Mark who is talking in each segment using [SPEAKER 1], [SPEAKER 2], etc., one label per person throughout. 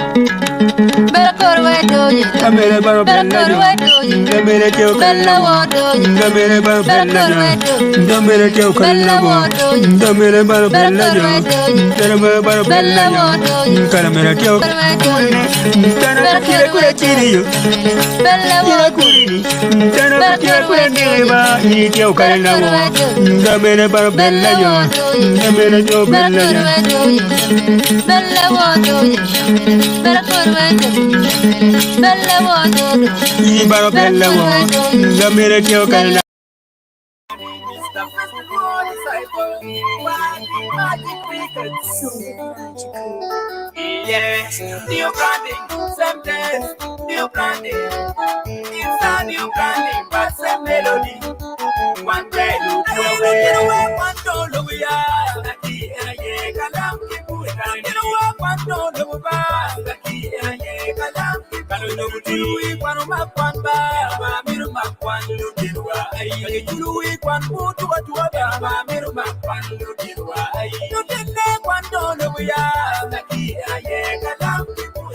[SPEAKER 1] Bella corva doji,
[SPEAKER 2] Camere baro
[SPEAKER 1] bella corva doji,
[SPEAKER 2] Camere teo
[SPEAKER 1] bella doji,
[SPEAKER 2] Camere baro
[SPEAKER 1] bella corva doji,
[SPEAKER 2] Camere teo
[SPEAKER 1] bella doji,
[SPEAKER 2] Camere baro
[SPEAKER 1] bella corva doji,
[SPEAKER 2] Camere baro
[SPEAKER 1] bella doji,
[SPEAKER 2] Camere teo
[SPEAKER 1] corva doji,
[SPEAKER 2] Tana kire kure chiriyo
[SPEAKER 1] bella
[SPEAKER 2] Kire kurini Tana kire kure neba Ni teo kalena Camere baro bella yo Camere teo bella yo
[SPEAKER 1] bella doji, bella corva doji, bella doji.
[SPEAKER 2] Ni baro bella yo Camere teo kalena
[SPEAKER 3] Yes, new branding, same taste, new branding. It's a new branding, but same melody. One day, one dollar we are. The key and a ye galam, one dollar bar. The key and a ye galam, Kalulu, one of my one bar, Miruma, one Lutinua, I do one more to a Miruma, one Lutinua. You can make $1 we are. The key and a ye galam,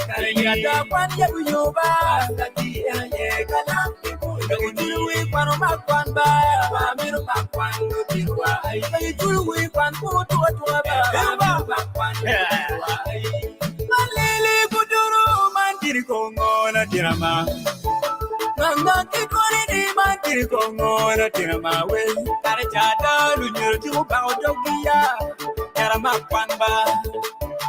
[SPEAKER 3] Kalaya, one Yabuba, the key and a ye galam. You one of my one bar, Miruma, one Lutinua, I do one more to Malele Buduru, Mandiri Congo, Natirama. Manga Kikori, Mandiri Congo, Natirama, way. Karachata, Lunyo to Paudogia, Yarama Pamba.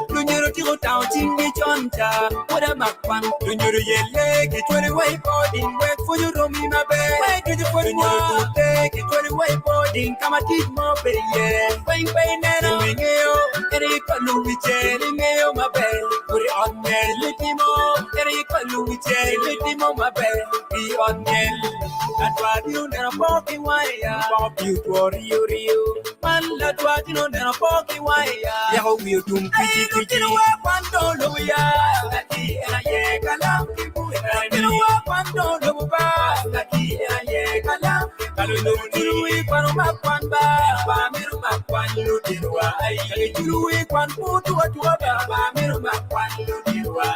[SPEAKER 3] Lunyo to Town, Chingy Chonta, what a Makwan, Lunyo Yele, get 20 way boarding, wait for you, Romy, my bed. Wait for you, take it 20 way boarding, come and teach more, baby. Wait, and Erika Luiche, Limeo, my bed. Put it on me, Litimo, Erika Luiche, Litimo, my bed. Be on me. That's what you never poking wire. Pop you to Rio. Man, that's what you know, never poking wire. How will you do? You know what? $1 we are. That he and I ye galam. You know what? $1 bar. That he and I ye galam. Kalulu, Panama, Pamba, Miruma, Panu, Dirua, one food to a Miruma, Panu, Dirua.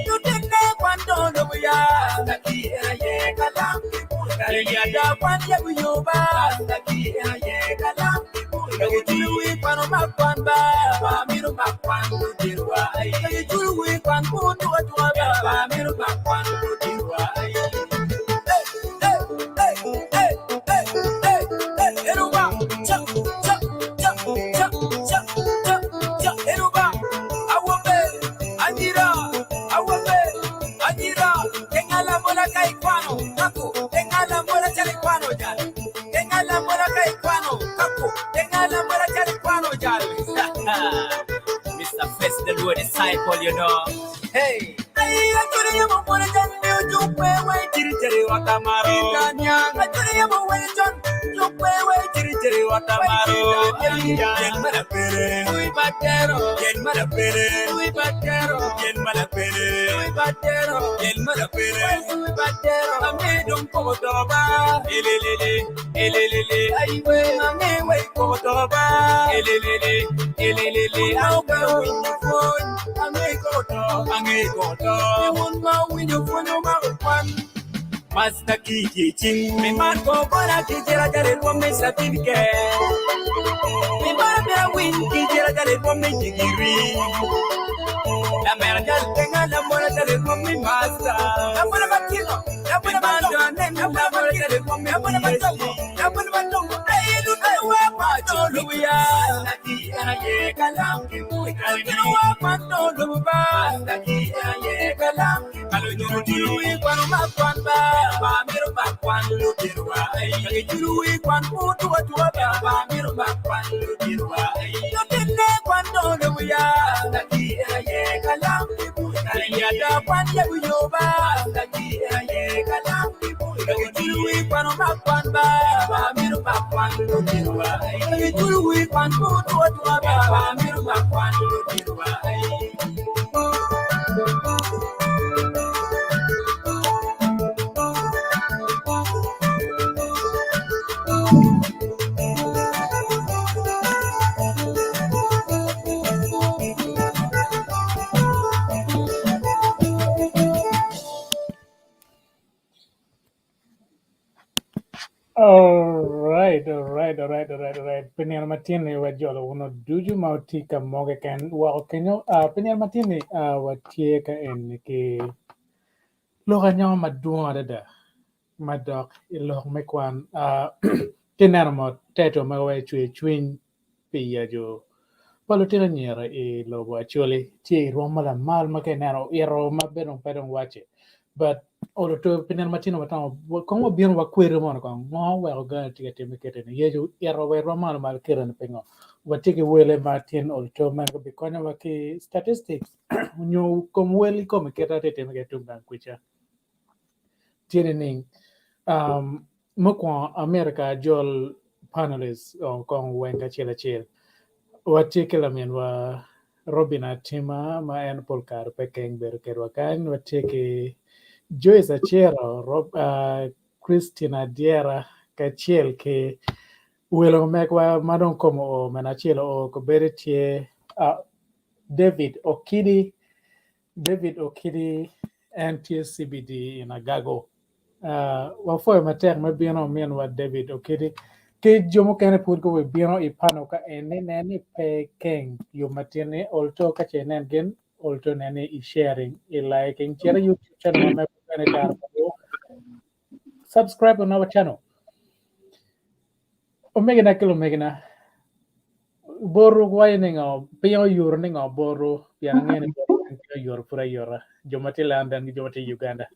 [SPEAKER 3] You didn't have $1 we are. That he and I ye galam. Kalaya, one Yabuba, that he and I ye galam. You Panama, Pamba, Miruma, Panu, Dirua. You one food to a Miruma, Panu, Dirua. Mr. Fest, the Lord disciple, you know. Hey, I told you about what I do. Wait, Tiri Watamaro. I told you about what I do. Wait, Tiri Watamaro. Yen Malapere, we batero, Yen Malapere, we batero, Yen Malapere, we batero, Yen Malapere, we batero. I made them go to Ba, Elele, I will, I may wait for Toba, Elele, I'll go with your phone. I may go to, I won't know with your phone, no matter one. Master Kiki Ching, me Marco, but I can't get it from my certificate. Me Barbara Win, get it from my degree. La Mergal, the Moratari from me master. I'm one of a kilo. I'm one of a dog, and I'm one from me. I'm one of a dog. I'm one of a dog. I don't know what I told you. We are Naki and I Galam. I don't know what I told you about Naki and I Galam. I don't know one of my one bar, Mirma, one Lutirua. I do it one more to a Mirma, one Lutirua. You didn't have $1 we are Naki and I Galam. I one Yabuba, Naki and I Galam. You do it one of my one bar, Mirma, one Lutirua. You do it one more to a Mirma, one Lutirua.
[SPEAKER 2] All right. Penel matini wa jolo uno duju mautika moge kan wa kenyo. Penel matini wa tieka en ki loga nyawa madunga dada madok ilok mekwan kinero mo teto mawe chwin piya jo Lutino Anyira lobo actually tie roma la mal ma kenero iro ma bedon pedon wache but olo to Penel matino matamo kongo bien wa kwere mo ko ngo wa ga tige teme kete ne yejo iro we roma mal keren pengo watike wele matin olo to man ko bikonya wa ki statistics nyo kom weli kom keta teme ketum dan kucha tiene ning mo America jol panelists on kong wenga chela Watikila min wa Robin Atima ma en polkar pekeng ber kerwa kan watiki Joyce Achero Christina Diera kachiel ke welo mekwa madon komo o menachielo o ko beritie David Okidi NTCBD in Agago wafo matek mabino mien wa David Okidi ke jomo kene pur ko we bino ipano ka ene nene pe keng yo matine olto ka chenen gen olto nene I sharing I liking chere YouTube channel me kene kar subscribe on our channel omega kilo megana boru waine ngo piyo yur ne ngo boru ya ngene piyo yur pura yura jomatila andan jomati Uganda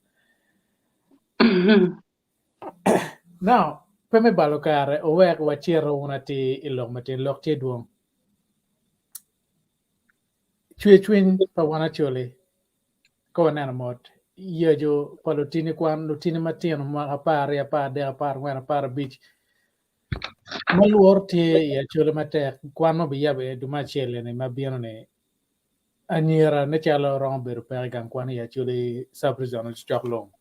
[SPEAKER 2] now peme balo kare owek wachiro unati ilok matin lok tie duong Cwee Cwiny pa wana chole ko nana mot yejo pa Lutino matino ma apar ngwen apar bich maluor tie ya chole matek kwan mo biyabe duma chele ne mabino ne Anyira ne chalo rong beru pe gan kwan ya chole subregional choklong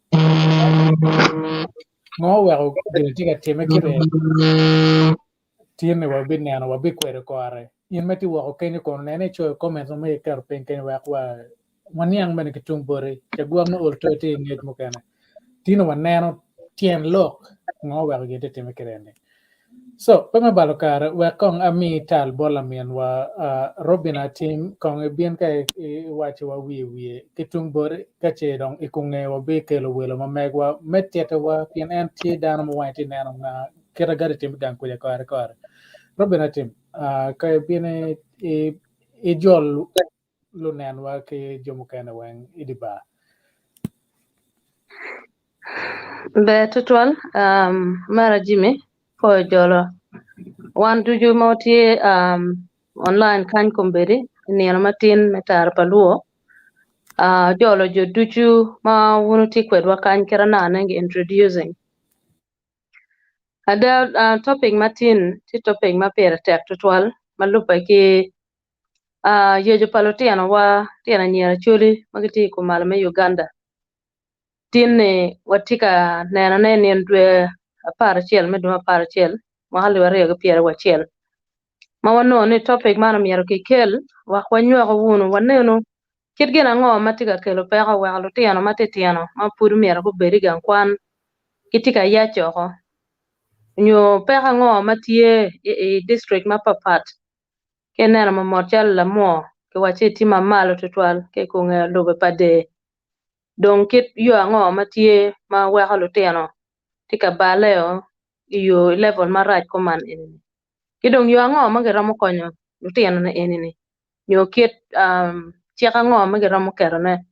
[SPEAKER 2] ngo wego de tiga teme kire tiene wa binana wa bikwere kore in meti wa kenyo kon nene cho comment mo me kar pen ken wa waniang mene kitung bore te guam no ulto te nget mo kana tino waneno tien lok ngo wa gete teme kerende so pema balo kar wa kong ami tal bola mien wa Robin Atim kong bien ka wache wa wiye kitung bore kache dong ikunge wa be kelo welo ma megwa metete wa pien anti dano mo wa tineno na kera gari tim dan ko ya kar Robin Atim ka bien e jol lunen wa ke jomo kana wen idiba
[SPEAKER 4] Be tutwal mara jime ko jolo wan tuju moti online kan komberi ni matin metar paluo jolo jo tuju ma wunuti kwedwa kan kirana nangi introducing ada topic matin ti topic ma Pyera tek tutwal malupa ki yejo palotiano wa tiana nyera chuli magiti Kumalo me Uganda tinne watika nena nene ndwe apar chiel meduma apar chiel mahali wariyo ga Pyera wachiel ma wano ni topic mana miero kikel wa Nywako wunu waneno kit gina ngo matiga kelo peka wa Lutino matitiano ma pur miero ko beri gan kwan kitika Yacu ko nyo peka ngo matie district ma papat kenena ma morchal la mo ke wache tima malo tutwal ke kunge lobe pade don kit yo ngo matie ma wa Lutino tika baleo yo level maraj koman enini kidong yo ngo magera mo konyo Lutino na enini nyo kit chieka ngo magera mo kerone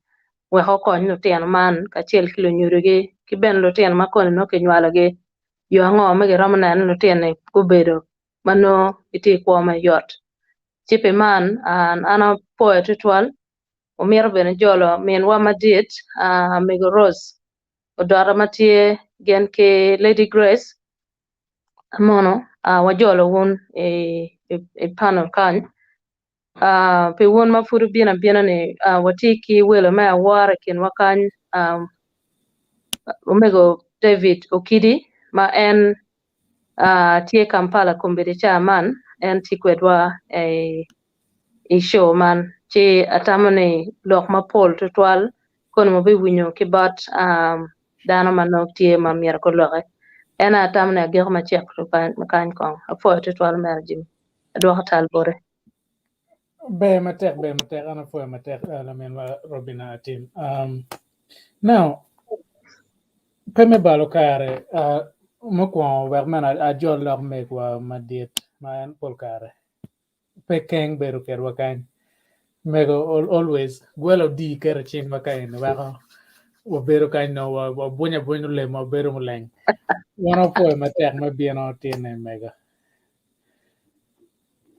[SPEAKER 4] we ho konyo Lutino man ka chiel kilo nyurige kiben Lutino makoni no ke nywaloge yo ngo magera mo nan Lutino kubedo mano iti kwa ma yot chipe man ana poe tutwal umiro bene jolo men wa madit Amigo Rose odara matie gen ke Lady Grace amono wajolo won panel kan pe won ma furu bina ne watiki welo ma wara ken wakan Omego David Okidi ma en tie Kampala kumbiri chairman en tikwedwa show man che atamane lok ma pol tutwal kono mo be winyo kibat dano manok tie ma mier ko loge ena tamne gir ma chek to kan kong afo to twal mer jim do hatal bore
[SPEAKER 2] be matek ana fo matek la men robina team now peme balo kare mo ko wer man a jol lor me kwa madit man pol kare pe keng beru ker wakan mego always gwelo di ker ching wakan wa wo beru kan no wa bunya le mo beru muleng wono fo matek ma bieno tin mega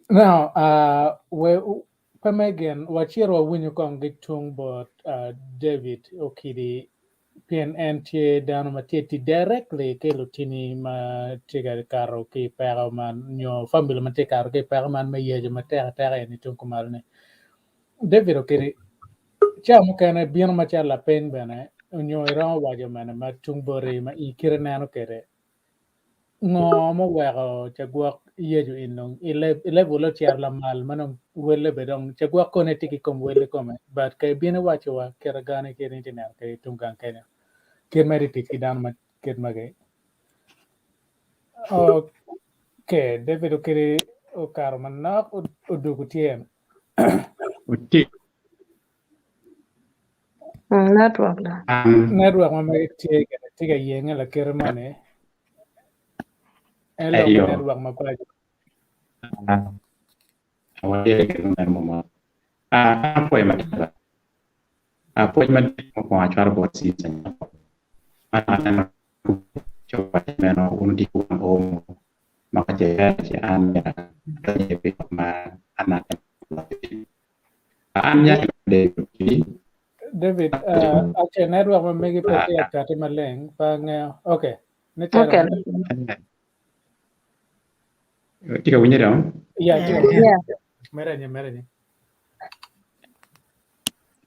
[SPEAKER 2] now we pemegen wachiro winyo kong gitung bot David Okidi PNNT down matiti directly ke lutini ma tiga karo ke pero man nyo family man te karo ke pero man me yeje ma terra ni tung kumal ne David Okidi cha mo kana bien ma cha la pen bene nyo ira waje man ma tung bore ma ikire nano kere ngo mo wero chagwa yeju inong ile bulo chiar la mal manong wele bedong chagwa kone tiki kom wele kome but kay bine wacho wa kera gane kere internet kay tungang kenya ker meri tiki dan ma ker mage okay David okere o karo man na o dugu tiem
[SPEAKER 5] Uti
[SPEAKER 4] network da
[SPEAKER 2] network ma mege tie tiga yenge la ker mane elo
[SPEAKER 5] ayo
[SPEAKER 2] network ma kwa
[SPEAKER 5] awale kan mama apa yang mati apa yang mati mau acara buat sih ana coba meno undi kuan om maka jaya si anya tanya pe ma anak anya de
[SPEAKER 2] David okay network ma mege pete akati maleng pang okay
[SPEAKER 4] okay
[SPEAKER 5] tiga winya dong
[SPEAKER 2] yeah
[SPEAKER 4] yeah
[SPEAKER 2] merenya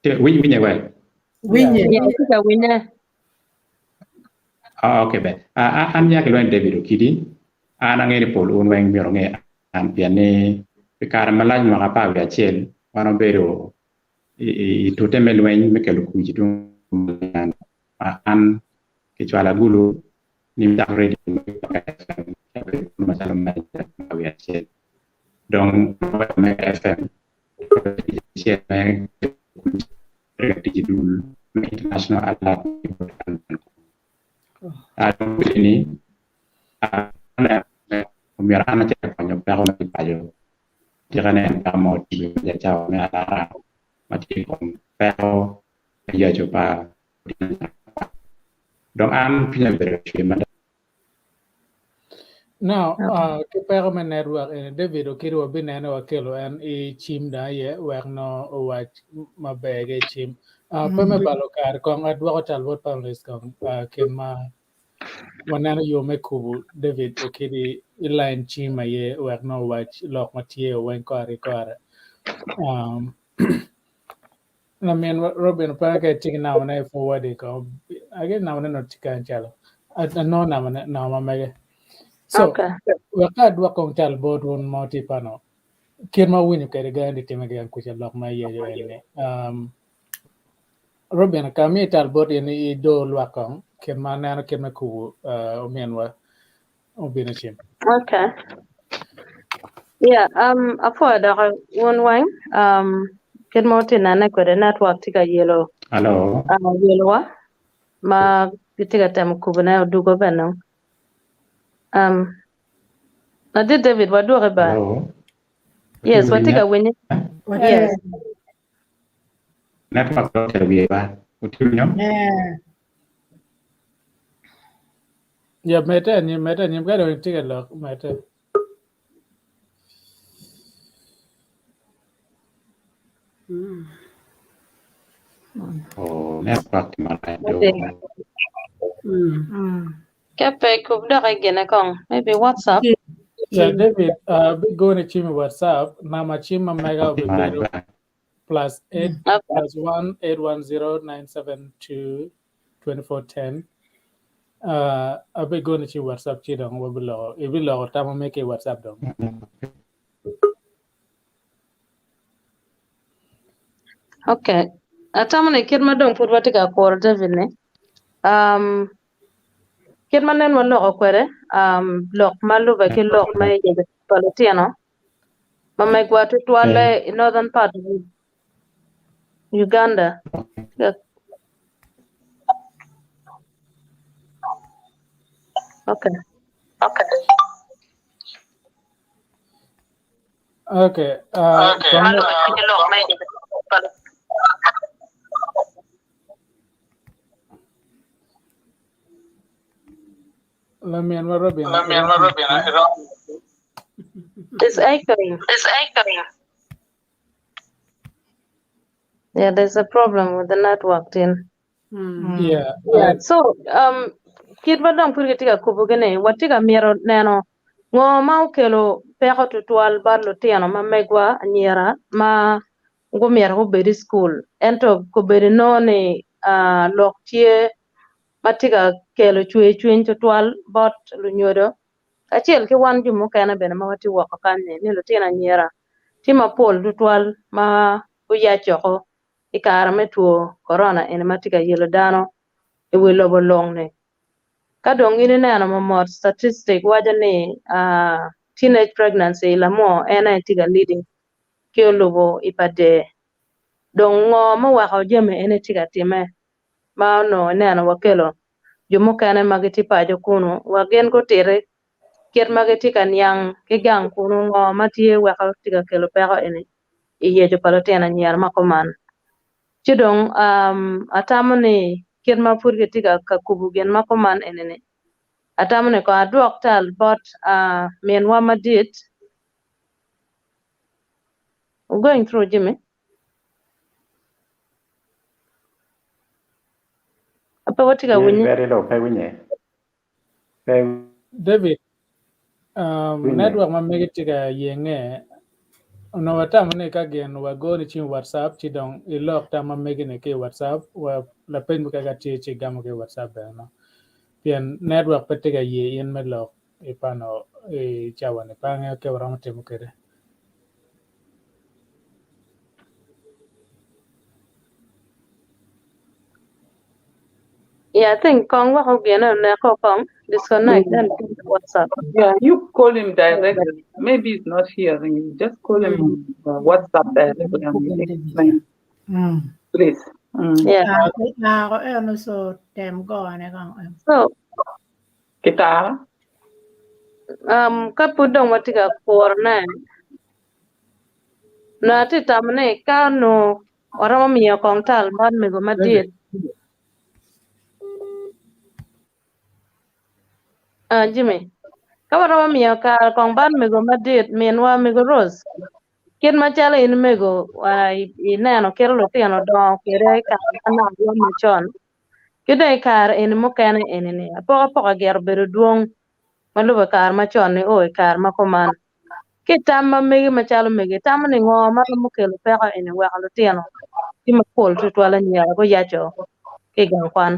[SPEAKER 5] tiga winya wae
[SPEAKER 6] Wiye.
[SPEAKER 4] tiga wine
[SPEAKER 5] okay be anya ke loan David Okidi ana ngeni pol un weng miro nge an piane Kare malaj Mwaka pa wi Acel wana bero i totemel weng mekelu kujitu an ke chwala gulu ni tak ready masalah wi Acel dong me FM share me digital international alat adon ini ana biar ana cek panjang pero mati payo jangan kamu di jauh me ala mati kon pero ya coba dong an punya berarti mana
[SPEAKER 2] now ke pero men network David Okidi wa binene wa kelo en i chim da ye werno wach mabege chim peme balo kar kong adwoko talbot panlis kong ken ma wanano yo me kubu David Okidi iline chima ye werno wach lok matie wen kare na men Robin pa ke ting na wana forward ko again na wana no tikan chalo no na ma mege so
[SPEAKER 4] okay
[SPEAKER 2] waka dwa kong talbot won moti pano ken ma winyo kere gandi timege an kucha lok ma ye yo ene Robin kami talbot ini do lwakong ken ma nano ken ma kubu omenwa obina chim
[SPEAKER 4] okay yeah afo da one wine ken moti na ko the network tiga yellow
[SPEAKER 5] halo
[SPEAKER 4] yellow ma tiga tem kubuna dugo benno na did David wa do ba
[SPEAKER 5] halo
[SPEAKER 4] yes what tiga win yes
[SPEAKER 5] network terbiye ba utul nyom
[SPEAKER 2] ya meta nyim ga do tiga lok meta
[SPEAKER 5] oh network mana do
[SPEAKER 4] kepe kubda gene kong maybe WhatsApp
[SPEAKER 2] yeah David go to chim WhatsApp na ma chim mega beberu plus 8 plus 1 810 972 2410 abe go to chim WhatsApp chi dong wo bilo tama make WhatsApp dong
[SPEAKER 4] okay atamane kirma dong put watiga por David ne Kit manen mo lok okwere lok malu ba ki lok ma ye palutiano ma gwa to twale in northern part of Uganda. Yeah, okay.
[SPEAKER 2] Okay.
[SPEAKER 4] Malu ba ki lok ma ye
[SPEAKER 2] let me and Robin.
[SPEAKER 4] It's echoing. Yeah, there's a problem with the network then.
[SPEAKER 2] Yeah.
[SPEAKER 4] So kit ba dong purge tiga kubu gene watiga miero neno ngo ma ukelo peko tutual bar lutiano ma megwa anyira ma ngo miero ko bedi school ento ko bedi no ni lok tie matiga kelo chwe tutual bot lunyodo achiel ki wan jumu kana bene ma wati wako kanye ni lutiano anyira tima pol tutual ma uyachoko ikara me tuo corona ene matiga yelo dano e welo bolongne kadong ini neno mamor statistic waja ni teenage pregnancy la mo ena tiga leading kio lubo ipade dong ngo ma wako jeme ene tiga time ma no neno wakelo jumu kane magiti pajo kuno wagen ko tere kier magiti kan yang kigang kuno ngo matie wako tiga kelo peko ene iye jo palotena nyar makoman chidong atamo ni kier ma purge tiga kakubu gen makoman ene atamne ko aduok tal but menwa madit going through Jimmy apa watiga winyi
[SPEAKER 5] very low pay winye
[SPEAKER 2] David, network ma mege tiga yenge no wata mane ka gen wa go ni chin WhatsApp chi dong I lok ta ma mege ne ke WhatsApp wa la pen ka ga chi gam ke WhatsApp ba no pien network pa tiga ye yen me lok e pano e chawa ne pa nge ke wara mate mo kere
[SPEAKER 4] yeah I think kong wa ko gena na ko kong disconnect then WhatsApp
[SPEAKER 6] Yeah, you call him directly. Maybe he's not hearing you. Just call him WhatsApp directly and you explain. Please.
[SPEAKER 4] yeah
[SPEAKER 7] so tem gone
[SPEAKER 4] so
[SPEAKER 6] Kita.
[SPEAKER 4] ka pudong watiga por na ti tamne ka no ora ma miyo kong tal man me go madit Jimmy ka ora ma miyo ka kong ban me go madit menwa me go rose kien machalo in me go ineno kero lutiano do kere ka ana yo machon kide kar en mokene enene apoka ger bedo duong maluba kar machon ni o kar makoman kitam ma megi machalo megi tam ni ngo ma mokelo peka ene wa lutiano ti makol tutwala nyara go yacho ke gan kwan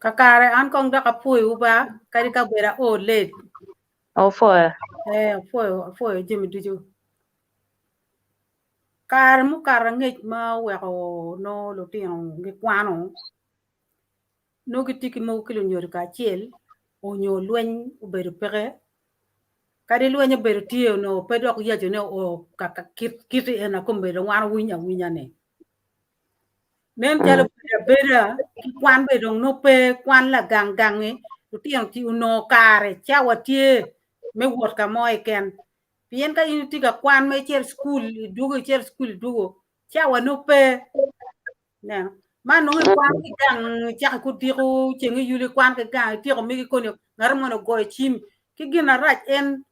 [SPEAKER 7] kakare an kong da kapui uba kari ka bera o late
[SPEAKER 4] o foe
[SPEAKER 7] foi jimi duju kar mu kar ngej ma weko no lutino ngi kwano no gitiki mo kilo nyor ka chiel o nyo lwen uberu pere kari lwen beru tio no pedok yajo ne o kaka kiti ena kumbe wan winya ne nem jalo bera ki kwan be dong no pe kwan la gang lutino ti no kare chawa tie me wot ka moy ken pien ka inti ka kwan me cher school dugo chawa no pe na ma no kwan ki gang cha ku tiro chengi yuli kwan ka gang tiro mi ko no ngar mo no go chim ki gina raj en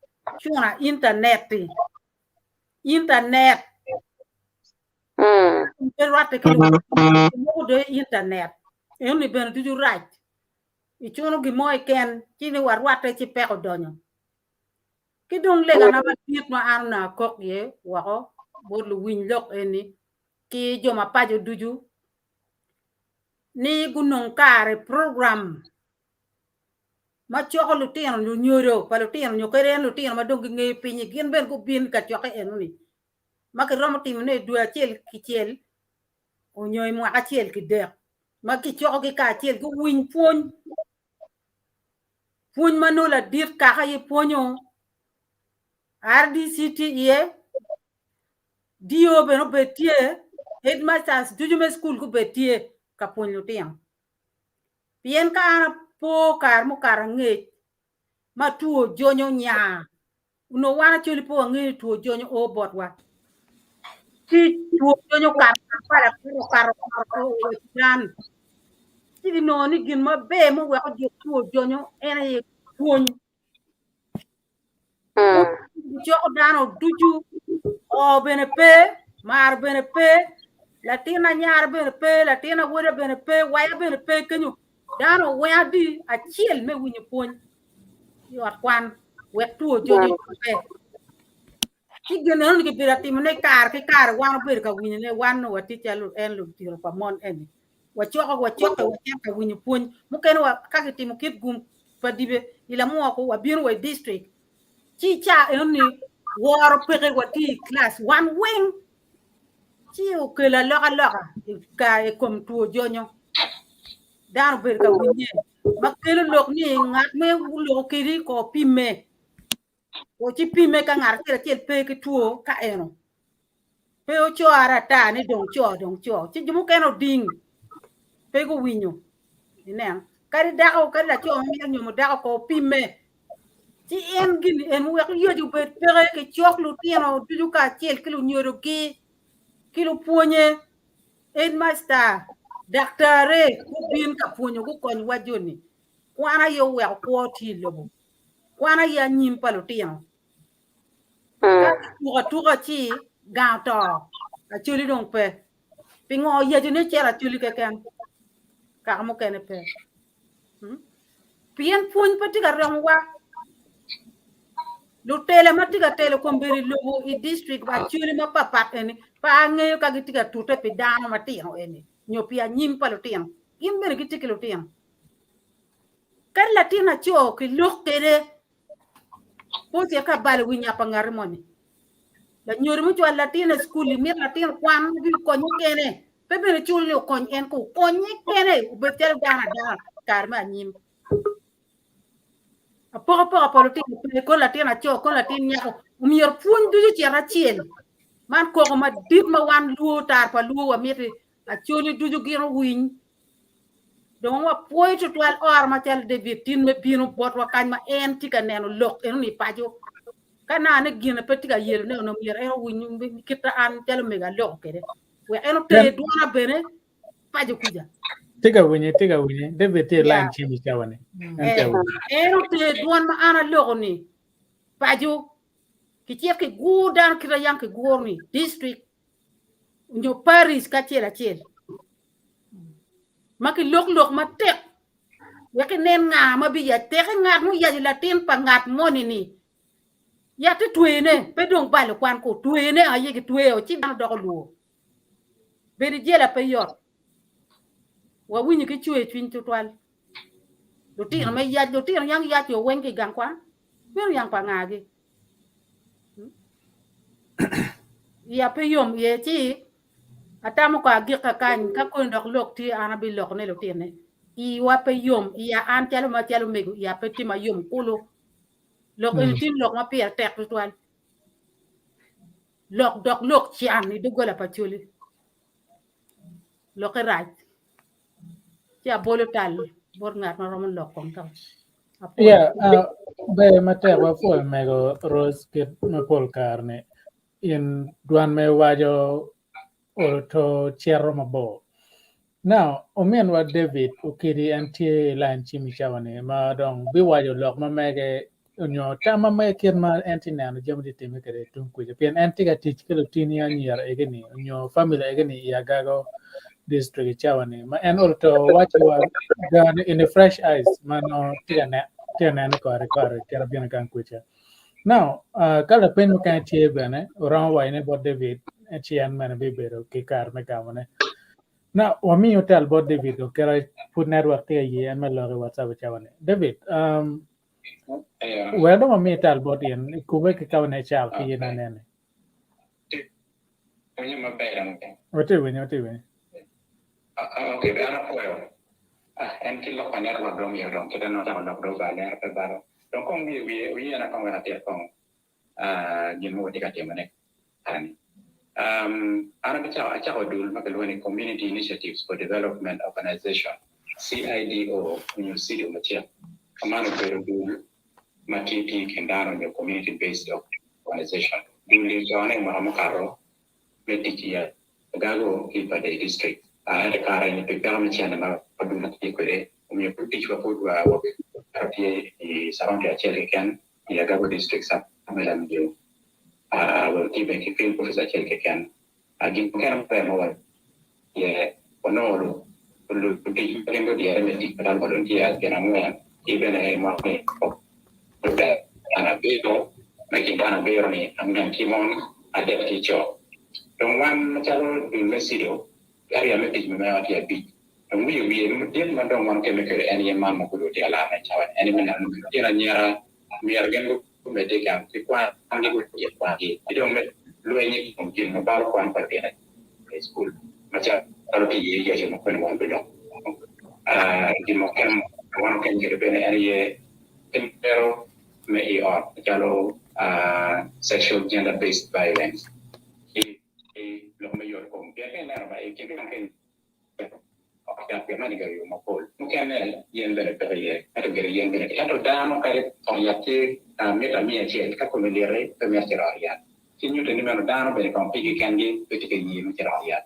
[SPEAKER 7] chuna internet rate ke mo de internet en ni ben du raj I chuno gi moy ken chini war wate chi pe ko donyo ki dong le gana ba tiet ma an na kok ye wako bolu win lok eni ki joma pajo duju ni gunong kare program ma choko lutino nyoro pa lutino nyokere lutino ma dong ngi pinyi gin ben ko bin ka choke enuni ma ke romo tim ne dua chel ki chel o nyoy Mwaka Acel ki dek ma ki choko ki ka Acel ku winy puony manola dit kaka ye puonyo RDCT ye dio beno betie headmasters jujume school ku betie ka puony lutino pien ka ana po kar mo kar ng'ech ma tuo jonyo nya uno wana chuli po ng'e tuo jonyo o botwa ti tuo jonyo kar para dan ti no ni gin ma be mo wa jo tuo jonyo ene ye puony jo dano duju o bene pe mar bene pe latina nyar bene pe latina wore bene pe waya bene pe kenyu dano waya di Acel me winyo puony yot kwan wek tuo jonyo pe ki gënal ni bi ratim ne kar ki kar wan bir ka winyo ne wan wa ti chalu en lu tiro pa mon en wa choko ka winyo puony mu ken wa ka ki timo kit gum pa dibe ila mo ko wa bir wa district chi cha en ni war pere wa ti class one wing chi o ke la loka ka e kom tuo jonyo dan bir ka winyo ma kelo lok ni ngat me lo kiri ko pime o chi pime ka ngar Acel pe ki tuo ka eno pe o cho ara ta ni dong cho chi jumu keno ding pe go winyo inen kari da o kari la cho mi nyomo da ko pime chi en gin en wo yo ju pe pere ki chok lutino du ka Acel ki lu nyoro ki lu puonye headmaster daktare ku bin ka puonyo ku kon wajoni kwana yo we ko ti lobo kwana ya nyim pa lutino tuga chi gato Acoli dong pe pingo ye june chera Acoli keken ka mo kene pe pien puony patiga rongwa lu tele matiga tele ko mbiri lobo I district ba Acoli ma papat eni pa ngeyo ka gitiga tute pe dano matino eni nyopia nyim pa lutino imbere gitike lutino kar latina cho ki lok tere posi ka bal winya pa ngarmoni la nyori mu chwa latina school mi latina kwan bi ko nyukene pepe chuli ko en ko nyekene betel gana da karma nyim apo politique ko latina cho ko latina nyako umier puon du ci Acel man ko ma dit ma wan luo tar pa luo wa mi Acoli du giro win don wa poito twal or ma tel de victime me pino bot wa kan ma en tika neno lok en ni pajo kana ne gina petika yel ne no mier ero win kita an tel mega lok kede we eno te duana bene pajo kuja
[SPEAKER 2] tiga winye debe te line chimi chawane
[SPEAKER 7] eno te duan ma ana lok ni pajo ki chef ki gudan kita yang ki gorni district nyo Paris ka Acel maki lok ma tek weki nen nga ma bi ya tek ngat mu ya latin pa ngat moni ni ya te tuene pe dong balo kwan ko tuene aye ki tueo chi na do lu be jela pe yot wa winyi ki chue twin tutwal Lutino me ya Lutino yang ya yo wengi gang kwan mer yang pa ngagi ya pe yom ye chi atamo ka gika kan ka ko ndok lok ti ana bi lok ne Lutino I wa pe yom ya an telo ma telo megu ya pe ti ma yom kulo lok en tin lok ma pier tek tutwal lok dok lok chian ni dugola pa Acoli lok raj ya bolo tal bor ngat ma rom lok kon taw
[SPEAKER 2] be mate wa fo mego rose ke no pol karne in duan me wajo o to chero mabo now omen wa David okiri anti line chimi chawane ma dong bi wajo lok ma mege nyo tama me ken ma anti nano jamdi teme kare tun ku je pen anti ga teach ke Lutino Anyira egeni nyo family egeni ya gago district chawane ma en orto watch done in the fresh eyes mano tiana ko re kera bien kan kucha now kala pen kan tie bene ran wa ne bo David chian man be bero ke kar me kamane now wa mi hotel bo David ko kera put network te ye en me lo WhatsApp chawane David where do mi hotel bo yen ku be ke kawane chal ke yen nene ote we
[SPEAKER 5] Okay, beana poyo. En kilo paner wa dom yo dom kita no ta do baler pe baro. Dong kong wi ana kong na te kong Gemo di ka te mane. Ani. Ana bicha dul makalwani community initiatives for development organization CIDO in city machia. Kamano pero dul matiti kendano the community based organization. Dul jone maramukaro metikia gago ipa the district. Ada Kare ni Pyera machia na paduna tikore. Umi puti chwa podwa work party surround Acel kan ya gago district sa amela mdio. Will keep a field professor Chelkekan. Again, can play more. Yeah, or no, look to keep the arithmetic, but I'm volunteer, get a even a market of that. And a bit making down a barony, I'm going to keep on Adek teacher. Don't one child in Messido, area message me out here big. And we didn't want to make any man who could be allowed and child, any man near me again. Medical, the quite only would be a party. You don't make Luay from about one per day. School. Much of the years when one belong. Gemo one can get a penny area. Impero may or Jalo sexual gender based violence. He Lomayor home. Mungkin yang berpergian atau gerian atau dalam kait orientasi meta Acel kako melire pemerintah. Kini tu ni mana dalam berikam pergi kangi ketika ini mencerahkan.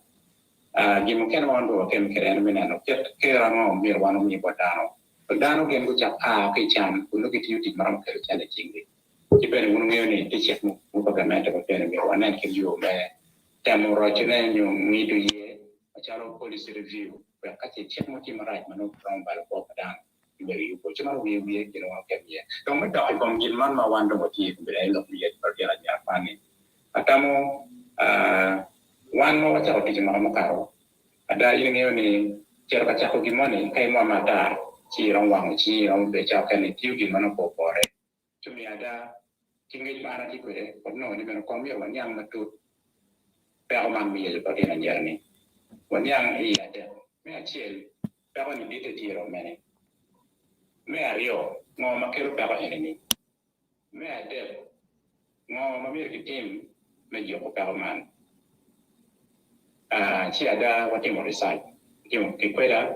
[SPEAKER 5] Gemo kan orang tu kan keren mana kira orang mirwan ni bodano. Bodano kan bukan kecam untuk kita uti maram kerja tinggi. Jika ni orang ni dicek bagaimana bagaimana mirwan ni kerja temu rajin yang midu ye macam policy review. Kasi check mo tim right manu from bal ko padang beri ko cuma wi kilo kan ye to me do ko gilman ma wando mo ti be ay lo ye par ya ya pani atamo wan mo cha ko ti ma mo karo ada ini ni cerita cha ko gimana kai mo mata ci rong wang ci rong be cha kan ni ti gimana ko pore cumi ada tinggi mana ti ko de ko no ni men ko mi wan yang matut pe ko man mi ye par ya ni wan yang iya de Acel, pero ni dito tiro mene. Me Aryo, ngo makero pero enemy. Me Adek, ngo mamir kitim medyo ko pero man. Si ada wati mo reside. Kim kikweda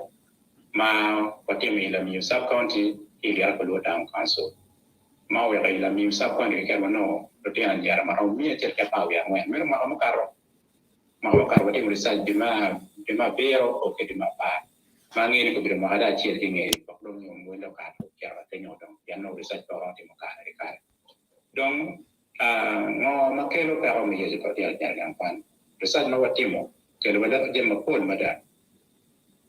[SPEAKER 5] ma wati mo ilam yung sub county ilia ko down council. Ma wala ilam yung sub county kaya no rotian yara maraw mi Acel ka pa wi angwen. Meron makamukaro. Makamukaro wati mo reside Dima bero o ke dima pa mangin ko dima ada Acel dinge ko dong yung wala ka to kaya tenyo dong yan no research ko ang timo Kare Kare dong ngo makelo pero mi yeso ko dia yang pan research no watimo ke lo da Gemo pol mada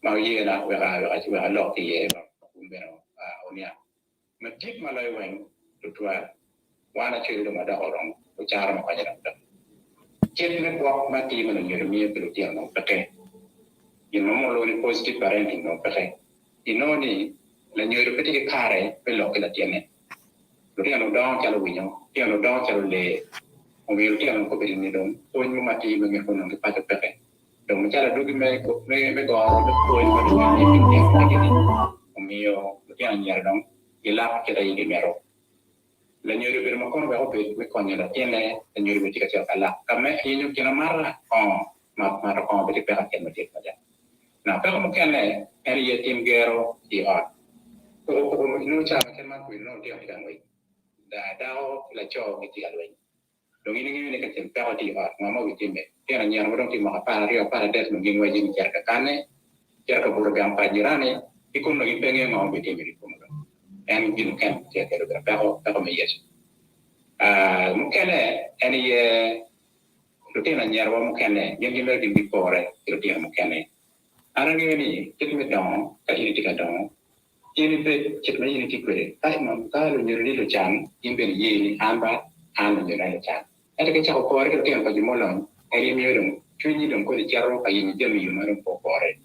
[SPEAKER 5] ma ye na wa lo ki ye kumbero onia magit malay wen tutwa wana chelo mada orong ko chara ma kanya da chen ko mati man yo mi pelo dia no pake Yung mo ni positive parenting no pake. Inoni la nyoro peti Kare pelo kila tiene. Lori ano daw chalo winyo, tiano daw chalo le. O mi tiano ko pedi ni don. O mo mati mo ngi kono ke pato peke. Dong chala dugi me go ro ko ni ma ni pinti ko ni. O mi yo tiano nyar dong. Ila kita ini mero. La nyoro per mo kono ba pe me konya la tiene, la nyoro peti ka chala. Kame inyo kina marla. Mara ko peti peka ken mati ka. Nah, kalau mungkin hari tim gero di art, kalau ini cara macam mana pun dia tidak baik. Dah dah la cow gitu kan baik. Dong ini kan tim gero di art, mama tim dia hanya orang tim Apar Aryo Apar Adek mungkin wajib cara kane, cara keburgaan pajirane, ikut lagi pengen mau tim ini pun. And mungkin kan dia kalau meyes. Mungkin ini rutin hanya orang mungkin yang kita di before rutin mungkin Arang ini kita medang, kali ini kita dong. Ini kita ini kita. Kalau nyuri lu jam, ini ini amba nyuri lu jam. Ada kita kau kita yang bagi molang, hari ini orang Cwee Cwiny dong kau dijarah kali ini dia orang pokore.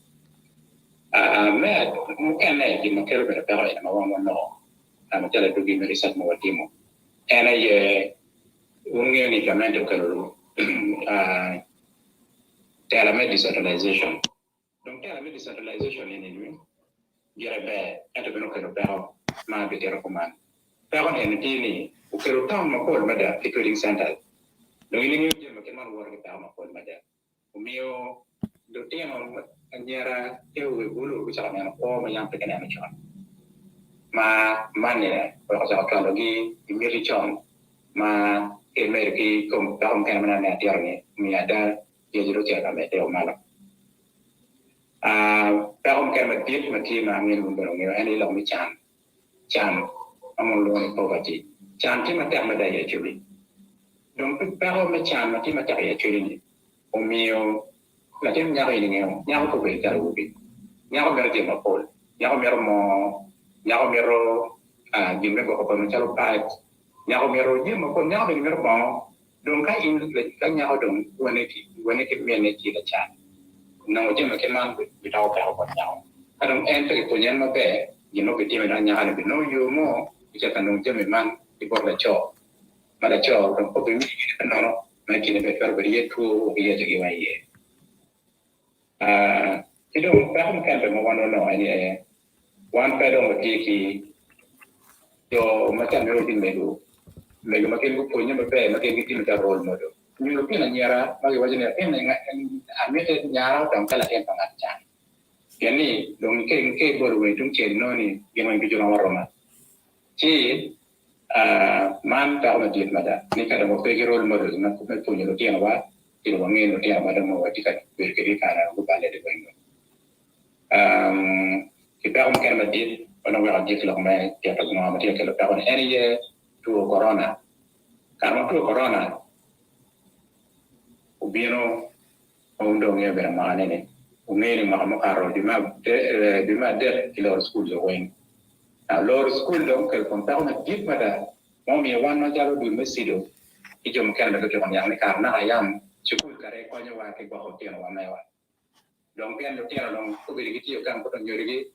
[SPEAKER 5] Mungkin di makel berapa yang awam no. Macam ada dugi merisat mewatimu. Ini ungi ni kami tu kalau dalam decentralization. donc tela mi decentralization ni ni yere be ento beno kero be ma be tero command pero en tini o kero town ma ko mada ticketing center donc ini ngi jema ke man wor ke ta ma ko mada o mio Lutino Anyira Matino ko sa kanya ko mayang pagkana mo siya ma mane ko sa kalogi imiri chong ma emerki kom ta kom kana na tiarni mi ada ye jiro tia ka me teo mala ta kom kana tit ma ti ma ngin mo ngi ani lo mi chan amon lo ko bati chan ti ma ta ma da ye chuli donc ta kom me chan ma ti ma ta ye chuli ni o mio la tem nya ri ni nya ko be ta ru bi nya ko mer ti ma pol nya ko mero gimbe ko ko ma chalo pa nya ko mero ni ma ko nya ko mero ba donc ka in le ka nya ko dong wone ki me ne ti la chan no je ma ke man bi ta ko ko nya ka dong en te ko nya ma be ni no ke ti me na nya ne bi no yo mo ki ta no je me man ki por la cho ma la cho dong ko bi mi no ma ki ne be per ye tu ye je ki wa ye Itu bahkan kan bermawan no ini wan pedong ki yo macam merutin melu makin ku punya makin kita minta role model ni Lutino Anyira bagi wajahnya ambil nyara dalam kala yang pengacan yani dong ke baru itu no ni yang main kejuran warna si man tahu macam mana ni kada mau pergi role model nak punya Lutino apa tidak wangi Lutino ada mau wajibkan berkiri karena aku balik di bawah kita mungkin mati orang wajib kalau mai tiap tahun mati kalau tahun ini tu corona karena tu corona ubino undang ya bermana ni ungeni makam karo di mana di luar school join luar school dong kalau tahun mati mana mau miawan macam tu mesti do itu mungkin ada kejutan yang ni karena ayam cukup Kare kau nyawa ke bawah Lutino wanaiwan dong pian Lutino dong ko bi gitu kan ko nyuri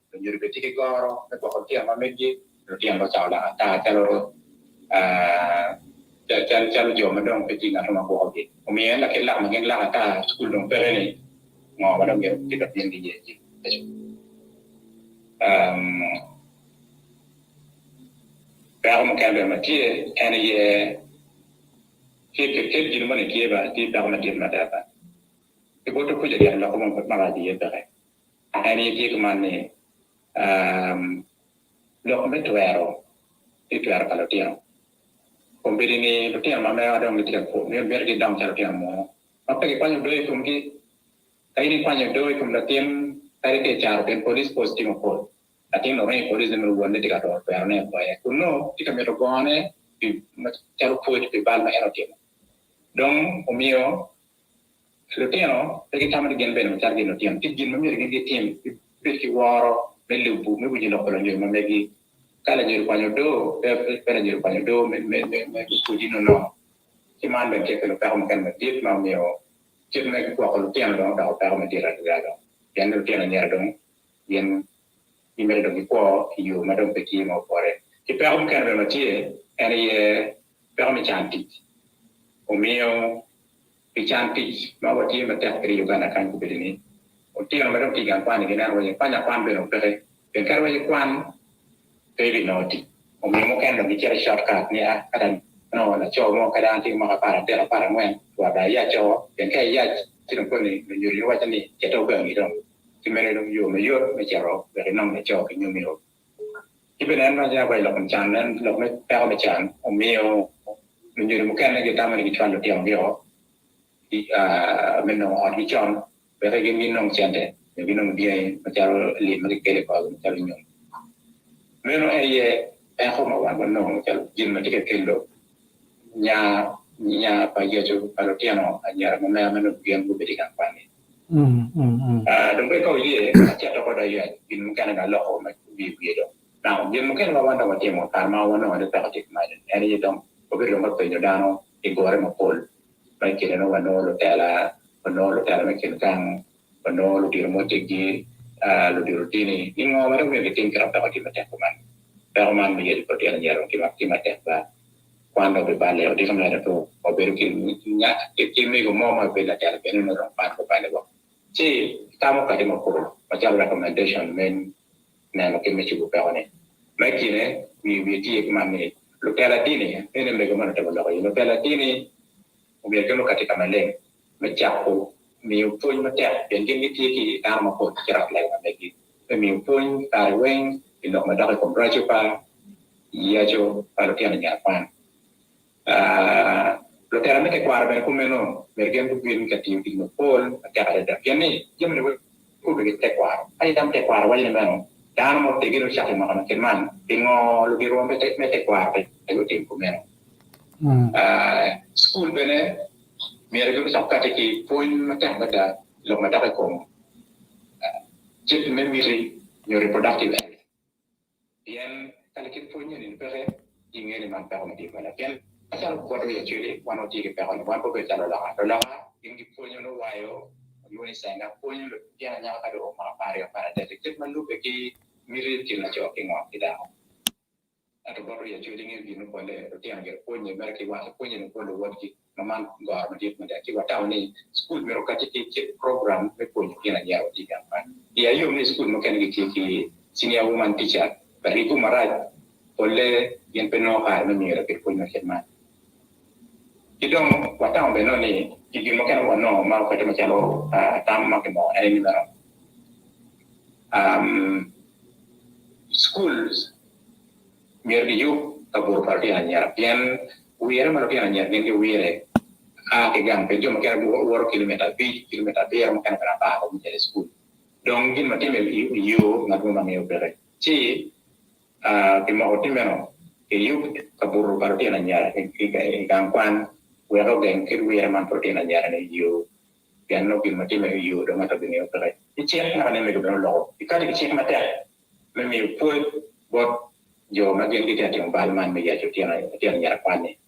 [SPEAKER 5] ti ko ko ko ti ma meji Lutino chao la ta chalo chalo jo ma dong pe ti ngata ma ko hobi o mi la ke la ma ngeng la ta school dong pere ni ngo ma dong ti da pien di ye ji ba mo kan be ma ti ene ye ke ji ma ne ke ba ti da ma ti ma da ba Ibu tu kerja dia lakukan perkara dia dah. Hari ini kemana? Lakukan itu kalau dia. Kompeti ni Lutino mana ada orang tidak kau. Ni biar kita dalam cara dia mau. Apa kita panjang dua itu mungkin. Kali ni panjang dua itu Lutino kali ke cara dan polis positif apa. Lutino orang polis yang merubuhan dia tidak tahu apa yang apa. Kuno kita merubuhan ni cara polis di bawah mana dia. Dong umio Lutino, pergi tamat gen ben mencari gen Lutino. Tiga memilih gen tim, pergi waro, melubu, mebuji lokal orang yang memiliki. Kalau jadi panjang do, pernah jadi panjang do, mebuji nono. Cuman bagi kalau kau makan medit, mau mio, cuma kalau Lutino dong, kau medit ada dong. Yang Lutino Anyira dong, yang email dong ikut, you madam pergi mau pore. Kita kau makan medit, ini kau mencantik. Omio Cantik, mau dia mata kiri Uganda kan kubeli ni. Dia orang tiga pan ni kan, wajib banyak pan belum boleh. Bengkar wajib pan, kiri noti. Mungkin dong bicara shortcut ni kadang, no, la cowok mau kadang nanti mau Apar, dia Apar muen, wadah ya cowok, bengkar ya, tidak pun ni, menjuri wajib ni, jatuh bang ni dong. Kimera dong yo, mayur, macam dari nom cowok kinyum miro. Ibaran macam apa lo kencanan, lo macam macam, omio, menjuri mungkin lagi taman lagi cuan lo tiang miro. Menong orang John, berarti minong cende, minong dia macam lima kali kalau macam minong. Menong aku mawan menong macam jin macam kilo. Nya apa Yacu kalau dia no Anyira menong dia beri kampanye. Dongkai kau ye macam apa dah ya, jin mungkin ada loh macam Wiye dong. Nah, jin mungkin mawan dah macam mau karma mawan ada tak macam mana. Ini dong, beri dong apa dano, igore mapol. Baik kita no wano lo tela makin kang wano lo di rumah tinggi lo di rutini ini ngomong mereka bikin kerap dapat dibaca kuman perman menjadi perdian jarang dimakai bah kuando berbalik di kamera tu oberukin nya kimi go mau bela tela benu orang pan ko pan bo Ci tamo ka dimo ko macam recommendation men na ke me chibu pa ne makine we ti mami lo kala tini ene me gomana tabo lo lo kala tini ubi ke lo katika malen me chako mi upoi mate ben ke ti ki arma ko kira la me ki mi upoi tarwen ilo ma da ko bracho pa Yacu kalau tiada nyapan, lo tiada mereka kuar mereka kumeno, mereka tu bikin ketiu di nopol, tiada ada. Jadi dia mereka ku begitu tekuar, ada dalam tekuar wajib memang. Jangan mau pergi lu cakap makan keman, tinggal lu di ruang mereka tekuar, itu tim kumeno. School bene, mereka tu sampai teki poin macam ada, lo macam ada kom. Jadi memiri nyuri produktif. Yang kalau kita punya ni pergi ingin memang pergi di mana kan asal kuat dia curi wano tiga pergi wano pergi jalan lah ingin punya no wayo Yuni saya punya dia hanya ada rumah Aryo pada jadi malu pergi mirip kira cok ingin tidak atau baru dia curi ingin gini boleh dia hanya punya mereka wasa punya no boleh wajib memang gor menjadi menjadi tahun ni school mereka cek program punya kira dia wajib kan dia Yuni school mungkin kita senior woman teacher Beriku marah oleh yang penuh hal mengira berpunyai khidmat. Kita watang benar ni, kita makan wano mau kita macam lo tam makan mau ini benar. Schools biar diu kabur parti hanya, pian Wiye malu pian hanya ni Wiye. Kegang penjom makan 2 kilometer biar makan berapa aku menjadi school. Dongin mati meli you ngadu mangi opere. Ci Kima oti meno, iyu kabur parti nanya, gangguan, wero gengkir Wiye man parti nanya ni iyu, piano kima ti melu iyu dengan tabini operai. Icek nak ni melu lo, ikan icek mati, melu pun buat jo magen kita tiang balman meja jo tiang nyarapan ni.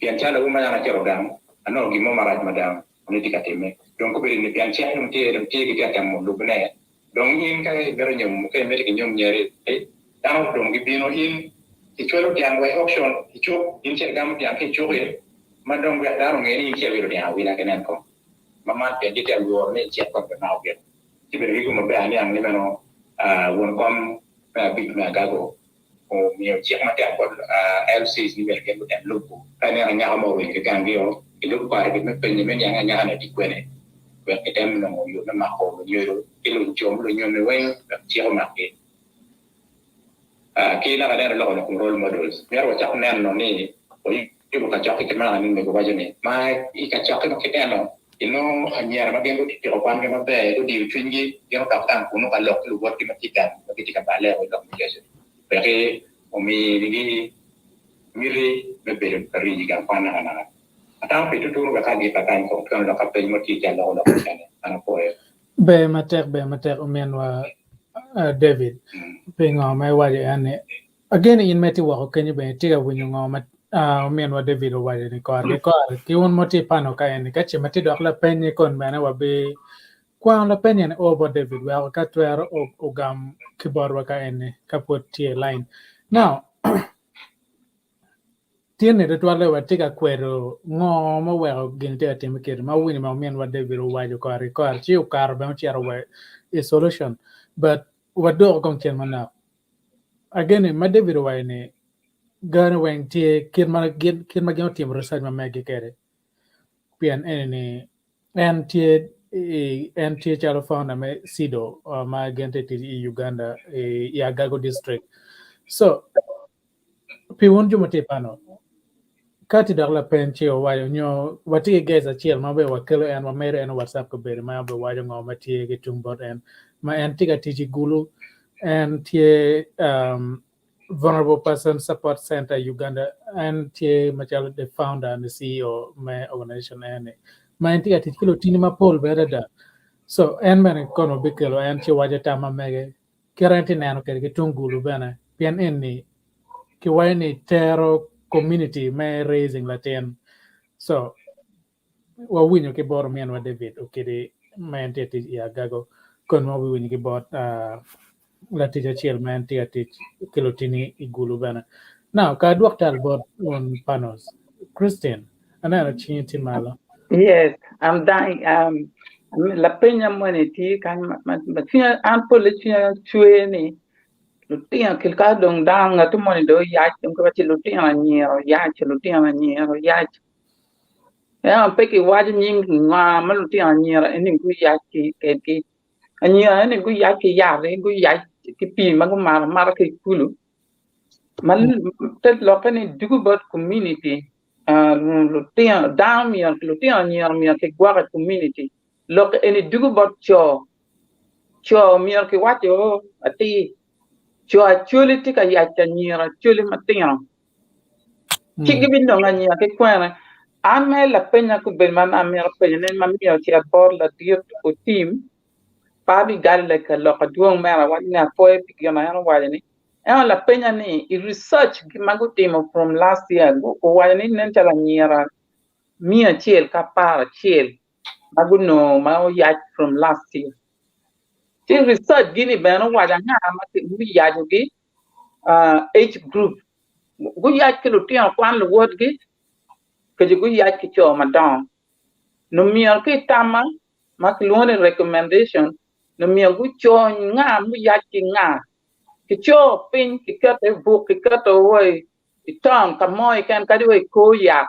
[SPEAKER 5] Pian cala rumah yang nak rodang, ano gimo marat madang, ini dikatime. Dong kuberi ni pian cek nanti kita tiang mulu benar. Dong in kai bernyum, kai mereka nyum nyari. Tahu dong gibino in ichulo tiang way option ichu in cek gam tiang ke chuwe madong gak darong ini cek wiro tiang wina kenen ko mama tiang kita luar ni cek ko kenal gitu tiberi ko mabe ani ang ni meno won kom big na gago o mi cek mate ko LCs ni berken ko tiang lupu kanya anya mo wi ke gangio ilu pa ke me penye men yang anya na dikwene ko ketem no yo na mako yo ilu chom lu nyom ne wen cek makke Kila ada lo role models. Biar wajah nen no ni, ibu kacak kita mana ni mego wajah ni. Mai kacak kita kita no. Ino hanya ramai yang tu tiropan kita be, itu di ujungnya yang kapten kuno kalau keluar kita tiga balik untuk menjadi. Bagi kami ini miri berbeda dari jika panah anak. Atau itu tu mereka dipakai kalau nak kapten mesti jalan orang sana. Anak boy.
[SPEAKER 2] Be mater umianwa David pengo mai waje ane again in meti wa kenye be tiga winyo ngoma umianwa David waje ni ko ki won moti pano ka ene kache meti do la penye kon bana wa be kwa la penye ne over David wa ka twero ogam kibor wa ka ene kapot tie line now tiene de twale wa tiga kwero ngoma wa gente atemikere ma wini ma umianwa David waje ko chi ukar be chi arwa a solution but what do gong chen mana again ma David wa ne gana wen tie kirma gen team research ma megi kere pian ene and tie chalo found me sido ma gente ti Uganda Yagago district so pi won jumo te pano kati dagla penche o wayo nyo wati guys achiel ma be wakelo en ma mere en WhatsApp ko bere ma be wayo ngo ma tie ge tumbot en ma en tiga tiji gulu and tie vulnerable person support center Uganda and tie machalo the founder and the CEO my organization and ma en tiga tiji kilo tini ma pol bere da so en men kono bikelo en tie wajo tama mege kerenti nano ke tungulu bana pian en ni ki wayni tero community may raising Latin. So wa winyo ke bor mian wa David okede man tete ya gago kon mo winyo ke bot la teacher chiel man tete kilotini igulu bana. Now ka duaktal bot on panos. Christian, another chinti malo.
[SPEAKER 6] Yes, I'm dying. la penya money ti kan ma tia an policia chue ni Lutino kilka dong dang nga tu money do Yacu ko ti Lutino Anyira Yacu Lutino Anyira Yacu ya peki waji nyim nga ma Lutino Anyira eni ku Yacu ke Anyira eni ku Yacu ya re ku Yacu ki pi ma ku mar ki kulu man tet lokani dugu bot community Lutino down mi Lutino Anyira mi ke gwa community lok eni dugu bot cho mi ke wacho ati cho Acholi ti ka Yacu Anyira Acholi matino Chigi bin no nganya ke kwana ame la penya ku ben man ame la penya ne man mi ti abor la diot o team pa bi gal le ka lo ka duong mera wa na foe pi ki na wa ni la penya ni I research ki mago team from last year go wa ni nen chala nyira mi chiel ka par chiel mago no ma o ya from last year ti research gini ben wa da nga ma ti mi ya jo gi age group go ya ki lo ti an kwan lo word gi que je guya ki cho madam no mier ke tama mak luone recommendation no mier gu cho nga mu ya ki nga ki cho pin ki ka te bu ki ka to woi itam ka moy kan ka di ko ya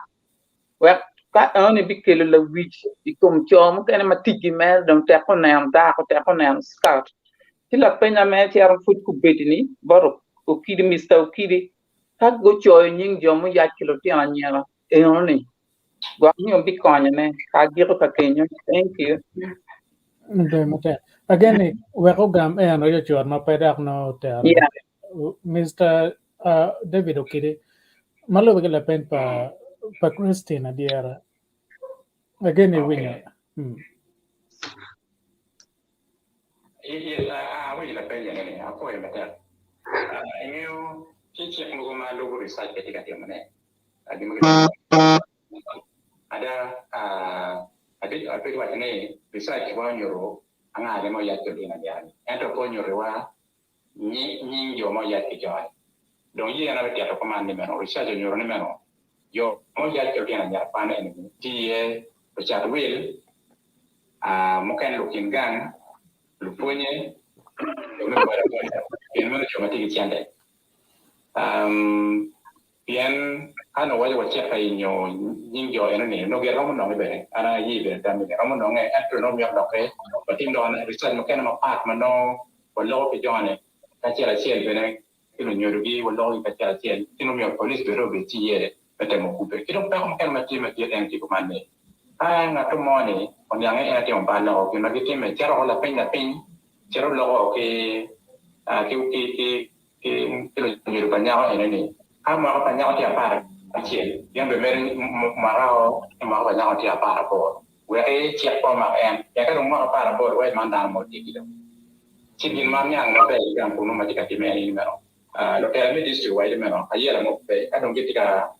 [SPEAKER 6] wa ka oni bi ke le wich ikum cho mu kan ma tiki mer dom te ko na am da ko te ko na am scout ti la penya me ti ar fut ku betini boro ko kidi mister kidi ka go cho nying jo mu ya ki lo ti anyela only Guanyo Bitcoin ne kagiro ka Kenya. Thank you.
[SPEAKER 2] Again, welcome and Aryo chor ma pedak no ter.
[SPEAKER 6] Yeah.
[SPEAKER 2] Mr. David Okiri. Malo bagala pen pa Christina diara. Again, a winner.
[SPEAKER 5] Wait la pen yani ako e mata. Enyo chichi ngo ma logo research ketika dia mana. Ada apa itu ni research wa nyoro anga le mo ya to dina dia ento ko nyoro wa ni yo mo ya ti joy don yi ana ti to command ni meno research nyoro ni meno yo mo ya to dina dia pa ne ni ti e research will mo kan looking gang lu ponye lo mo ra ko ti chande bien ano waje wache pa inyo nyingyo eno ni no gero mo no be ana yi be ta mi ro mo no nge atro no mi do ke pa tim don research mo ken ma pat ma no wallo ke jone ta chela chel be ne kino nyorugi wallo ka chela chel kino mi police be ro be ti ye be te mo ku be kino pa mo ken ma ti en ti ko mane na to mo ni on yang e ti on pa no ke ma ke ti me chero la pe na pe chero lo ke ke kino nyoru pa nya eno ni ama pa nya ti Apar Acel yang bemer marao ma pa nya ti Apar ko we e che po ma en ya ka ma Apar ko we manda mo ti kido chibin ma nya nga be yang puno ma ti ka ti me ni mero lo ke me district we mero ayela mo be ka dong ti ka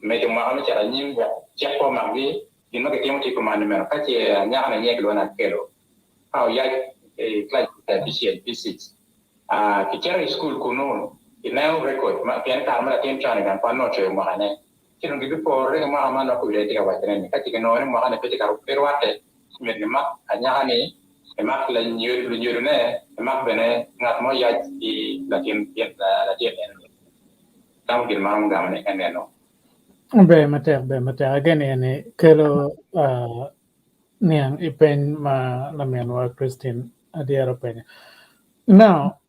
[SPEAKER 5] me ti ma ma cha nyim che po ma vi ti no ke ti mo ti ko ma ni mero ka che nya na nye ko na kelo au ya e class P6 ki chera school kuno now record ma pian ka ma tin chana kan pa no che ma ne kino gibi por re ma no ku re ti ka wa tene ka ti no ne ma ne pe ti ka pero ate me ne ma anya ni e ma la nyu ne e ma bene ngat mo ya ti la tin la tin ne tam gil ma ngam ne kan no
[SPEAKER 2] Be mater again yani kelo niang ipen ma lamen wa Christine adiara pen. Now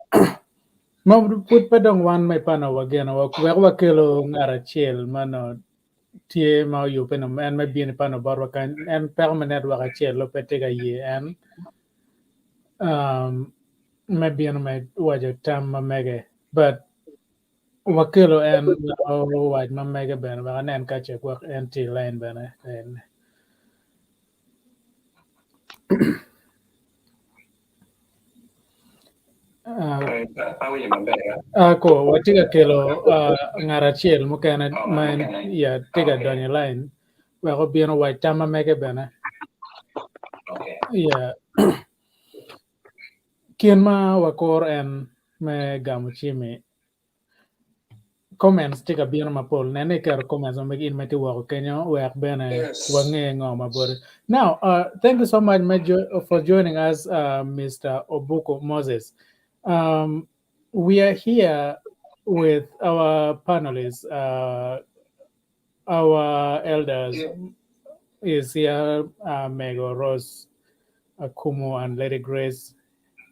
[SPEAKER 2] Mau put padang wan mai pana wagena wa kelo ngara chel mano tie mau yu peno en mai bien pana barwa kan en permanent wa chel lo petega ye en mai bien mai waja tam ma mege but wa kelo en wa ma mege ben wa en ka che kwa en ti line ben en ako watiga kelo ngara chiel mukana man ya tiga donyo line wa ko bieno wa tama mege bena ya kien ma wakor en me gamu chimi comments take a beer mapol nene kar comments on begin meti wo Kenya we bene wange ngoma bore. Now thank you so much for joining us Mr. Obuko Moses. We are here with our panelists, our elders is here, Mego Rose Akumu and Lady Grace,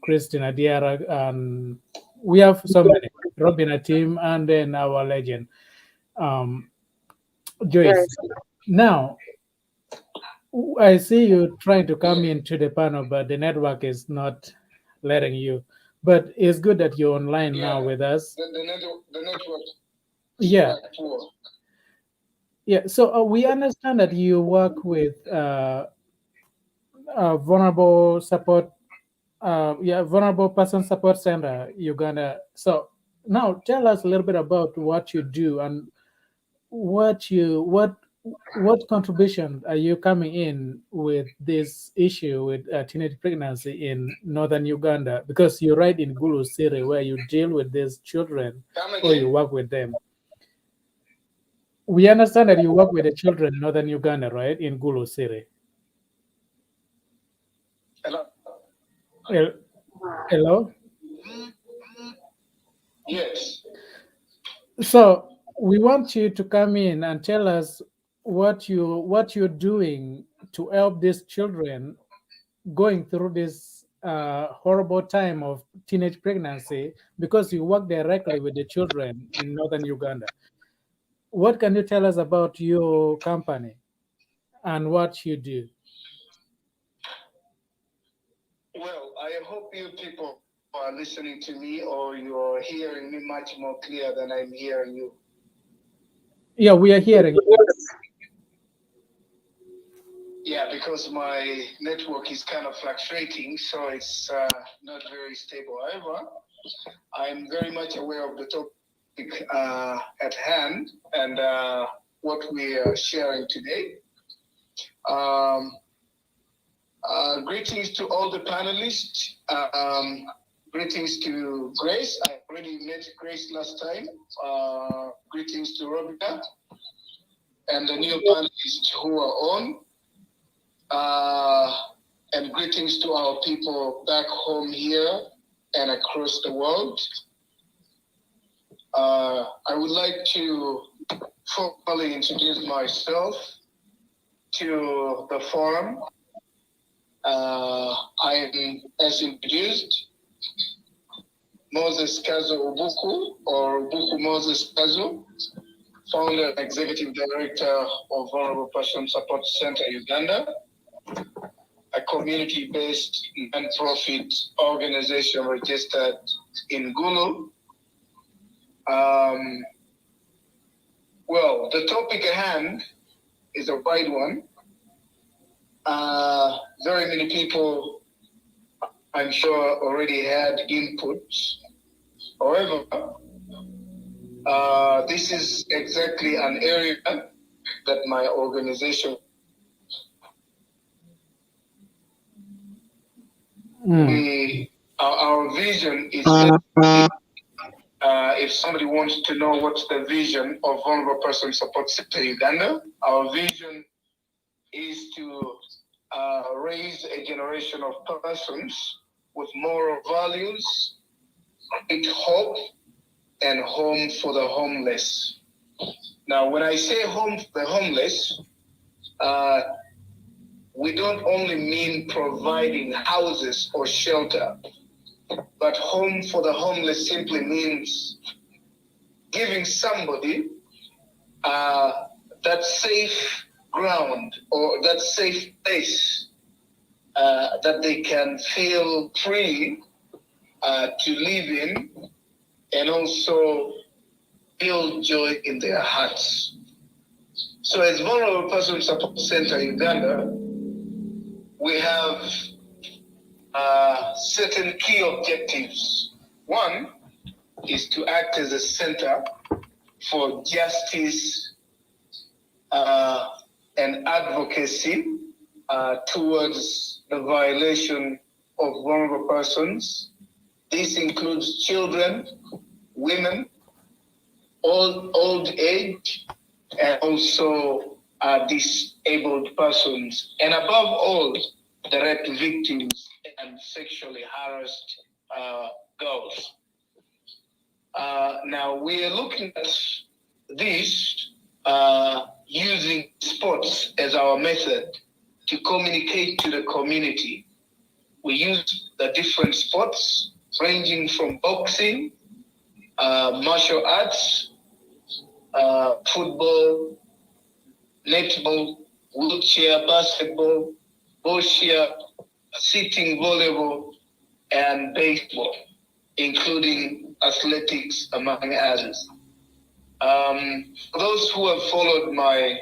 [SPEAKER 2] Christina Diarra, and we have so many, Robin Atim, and then our legend, Joyce.
[SPEAKER 4] Yes.
[SPEAKER 2] Now, I see you trying to come into the panel, but the network is not letting you. But it's good that you're online now with us.
[SPEAKER 8] The network.
[SPEAKER 2] Yeah. Yeah. So we understand that you work with vulnerable support, vulnerable person support center, Uganda. So now tell us a little bit about what you do and what contribution are you coming in with this issue with teenage pregnancy in northern Uganda? Because you're right in Gulu City where you deal with these children or you work with them. We understand that you work with the children in northern Uganda, right? In Gulu City. Hello?
[SPEAKER 8] Yes.
[SPEAKER 2] So we want you to come in and tell us what you're doing to help these children going through this horrible time of teenage pregnancy, because you work directly with the children in northern Uganda. What can you tell us about your company and what you do?
[SPEAKER 8] Well, I hope you people are listening to me, or you're hearing me much more clear than I'm hearing you.
[SPEAKER 2] Yeah, we are hearing you.
[SPEAKER 8] Yeah, because my network is kind of fluctuating, so it's not very stable. However, I'm very much aware of the topic at hand and what we are sharing today. Greetings to all the panelists. Greetings to Grace. I already met Grace last time. Greetings to Robina and the new panelists who are on. And greetings to our people back home here and across the world. I would like to formally introduce myself to the forum. I am, as introduced, Moses Kazo Ubuku, or Ubuku Moses Kazo, founder and executive director of Vulnerable Person Support Center Uganda, a community-based non-profit organization registered in Gulu. Well, the topic at hand is a wide one. Very many people, I'm sure, already had inputs. However, this is exactly an area that my organization, our vision is, if somebody wants to know what's the vision of Vulnerable Person Support Center Uganda, our vision is to raise a generation of persons with moral values, create hope, and home for the homeless. Now, when I say home for the homeless, we don't only mean providing houses or shelter, but home for the homeless simply means giving somebody that safe ground or that safe place that they can feel free to live in, and also feel joy in their hearts. So as Vulnerable Person Support Center Uganda, we have certain key objectives. One is to act as a center for justice and advocacy towards the violation of vulnerable persons. This includes children, women, old age, and also disabled persons, and above all, the rape victims and sexually harassed girls. Now we are looking at this using sports as our method to communicate to the community. We use the different sports ranging from boxing, martial arts, football, netball, wheelchair, basketball, boccia, sitting volleyball, and baseball, including athletics, among others. For those who have followed my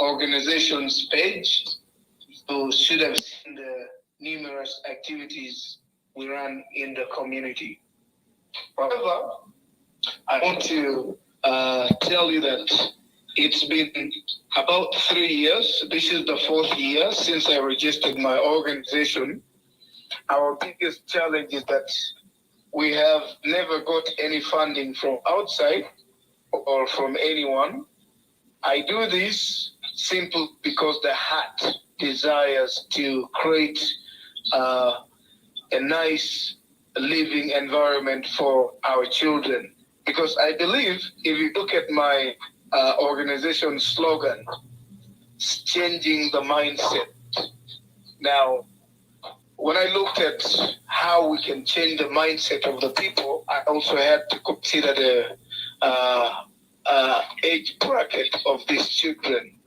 [SPEAKER 8] organization's page, you should have seen the numerous activities we run in the community. However, I want to tell you that it's been about 3 years. This is the 4th year since I registered my organization. Our biggest challenge is that we have never got any funding from outside or from anyone. I do this simply because the heart desires to create a nice living environment for our children. Because I believe if you look at my organization slogan, changing the mindset. Now, when I looked at how we can change the mindset of the people, I also had to consider the age bracket of these children,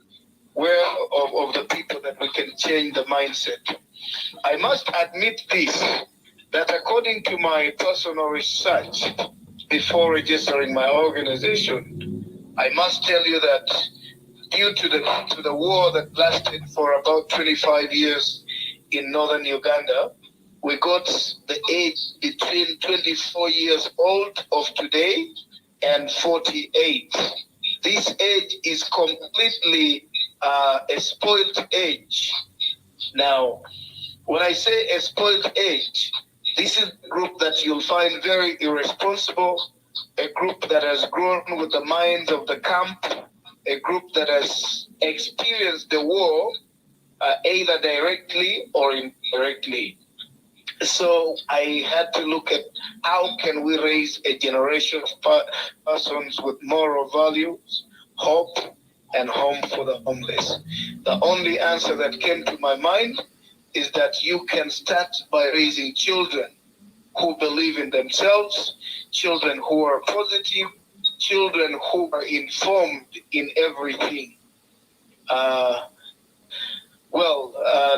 [SPEAKER 8] of the people that we can change the mindset. I must admit this, that according to my personal research before registering my organization, I must tell you that due to the war that lasted for about 25 years in northern Uganda, we got the age between 24 years old of today and 48. This age is completely a spoiled age. Now, when I say a spoiled age, this is a group that you'll find very irresponsible, a group that has grown with the minds of the camp, a group that has experienced the war either directly or indirectly. So I had to look at how can we raise a generation of persons with moral values, hope, and home for the homeless. The only answer that came to my mind is that you can start by raising children who believe in themselves, children who are positive, children who are informed in everything.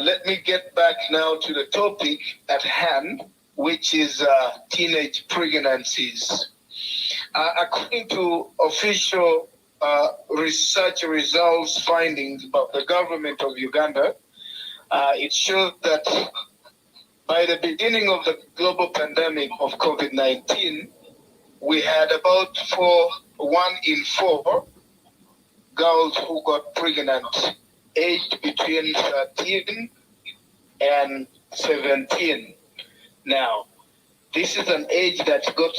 [SPEAKER 8] Let me get back now to the topic at hand, which is teenage pregnancies. According to official research results findings about the government of Uganda, it shows that by the beginning of the global pandemic of COVID-19, we had about 1 in 4 girls who got pregnant, aged between 13 and 17. Now, this is an age that got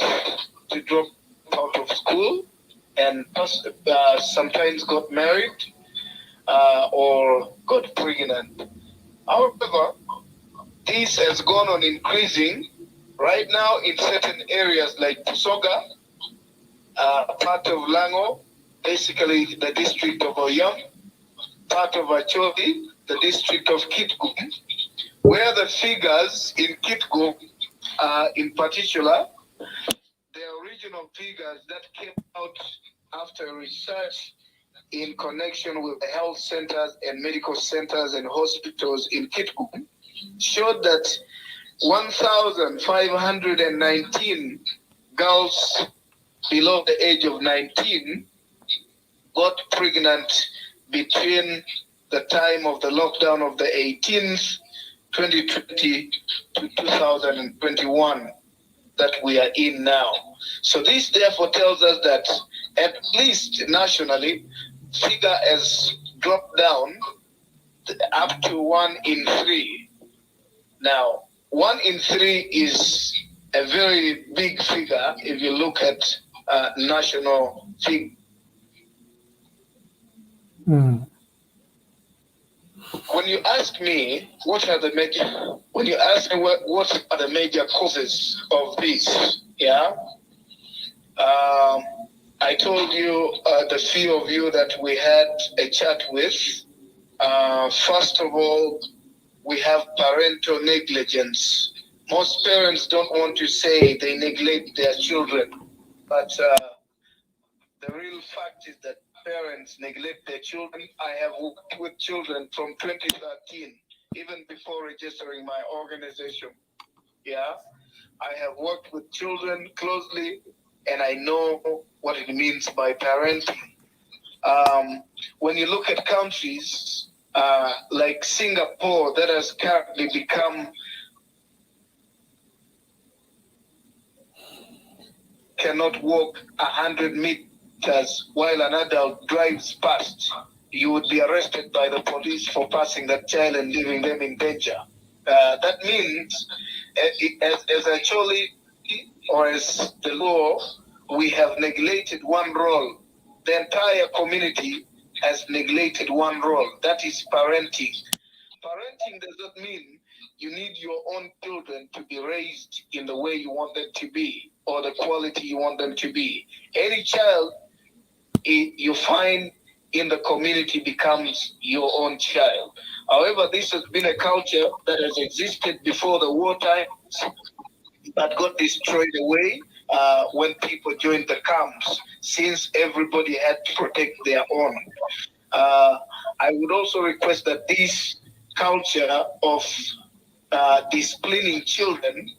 [SPEAKER 8] to drop out of school and sometimes got married or got pregnant. However, this has gone on increasing right now in certain areas like Busoga, part of Lango, basically the district of Oyam, part of Acholi, the district of Kitgum, where the figures in Kitgum, in particular, the original figures that came out after research in connection with the health centers and medical centers and hospitals in Kitgum, showed that 1,519 girls below the age of 19 got pregnant between the time of the lockdown of the 18th, 2020 to 2021 that we are in now. So this therefore tells us that at least nationally, figure has dropped down up to 1 in 3. Now, 1 in 3 is a very big figure if you look at national thing.
[SPEAKER 2] Mm.
[SPEAKER 8] When you ask me what are the major causes of this, yeah, I told you the few of you that we had a chat with. First of all, we have parental negligence. Most parents don't want to say they neglect their children, but the real fact is that parents neglect their children. I have worked with children from 2013, even before registering my organization. Yeah, I have worked with children closely, and I know what it means by parenting. When you look at countries like Singapore, that has currently become cannot walk 100 meters while an adult drives past, you would be arrested by the police for passing that child and leaving them in danger. That means, as Acholi or as the law, we have neglected one role. The entire community has neglected one role. That is parenting. Parenting does not mean you need your own children to be raised in the way you want them to be or the quality you want them to be. Any child you find in the community becomes your own child. However, this has been a culture that has existed before the war times, but got destroyed away when people joined the camps, since everybody had to protect their own. I would also request that this culture of disciplining children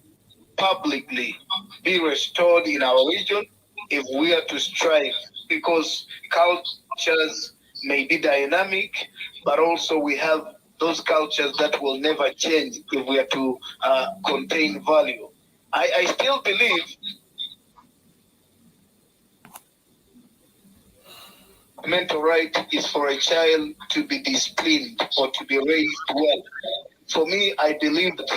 [SPEAKER 8] publicly be restored in our region if we are to strive, because cultures may be dynamic, but also we have those cultures that will never change if we are to contain value. I still believe mental right is for a child to be disciplined or to be raised well. For me, I believe that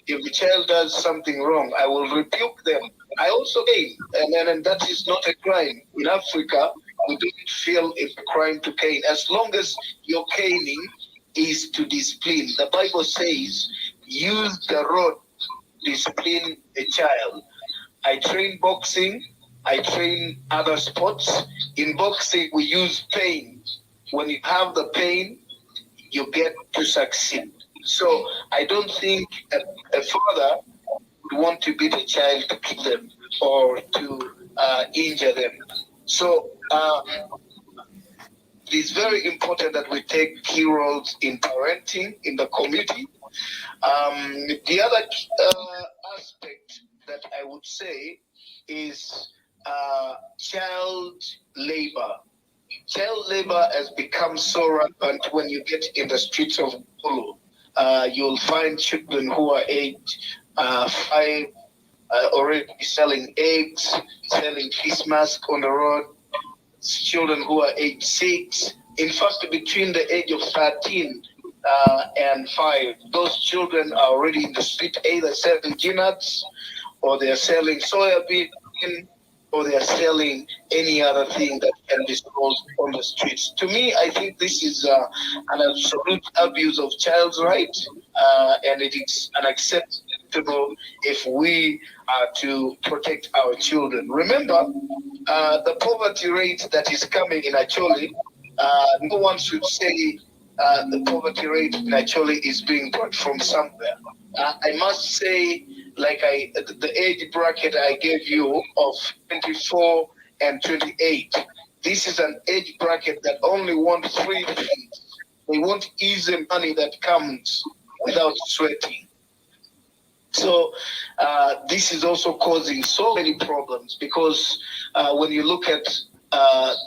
[SPEAKER 8] if the child does something wrong, I will rebuke them. I also cane, and that is not a crime. In Africa, we don't feel it's a crime to cane, as long as your caning is to discipline. The Bible says, use the rod to discipline a child. I train boxing, I train other sports. In boxing, we use pain. When you have the pain, you get to succeed. So I don't think a father would want to beat a child to kill them or to injure them. So it is very important that we take key roles in parenting in the community. The other aspect that I would say is child labor. Child labor has become so rampant when you get in the streets of Kumalo. You'll find children who are aged 5 already selling eggs, selling face masks on the road. Children who are age 6. In fact, between the age of 13 and 5, those children are already in the street, either selling peanuts, or they are selling soya bean, or they are selling any other thing that can be sold on the streets. To me, I think this is an absolute abuse of child's rights, and it is unacceptable if we are to protect our children. Remember, the poverty rate that is coming in Acholi, no one should say the poverty rate in Acholi is being brought from somewhere. I must say, like the age bracket I gave you of 24 and 28, this is an age bracket that only want 3 things. They want easy money that comes without sweating. So this is also causing so many problems, because when you look at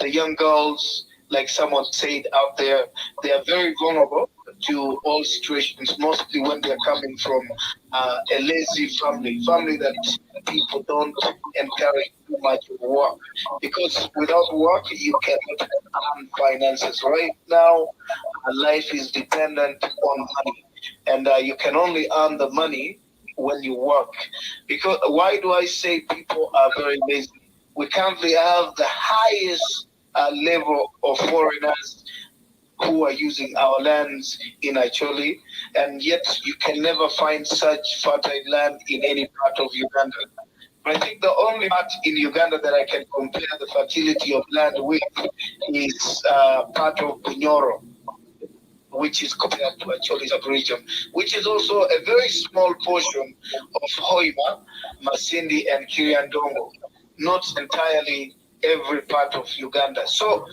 [SPEAKER 8] the young girls, like someone said out there, they are very vulnerable to all situations, mostly when they're coming from a lazy family that people don't encourage too much work. Because without work, you cannot earn finances. Right now, life is dependent on money, and you can only earn the money when you work. Because why do I say people are very lazy? we currently have the highest level of foreigners who are using our lands in Acholi, and yet you can never find such fertile land in any part of Uganda. I think the only part in Uganda that I can compare the fertility of land with is part of Bunyoro, which is compared to Acholi sub-region, which is also a very small portion of Hoima, Masindi, and Kiriandongo, not entirely every part of Uganda. So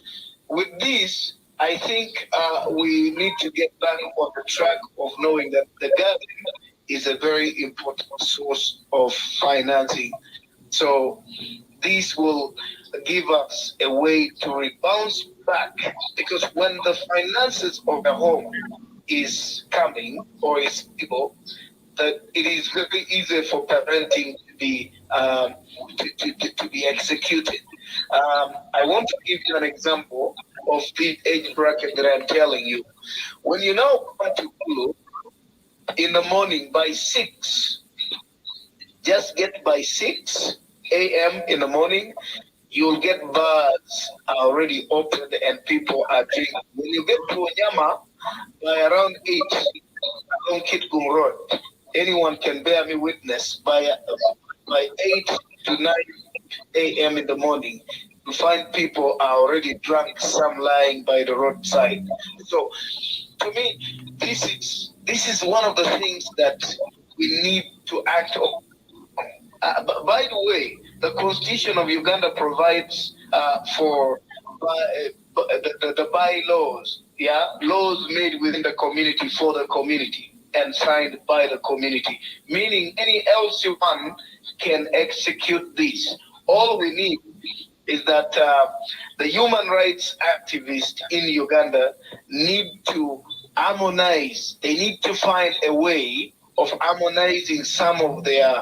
[SPEAKER 8] with this, I think we need to get back on the track of knowing that the garden is a very important source of financing. So this will give us a way to rebound back, because when the finances of the home is coming or is stable, that it is very easy for parenting to be executed. I want to give you an example of the age bracket that I'm telling you. When you now come to Kulu in the morning by 6, just get by 6 a.m. in the morning, you'll get bars already opened and people are drinking. When you get to Onyama by around 8 along Kitgum Road, anyone can bear me witness, by 8 to 9 a.m. in the morning, you find people are already drunk, some lying by the roadside. So to me, this is one of the things that we need to act on. By the way, the Constitution of Uganda provides for the bylaws, laws made within the community for the community and signed by the community, meaning any LC1 can execute this. All we need is that the human rights activists in Uganda need to harmonize. They need to find a way of harmonizing some of these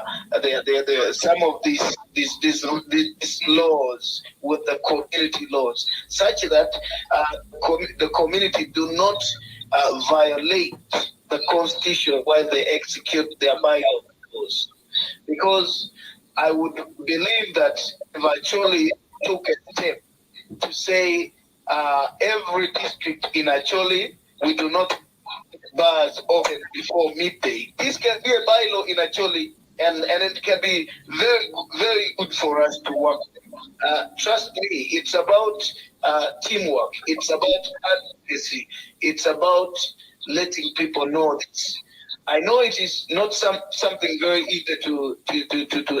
[SPEAKER 8] laws with the community laws, such that the community do not violate the constitution while they execute their bylaws. Because I would believe that if Acholi took a step to say every district in Acholi, we do not bars open before midday. This can be a bylaw in Acholi, and it can be very, very good for us to work. Trust me, it's about teamwork. It's about advocacy. It's about letting people know this. I know it is not something very easy to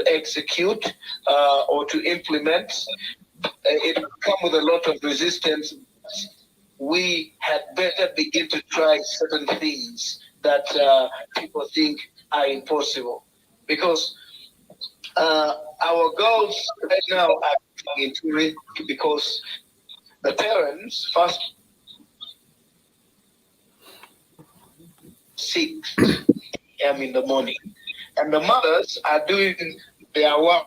[SPEAKER 8] execute or to implement. It will come with a lot of resistance. We had better begin to try certain things that people think are impossible, because our girls right now are into it because the parents first 6 a.m. in the morning, and the mothers are doing their work,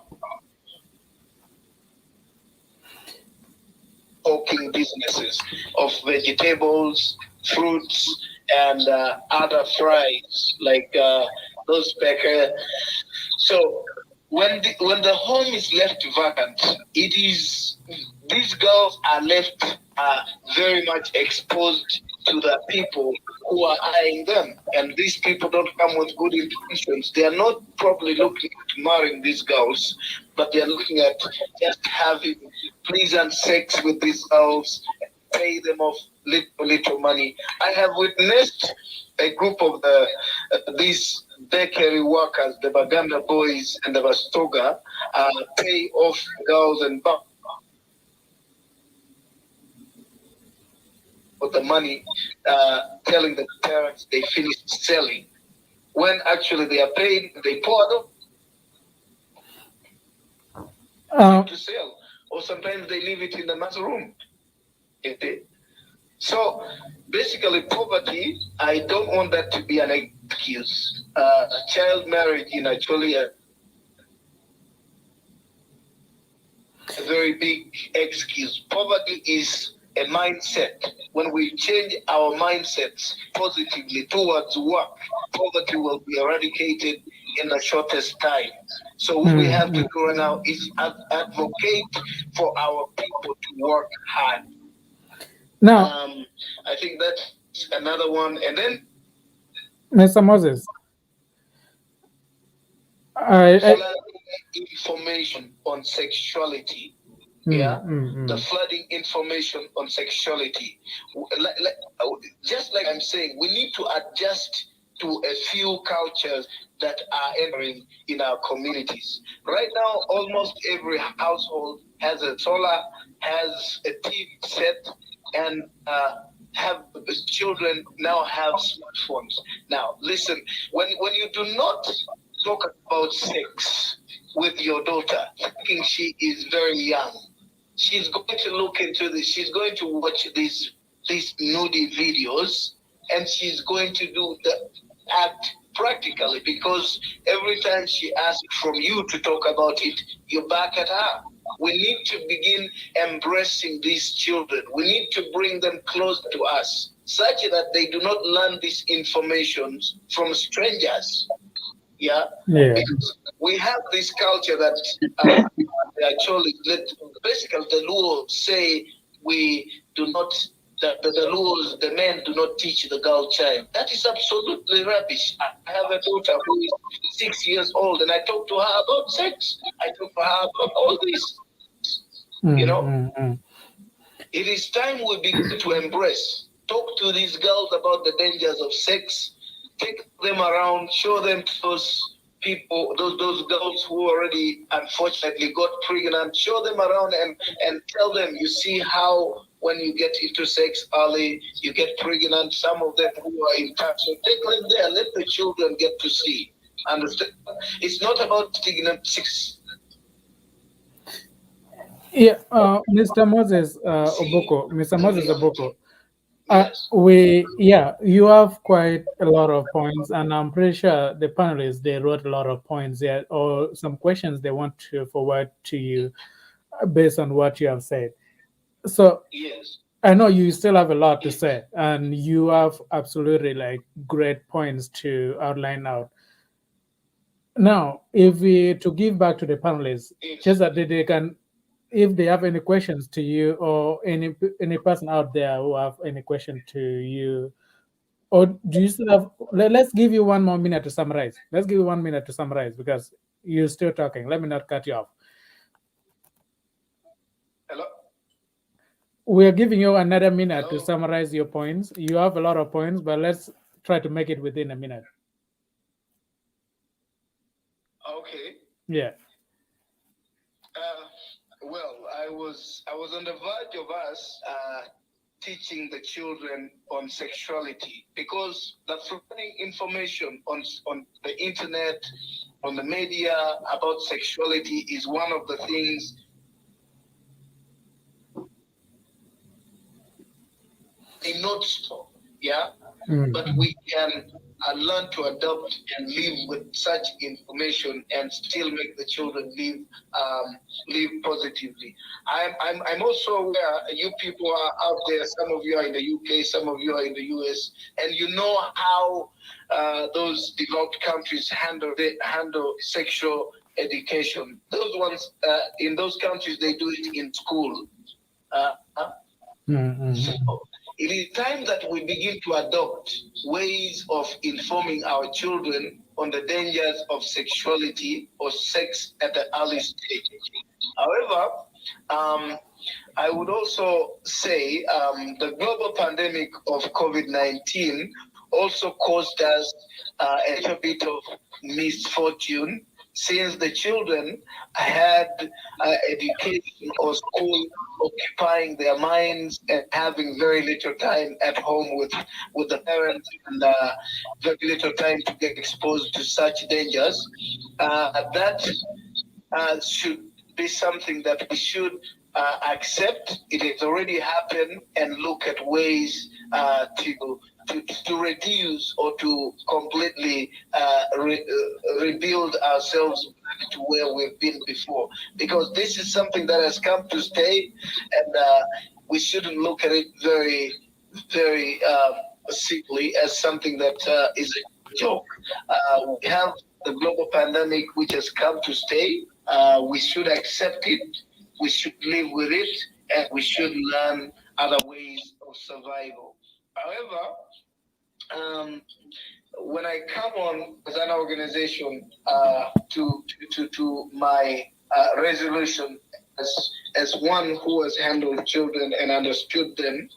[SPEAKER 8] talking businesses of vegetables, fruits, and other fries like those packer. So when the home is left vacant, these girls are left very much exposed to the people who are eyeing them, and these people don't come with good intentions. They are not probably looking at marrying these girls, but they are looking at just having pleasant sex with these girls, pay them off little money. I have witnessed a group of these bakery workers, the Baganda boys and the Bastoga, pay off girls and for the money, telling the parents they finished selling, when actually they are paid, they pour them to sell, or sometimes they leave it in the master room. So basically, poverty, I don't want that to be an excuse. Child marriage in Acholi a very big excuse. Poverty is a mindset. When we change our mindsets positively towards work, poverty will be eradicated in the shortest time. So what we have to do right now is advocate for our people to work hard.
[SPEAKER 2] Now,
[SPEAKER 8] I think that's another one. And then,
[SPEAKER 2] Mr. Moses,
[SPEAKER 8] information on sexuality. The flooding information on sexuality. Just like I'm saying, we need to adjust to a few cultures that are entering in our communities. Right now, almost every household has a solar, has a TV set, and children now have smartphones. Now, listen, when you do not talk about sex with your daughter, thinking she is very young, she's going to look into this. She's going to watch these nudie videos, and she's going to do the act practically, because every time she asks from you to talk about it, you're back at her. We need to begin embracing these children. We need to bring them close to us, such that they do not learn these informations from strangers. Because we have this culture that actually, basically the laws say we do not, the laws, the men do not teach the girl child. That is absolutely rubbish. I have a daughter who is 6 years old, and I talk to her about sex. I talk to her about all this. It is time we begin to embrace. Talk to these girls about the dangers of sex. Take them around, show them to those people, those girls who already unfortunately got pregnant. Show them around and tell them, you see how when you get into sex early, you get pregnant. Some of them who are in touch, so take them there. Let the children get to see. Understand? It's not about sex.
[SPEAKER 2] Yeah, Mr. Moses Oboko, Mr. Moses Oboko. You have quite a lot of points, and I'm pretty sure the panelists, they wrote a lot of points there, or some questions they want to forward to you based on what you have said. So
[SPEAKER 8] yes,
[SPEAKER 2] I know you still have a lot to say, and you have absolutely great points to outline out. Now, if we to give back to the panelists, just that they can, if they have any questions to you, or any person out there who have any question to you, or do you still have? Let's give you 1 more minute to summarize. Let's give you 1 minute to summarize, because you're still talking. Let me not cut you off.
[SPEAKER 8] Hello.
[SPEAKER 2] We are giving you another minute to summarize your points. You have a lot of points, but let's try to make it within a minute.
[SPEAKER 8] Okay.
[SPEAKER 2] Yeah.
[SPEAKER 8] Well, I was on the verge of us teaching the children on sexuality, because the flooding information on the internet, on the media about sexuality is one of the things they not stop. But we can learn to adopt and live with such information and still make the children live positively. I'm also aware you people are out there. Some of you are in the UK, some of you are in the US, and you know how those developed countries handle sexual education. Those ones in those countries, they do it in school. So it is time that we begin to adopt ways of informing our children on the dangers of sexuality or sex at the early stage. However, I would also say the global pandemic of COVID-19 also caused us a little bit of misfortune, since the children had education or school occupying their minds and having very little time at home with the parents, and very little time to get exposed to such dangers. That should be something that we should accept. It has already happened, and look at ways to reduce or to completely rebuild ourselves back to where we've been before, because this is something that has come to stay, and we shouldn't look at it very, very simply as something that is a joke. We have the global pandemic which has come to stay. We should accept it, we should live with it, and we should learn other ways of survival. However, when I come on as an organization to my resolution as one who has handled children and understood them,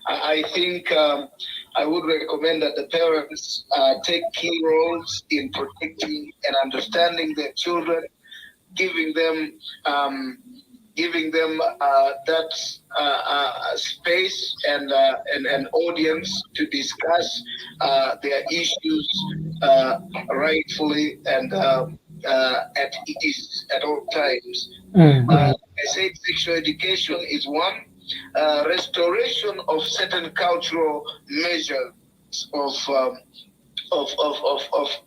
[SPEAKER 8] I think I would recommend that the parents take key roles in protecting and understanding their children, giving them that space and an audience to discuss their issues rightfully and at ease at all times. I say sexual education is one. Restoration of certain cultural measures of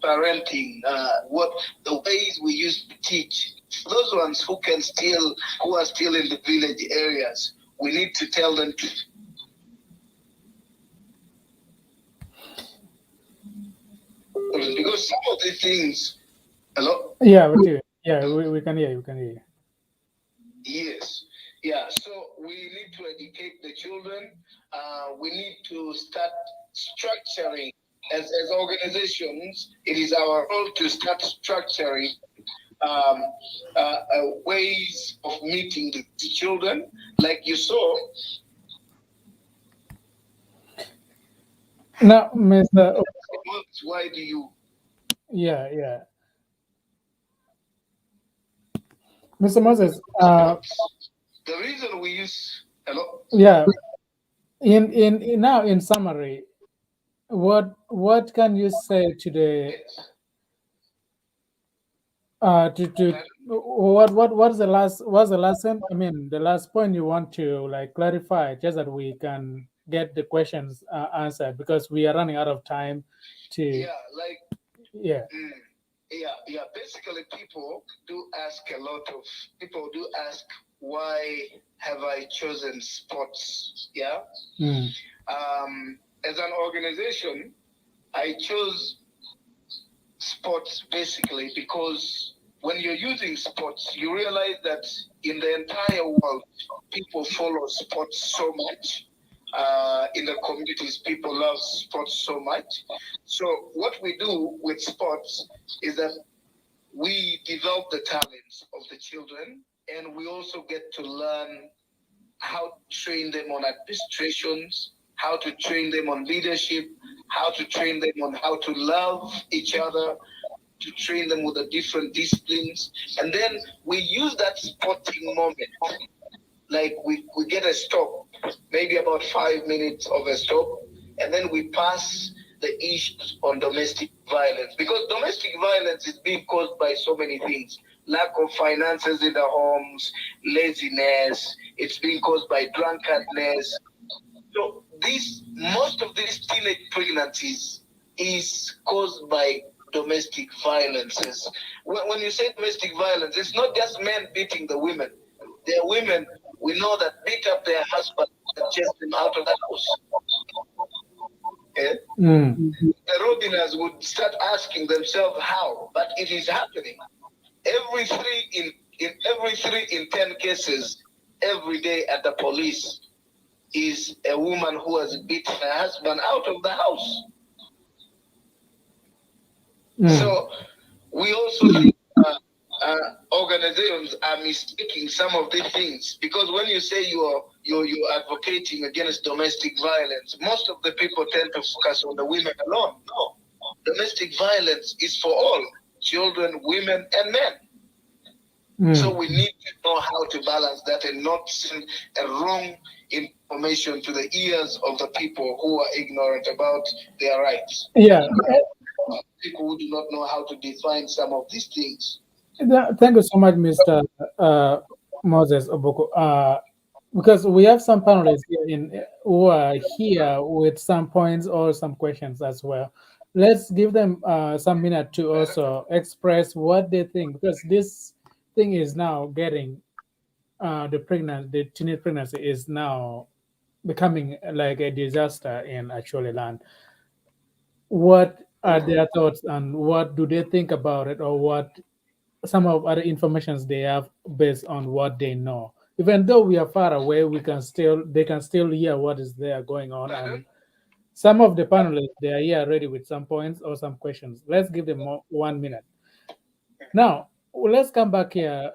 [SPEAKER 8] parenting, what the ways we used to teach. Those ones who are still in the village areas, we need to tell them to. Because some of the things. Hello?
[SPEAKER 2] Yeah, we can hear you. We can hear you.
[SPEAKER 8] Yes. Yeah, so we need to educate the children. We need to start structuring. As organizations, it is our role to start structuring ways of meeting the children. Like you saw.
[SPEAKER 2] Now, Mr.
[SPEAKER 8] Why do you?
[SPEAKER 2] Yeah. Mr. Moses,
[SPEAKER 8] the reason we use hello.
[SPEAKER 2] Yeah. In summary, what can you say to the what's the lesson? I mean, the last point you want to like clarify, just that we can get the questions answered, because we are running out of time.
[SPEAKER 8] Basically, people do ask why have I chosen sports? Yeah. As an organization, I chose sports basically because when you're using sports, you realize that in the entire world, people follow sports so much. In the communities, people love sports so much. So what we do with sports is that we develop the talents of the children, and we also get to learn how to train them on administrations, how to train them on leadership, how to train them on how to love each other, to train them with the different disciplines. And then we use that sporting moment. Like we get a stop, maybe about 5 minutes of a stop, and then we pass the issues on domestic violence. Because domestic violence is being caused by so many things. Lack of finances in the homes, laziness, it's being caused by drunkenness. So most of these teenage pregnancies is caused by domestic violences. When you say domestic violence, it's not just men beating the women. There are women, we know, that beat up their husbands and chase them out of the house. Okay? The Robiners would start asking themselves how, but it is happening. Every 3 in 10 cases every day at the police is a woman who has beaten her husband out of the house. So we also think organizations are mistaking some of these things, because when you say you're advocating against domestic violence, most of the people tend to focus on the women alone. No, domestic violence is for all, children, women, and men. So we need to know how to balance that and not send a wrong information to the ears of the people who are ignorant about their rights.
[SPEAKER 2] Yeah.
[SPEAKER 8] People who do not know how to define some of these things.
[SPEAKER 2] Thank you so much, Mr. Moses Oboko. Because we have some panelists here who are here with some points or some questions as well. Let's give them some minute to also express what they think, because this thing is now getting the teenage pregnancy is now becoming like a disaster in Acholi land. What are their thoughts and what do they think about it, or what some of other informations they have based on what they know. Even though we are far away, they can still hear what is there going on. And some of the panelists, they are here already with some points or some questions. Let's give them 1 minute. Now, let's come back here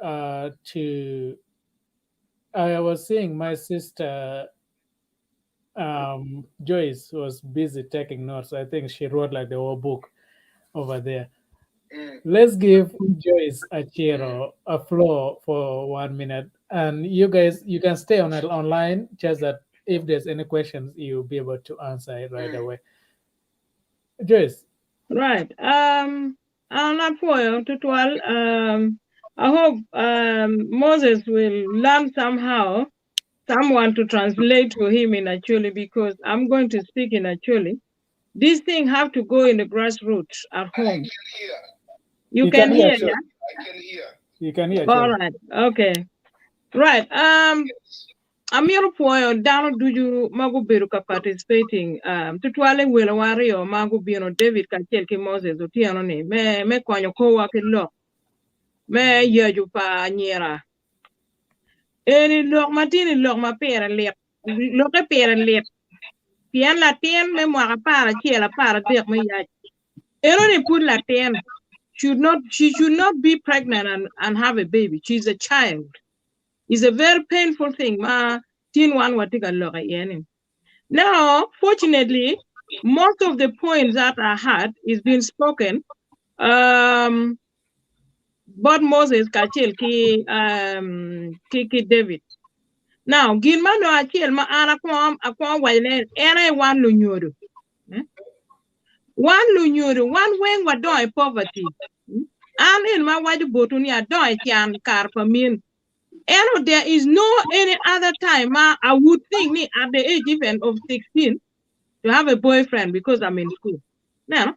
[SPEAKER 2] to. I was saying my sister Joyce was busy taking notes. I think she wrote like the whole book over there. Let's give Joyce a floor for 1 minute, and you guys, you can stay on it online. Just that if there's any questions, you'll be able to answer it right away. Joyce.
[SPEAKER 9] Right. I'm not for tutorial. I hope Moses will learn somehow someone to translate for him in Acholi, because I'm going to speak in Acholi. This thing have to go in the grassroots at home. You can hear, yeah?
[SPEAKER 8] I can hear.
[SPEAKER 2] You can hear.
[SPEAKER 9] All right. Okay. Right. Amir Poyo down do you magu beruka participating tutwale wela Aryo magu bino David Kachel ki Moses utiano ni me kwanyo ko wa lo me yeju pa Anyira eni lok matini lok ma Pyera lek lok e Pyera lek pian la tien me Mwaka para chiela para dek me yaj eno ni put la tien she should not be pregnant and have a baby. She's a child. It's a very painful thing. Ma tin one watika loga yeni. Now, fortunately, most of the points that I had is being spoken. But Moses Kachel ki David. Now, Gilman no Achel ma ana kwa wale ere one lunyuru. One lunyuru, one wing wa doi poverty. And in my white botunia doi tian karpamin. And there is no any other time I would think at the age even of 16 to have a boyfriend because I'm in school. Now,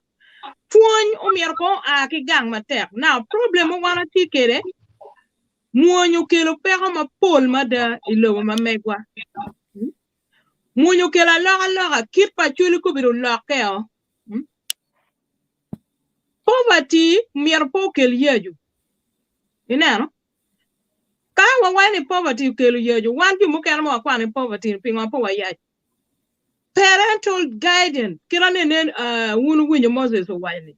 [SPEAKER 9] now problem wanna take it. Muonyo kelo pera ma pol mada ilo ma megwa. Muonyo kela laga keep pa chuli kubiro lakeo. Poverty mirpo kel yeju. You know? Kawa wani poverty kelu yeju one pimu kana mo kwani poverty pinga po waya parental guidance kirane nen wunu winyo Moses wani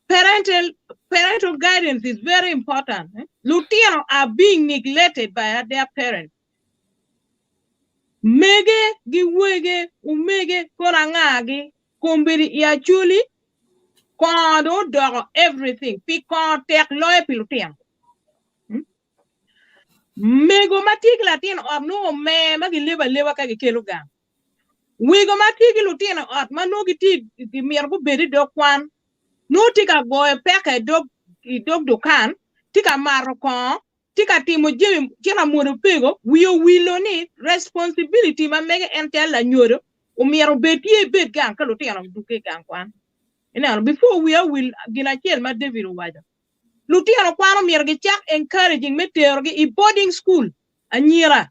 [SPEAKER 9] parental guidance is very important. Lutino are being neglected by their parents. Mege giwege umege korangagi kumbiri Yachuli kondo dog everything piko tek loe pilutian. Mego matik Latin or no me magi liba ka keluga. We go matik Lutino or manogiti the mirgo beri dog one. No tika boy peka dog dokan, tika marocon, tika timo jena mono pego, we will need responsibility ma mega entel la nyoro, umiro beti bet gang kalutino duke gang one. And before we will gina chel ma David wada. Lutino kwano mirge chak encouraging meteorge in boarding school. Anyira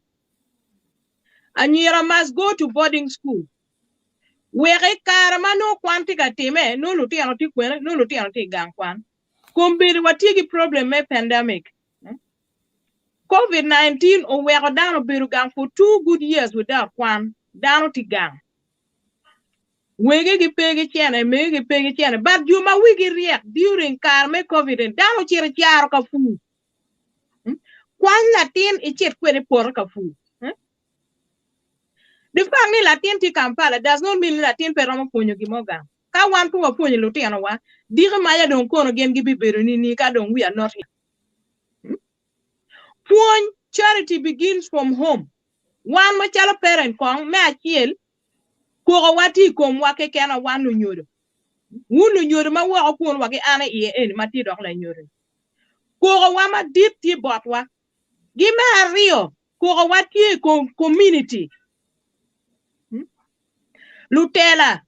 [SPEAKER 9] must go to boarding school. Where Kare no quantica time, no Lutino tikwena, no Lutino ti gang kwan. Kumbiri watigi problem me pandemic. COVID-19 or where down birugang for 2 good years without kwan, down to gang. Wege pegi chene, mege pegi chene, but you ma wigi react during Kare COVID and down chiri chiaro ka fu. Kwan Latin ichet kwene por ka fu. The family Latin ti Kampala does not mean Latin peramo ponyo gimoga. Ka wan ko ponyo Lutino wa, dire maya don kono gen gibi beruni ni ka don we are not here. Pon charity begins from home. One machala parent kong me achiel ko wati ko Mwaka kana wan no nyodo. Wunu nyodo ma wa ko wake ana en mati dok la nyodo. Ko wa ma dit ti botwa. Gime Aryo ko wati ko community. Lutela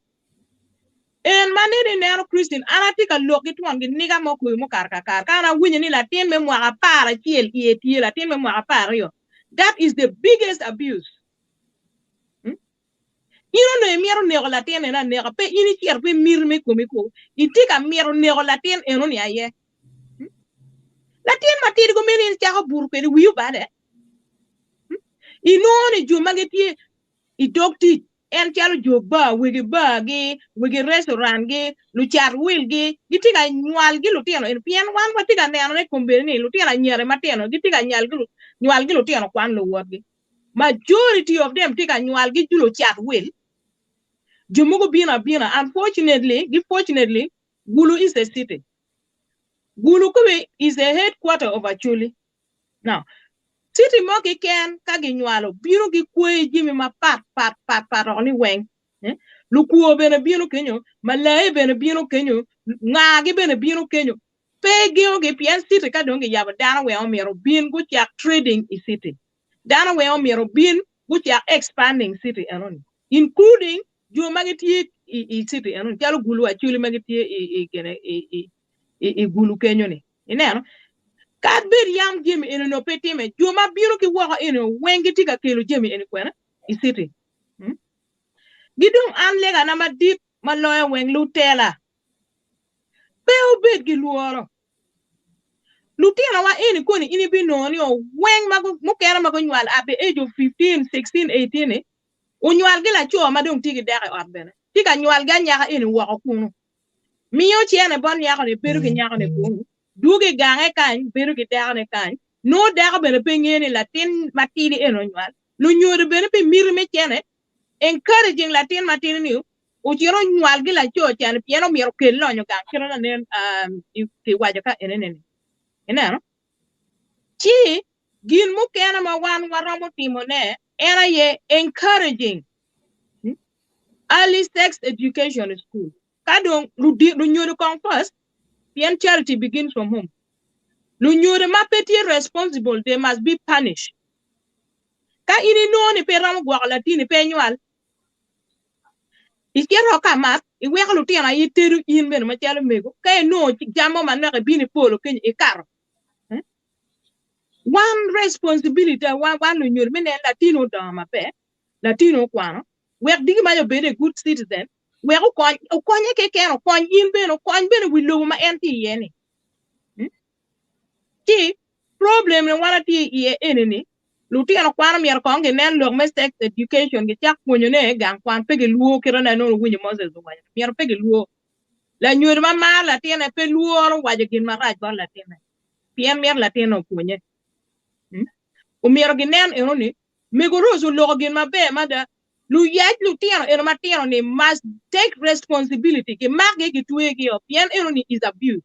[SPEAKER 9] en manene nero Christian anatika loki twangi niga moku mo karka kana winyi ni Latin me Mwaka para chiel ieti Latin me Mwaka para yo. That is the biggest abuse. ino no miero nego latien na nega pe ini tier pe mir me komiko itika miero nego latien eno ni aye latien matiri go meni tiago buru pe wiu bade ino ni juma getie I dokti en chalo jogba wigi restaurant gi luchar wil gi gitiga nyual gi lutieno en pien wan watiga neno ne kombeni lutieno nyere mateno gitiga nyual gi lutieno kwan lo wagi majority of them tiga nyual gi julo chat wil jumugo bina unfortunately Gulu is a city. Gulu Kube is a headquarter of Acholi. Now city moki ken kagi nyualo bino gi kwe jimi ma pat oni weng lukuo bene bino kenyo malay bene bino kenyo ngagi bene bino kenyo pegio gi pien city ka dongi yaba dana we omero bin gu yak trading i city dana we omero bin gu yak expanding city anoni including jo magiti i city anoni jalo Gulu Acholi magiti i Gulu kenyo ni ineno kad bir yam jemi eno no petime juma biro ki waka eno wengi tika kelo jemi eno kwena I city gidung an lega na madip maloya weng lutela peo bed gi luoro lutela wa eni koni ini binoni o weng mago mukera mago nywal at the age of 15 16 18 o nywal gila chuo madung tigi dere ot bene tika nywal ga nyaka eni wako kuno miyo chiene bon nyaka ne peru ki nyaka ne kuno dugi gange kan beru ki derne kan no daga bene pengeni latin matini eno nywal lu nyore bene pe mir me chene encouraging latin matini ni o chiro nywal gi la cho chene pieno miro kello nyo gang chiro na nen ti waja ka enene no chi gin mu kena ma wan waramo timone era ye encouraging early sex education school kadong lu nyore kon first Pien charity begins from home. Lunyure mapeti responsible, they must be punished. Ka ini no ni pe ramu gwa latini pe nyual. Ikero kamat, iwe ka lutina iteru inben machalo mego. Ka no jamo manaka bini polo kenye ikaro. One responsibility, one lunyure mene Latino dama pe, Latino kwano. Wek digi mayo be a good citizen. Where ukonye keke ukon inben ukon ben wilu ma enti yeni. Ki problem ne wana ti ye eneni. Luti ana kwana mi arkonge nen log sex education ge chak ponyo ne gang kwan pege luo kira na no winyo Moses wanya. Mi ar pege luo. La nyur ma la tiene pe luo waje gin maraj ba la tiene. Pien mer la tiene ponye. O mi ar ginen enoni megorozo log gin mabe mada lu yaj Lutino eno matino ni must take responsibility ki mage ki tuegi of yen eno ni is abused.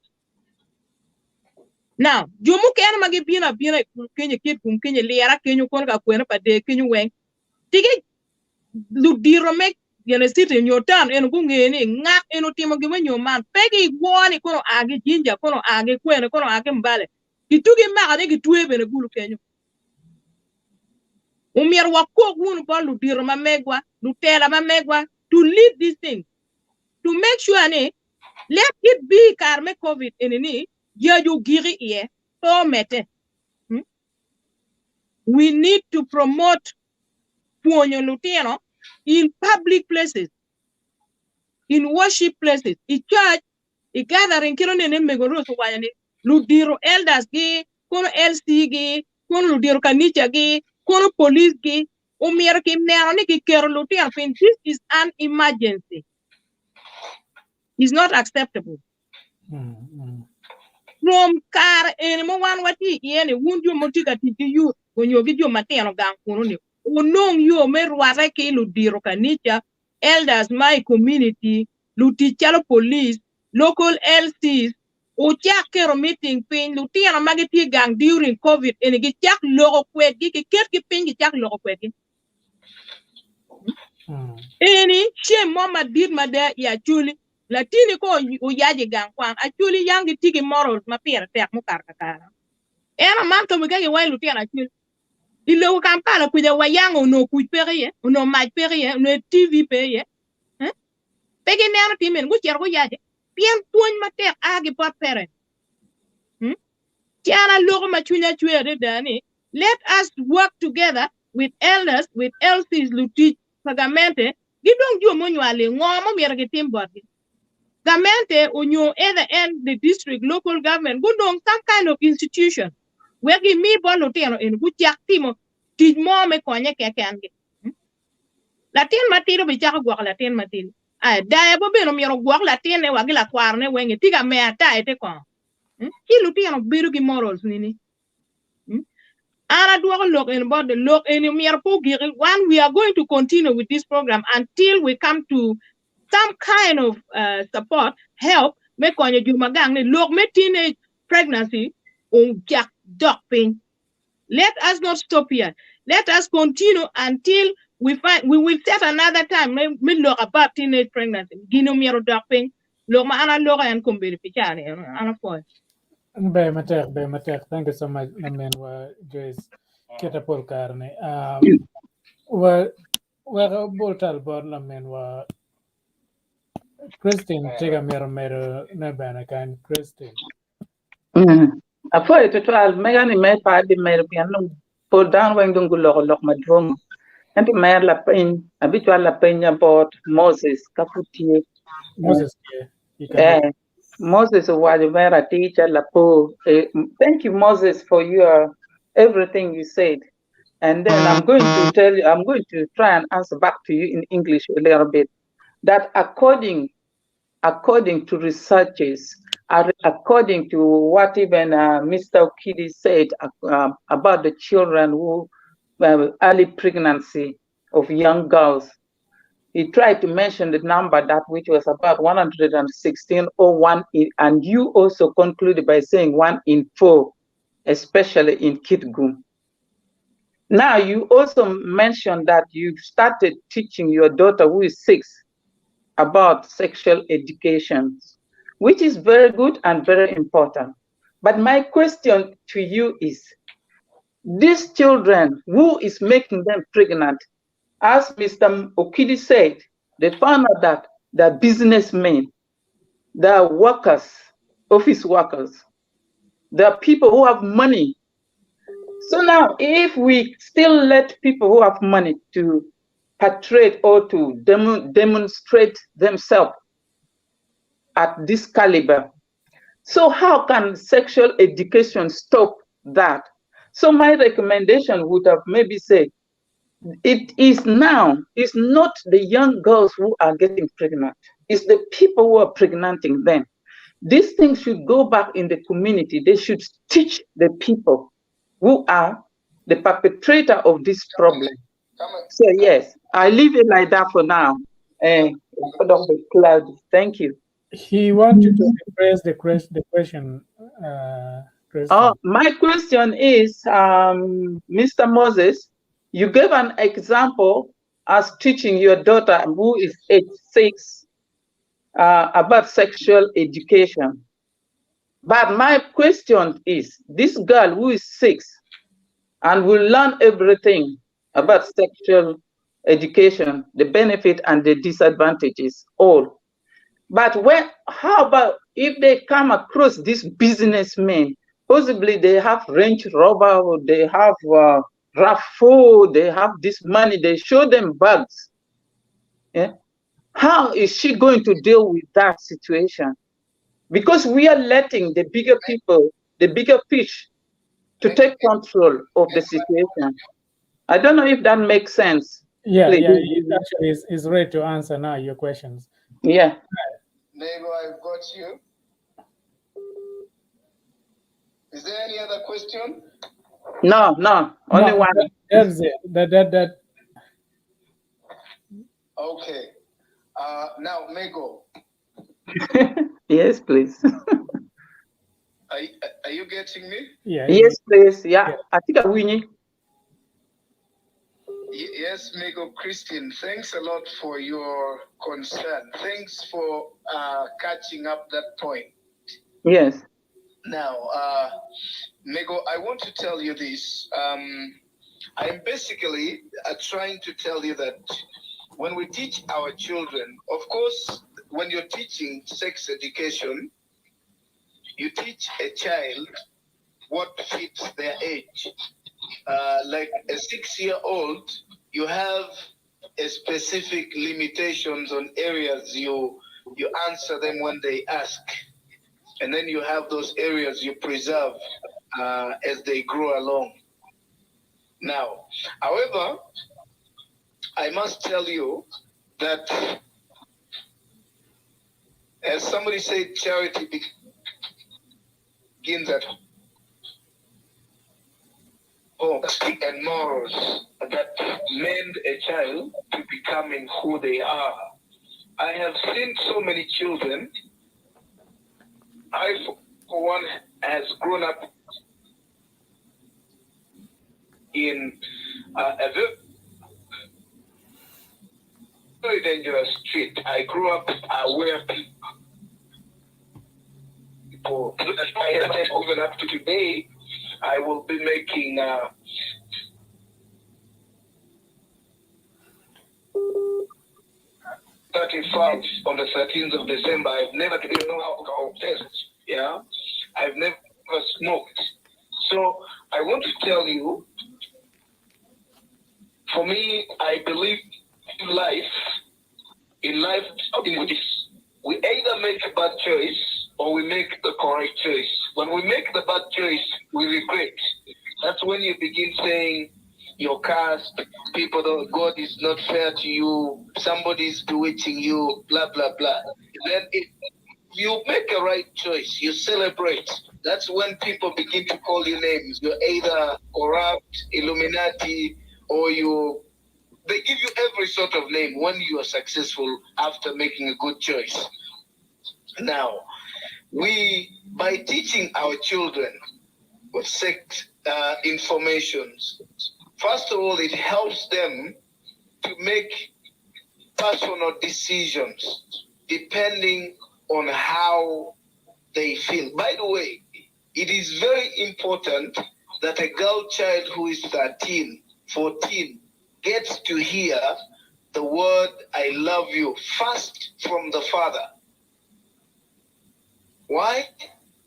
[SPEAKER 9] Now, jomu ken magi bina kenye kid kum kenye liara kenyo kon ka kwena pa de kenyo weng. Tigi lu diro mek yene sit in your town eno kungeni ngak eno timo giwe nyo man pegi gwani kono age jinja kono age kwena kono age mbale. Kitugi maga ki tuwe bene gulu kenyo. Umir wako wunu pa ludiro mamegwa, lutela mamegwa to lead this thing. To make sure ne let it be karme COVID enini you giri ye to mete. We need to promote puonyo lutino in public places, in worship places, in church, in gathering kilo ne megoro so wayani ludiro elders gi, kono LC gi, kono ludiro kanicha gi, kono police gi, umier ki nero ni ki kero lutino fin this is an emergency. It's not acceptable. From Kare mo wan wati yene wunjo motika tiki youth onyo video mateno gang kuno ni unong yo merware ke ludiro kanicha elders my community lutichalo police local LCs o chakero meeting pin lutino magiti gang during COVID ene gi chak logo kwet gi ket ki pin gi chak logo kwet gi eni che mama did mada Yachuli Latini ko uyaji gang kwan Acholi yangi tiki moral ma Pyera tek mukar kakara. Ena manto mugagi wai Lutino Acholi. Ilo kampala kuja wayango no kuj periye, no maj periye, no TV periye. Pegi nero timen guchier go yaji. Pien tuony ma tek agi pot pere. Tiana logo machunya chwere dani. Let us work together with elders, with LCs Lutich Pagamente, Gidong jo mo nyale ngoma miera ke timbot. Gamente unyo either end the district, local government, gudong some kind of institution. Where give me bolotino in good jack timo, did more me konya kekange. Latin matino be jack walk Latin matin. I die bobino miro walk Latin and wagila quarne when you tiga me ata ete con. He lutino birugi morals nini. Ana do look in about the look in your one we are going to continue with this program until we come to some kind of support, help, make on your jumagang, look, me teenage pregnancy, jack docking. Let us not stop here. Let us continue until we will set another time, me look about teenage pregnancy. Gino miro docking, look, ma ana look and come be pichani, ana for.
[SPEAKER 2] Be matek. Thank you so much. Namen wa Joyce Ketapol Karne. Wa boltal bor namen wa Christine Tega Mero Nebana kan Christine.
[SPEAKER 6] Apar to al megani me pa di mer piano pull down when don't go lock madrum. And to mer la pen, habitual la penya bot Moses Kaputi.
[SPEAKER 2] Moses yeah.
[SPEAKER 6] Moses was a teacher la po. Thank you, Moses, for your everything you said. And then I'm going to try and answer back to you in English a little bit. That according to researchers, according to what even Mr. Okidi said about the children who early pregnancy of young girls, he tried to mention the number that which was about 116 or 1 in, and you also concluded by saying 1 in 4, especially in Kitgum. Now you also mentioned that you started teaching your daughter who is 6 about sexual education, which is very good and very important. But my question to you is, these children, who is making them pregnant? As Mr. Okidi said, they found out that they're businessmen, they're workers, office workers, they're people who have money. So now, if we still let people who have money to portray or to demonstrate themselves at this caliber, so how can sexual education stop that? So my recommendation would have maybe said, it is now, it's not the young girls who are getting pregnant, it's the people who are pregnanting them. These things should go back in the community. They should teach the people who are the perpetrator of this problem. So yes, I leave it like that for now. Thank you.
[SPEAKER 2] He wants you to rephrase the question.
[SPEAKER 6] My question is, Mr. Moses, you gave an example as teaching your daughter who is age 6 about sexual education. But my question is, this girl who is 6 and will learn everything about sexual education, the benefit and the disadvantages, all. But how about if they come across these businessmen? Possibly they have Range Rover, or they have RAV4, they have this money, they show them bags. Yeah? How is she going to deal with that situation? Because we are letting the bigger people, the bigger fish, to take control of the situation. I don't know if that makes sense.
[SPEAKER 2] Yeah, it actually is ready to answer now your questions.
[SPEAKER 6] Yeah.
[SPEAKER 8] Nego, I've got you. Is there any other question?
[SPEAKER 6] No, only one.
[SPEAKER 2] That's it. That.
[SPEAKER 8] Okay. Now, Mego.
[SPEAKER 6] Yes, please.
[SPEAKER 8] Are you getting me?
[SPEAKER 2] Yeah.
[SPEAKER 6] Yes, please. Yeah. I think I win.
[SPEAKER 8] Yes, Mego Christian, thanks a lot for your concern. Thanks for catching up that point.
[SPEAKER 6] Yes.
[SPEAKER 8] Now, Mego, I want to tell you this. I'm basically trying to tell you that when we teach our children, of course, when you're teaching sex education, you teach a child what fits their age. Like a 6-year-old, you have a specific limitations on areas you answer them when they ask, and then you have those areas you preserve as they grow along. Now, however, I must tell you that, as somebody said, charity begins at home, and morals that mend a child to becoming who they are. I have seen so many children. I, for one, has grown up in a very dangerous street. I grew up where people, even up to today, I will be making 35 on the 13th of December. I've never taken no alcohol tests. Yeah, I've never smoked. So I want to tell you, for me, I believe in life, we either make a bad choice or we make the correct choice. When we make the bad choice, we regret. That's when you begin saying your caste, people, God is not fair to you, somebody's bewitching you, blah, blah, blah. Then if you make a right choice, you celebrate. That's when people begin to call you names. You're either corrupt, Illuminati, or they give you every sort of name when you are successful after making a good choice. Now, by teaching our children with sex informations, first of all, it helps them to make personal decisions depending on how they feel. By the way, it is very important that a girl child who is 13, 14, gets to hear the word I love you first from the father. Why?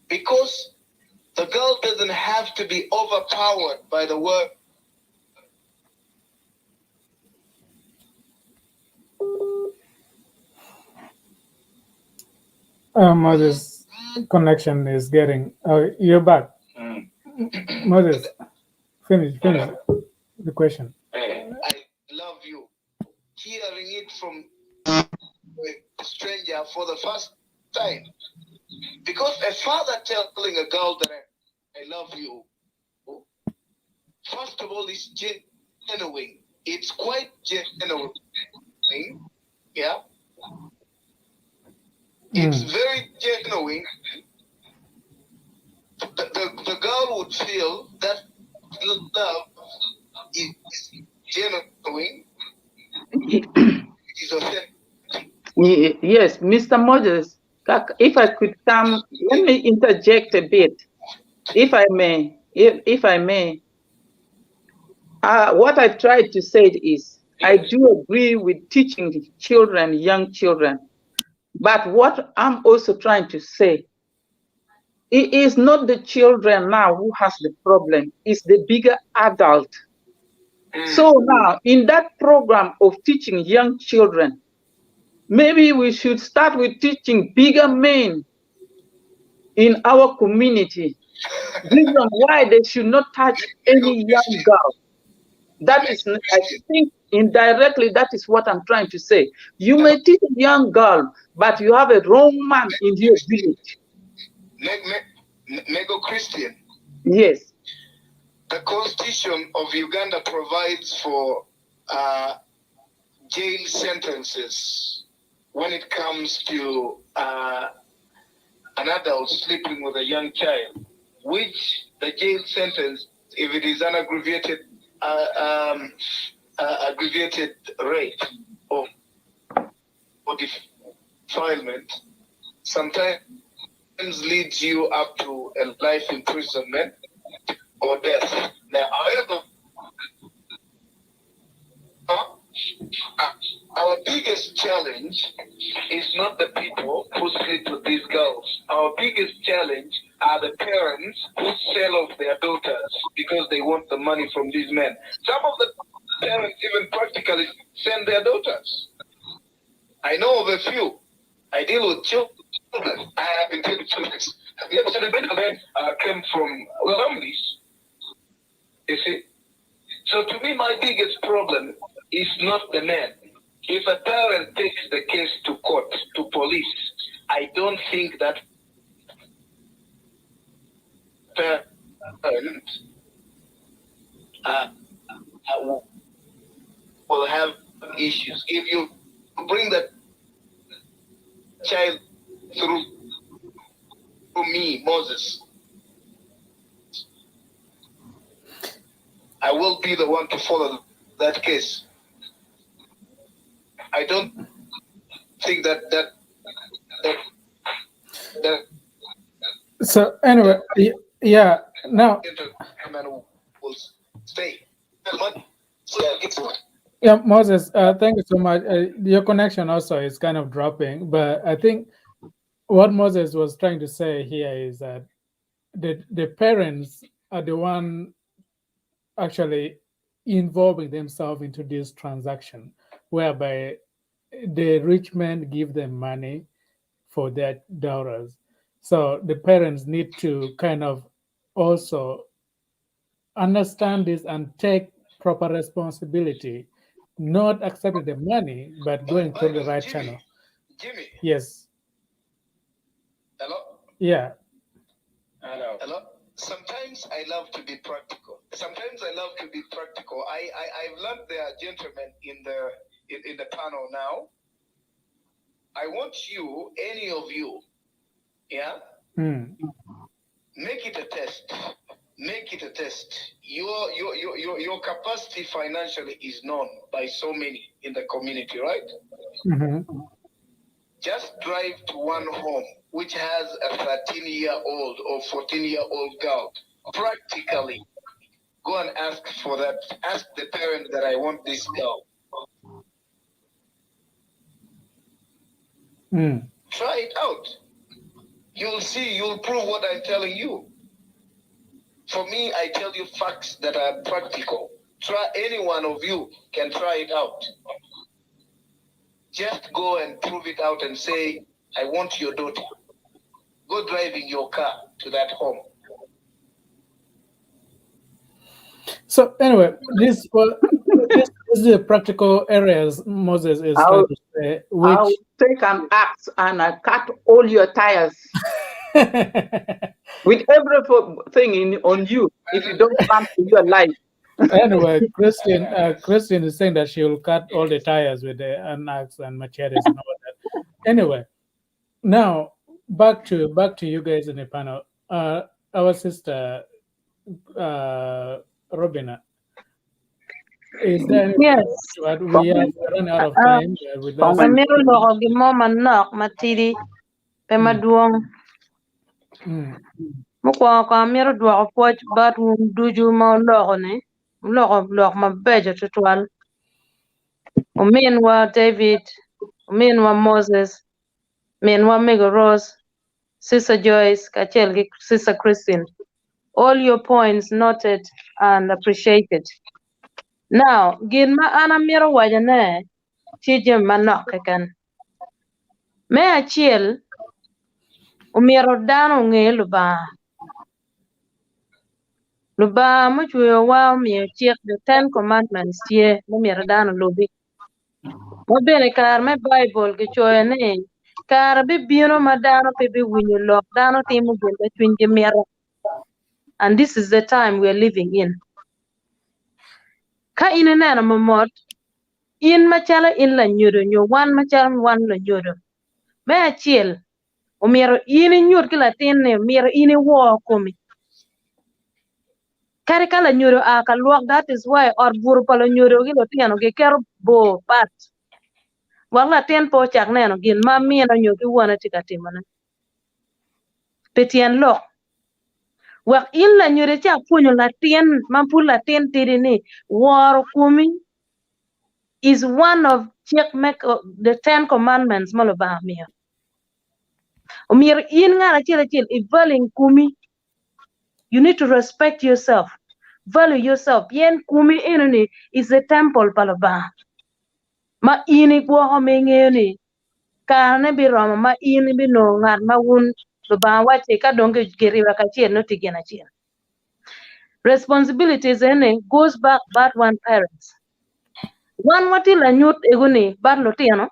[SPEAKER 8] Because the girl doesn't have to be overpowered by the word.
[SPEAKER 2] Moses' connection is getting. You're back. Moses, finish the question.
[SPEAKER 8] I love you. Hearing it from a stranger for the first time. Because a father telling a girl that I love you, first of all, is genuine. It's quite genuine. Yeah? It's very genuine. The girl would feel that love is genuine. It is authentic.
[SPEAKER 6] Yes, Mr. Moses, if I could come, let me interject a bit, if I may. What I tried to say is, I do agree with teaching children, young children, but what I'm also trying to say, it is not the children now who has the problem, it's the bigger adult. So now, in that program of teaching young children, maybe we should start with teaching bigger men in our community, reason why they should not touch any young girl. That is, I think, indirectly, that is what I'm trying to say. You may teach a young girl, but you have a wrong man in your village.
[SPEAKER 8] Nego Christian.
[SPEAKER 6] Yes.
[SPEAKER 8] The Constitution of Uganda provides for jail sentences when it comes to an adult sleeping with a young child, which the jail sentence, if it is an aggravated rape or defilement, sometimes leads you up to a life imprisonment or death. Now, however, our biggest challenge is not the people who sleep with these girls. Our biggest challenge are the parents who sell off their daughters because they want the money from these men. Some of the parents even practically send their daughters. I know of a few. I deal with children. I have been dealing with children. The men came from families. You see? So to me, my biggest problem is not the man. If a parent takes the case to court, to police, I don't think that parent will have issues. If you bring that child through me, Moses, I will be the one to follow that case. I don't think that.
[SPEAKER 2] So anyway, yeah. Now,
[SPEAKER 8] will stay.
[SPEAKER 2] yeah, Moses, thank you so much. Your connection also is kind of dropping, but I think what Moses was trying to say here is that the parents are the one actually involving themselves into this transaction, whereby the rich men give them money for their daughters. So the parents need to kind of also understand this and take proper responsibility, not accepting the money, but going through the right channel.
[SPEAKER 8] Jimmy.
[SPEAKER 2] Yes.
[SPEAKER 8] Hello?
[SPEAKER 2] Yeah.
[SPEAKER 8] Hello? Sometimes I love to be practical. I've learned there are gentlemen in the panel now. I want you, any of you, yeah? Make it a test. Your capacity financially is known by so many in the community, right?
[SPEAKER 2] Mm-hmm.
[SPEAKER 8] Just drive to one home which has a 13-year-old or 14-year-old girl. Practically, go and ask for that. Ask the parent that I want this girl. Try it out. You'll see, you'll prove what I'm telling you. For me, I tell you facts that are practical. Try, any one of you can try it out. Just go and prove it out and say, I want your daughter. Go driving your car to that home.
[SPEAKER 2] So anyway, this is the practical areas Moses is trying to say.
[SPEAKER 6] I'll take an axe and I cut all your tires with everything on you if you don't come to your life.
[SPEAKER 2] Anyway, Christian is saying that she will cut all the tires with an axe and machetes and all that. Anyway, now back to you guys in the panel. Our sister Robina, is there anything
[SPEAKER 4] Yes.
[SPEAKER 2] we are running out of time with us?
[SPEAKER 4] Amiro logo gimo manok matidi pe maduong. Mukwa kwa amiro dwa poch bat duju ma logo ne. Logo ma beja tutwal. Umin wa David, umin wa Moses, min wa Mega Rose, Sister Joyce, Acel, Sister Christine. All your points noted and appreciated. Now, gin ma ana miro wajane, tije manok kan. Me Acel, umiro dano nge luba muchwe wa mi check the 10 commandments ye umiro dano lubi. Mobile kar me Bible ke choyane kar be bino madano pe be winyo lock dano timu gende twinje mira. And this is the time we are living in. Ka inena mamot in machala in la nyudo nyo wan machala wan la nyudo. Me Acel umiro ini nyud kila tinne umiro ini wo komi. Kare kala nyudo aka luok, that is why or buru pala nyudo gilo tiano ke kero bo pat. Wala ten po chak neno gin mami na nyoki wana tikatimana. Petian lo. Wak in la nyure chak punyo la tien, mampu la tien tirini, war kumi is one of the 10 commandments malobah miya. Umir in nga chile ivaling kumi, you need to respect yourself. value yourself. Yen kumi enoni is a temple palaba. Ma ini kwa homengeni. Karne bi roma ma ini bi no ngar ma wun ba wache ka donge geri wa ka chien no tigena chien. Responsibilities ene goes back but one parents. One wati la nyut eguni bar lotiano.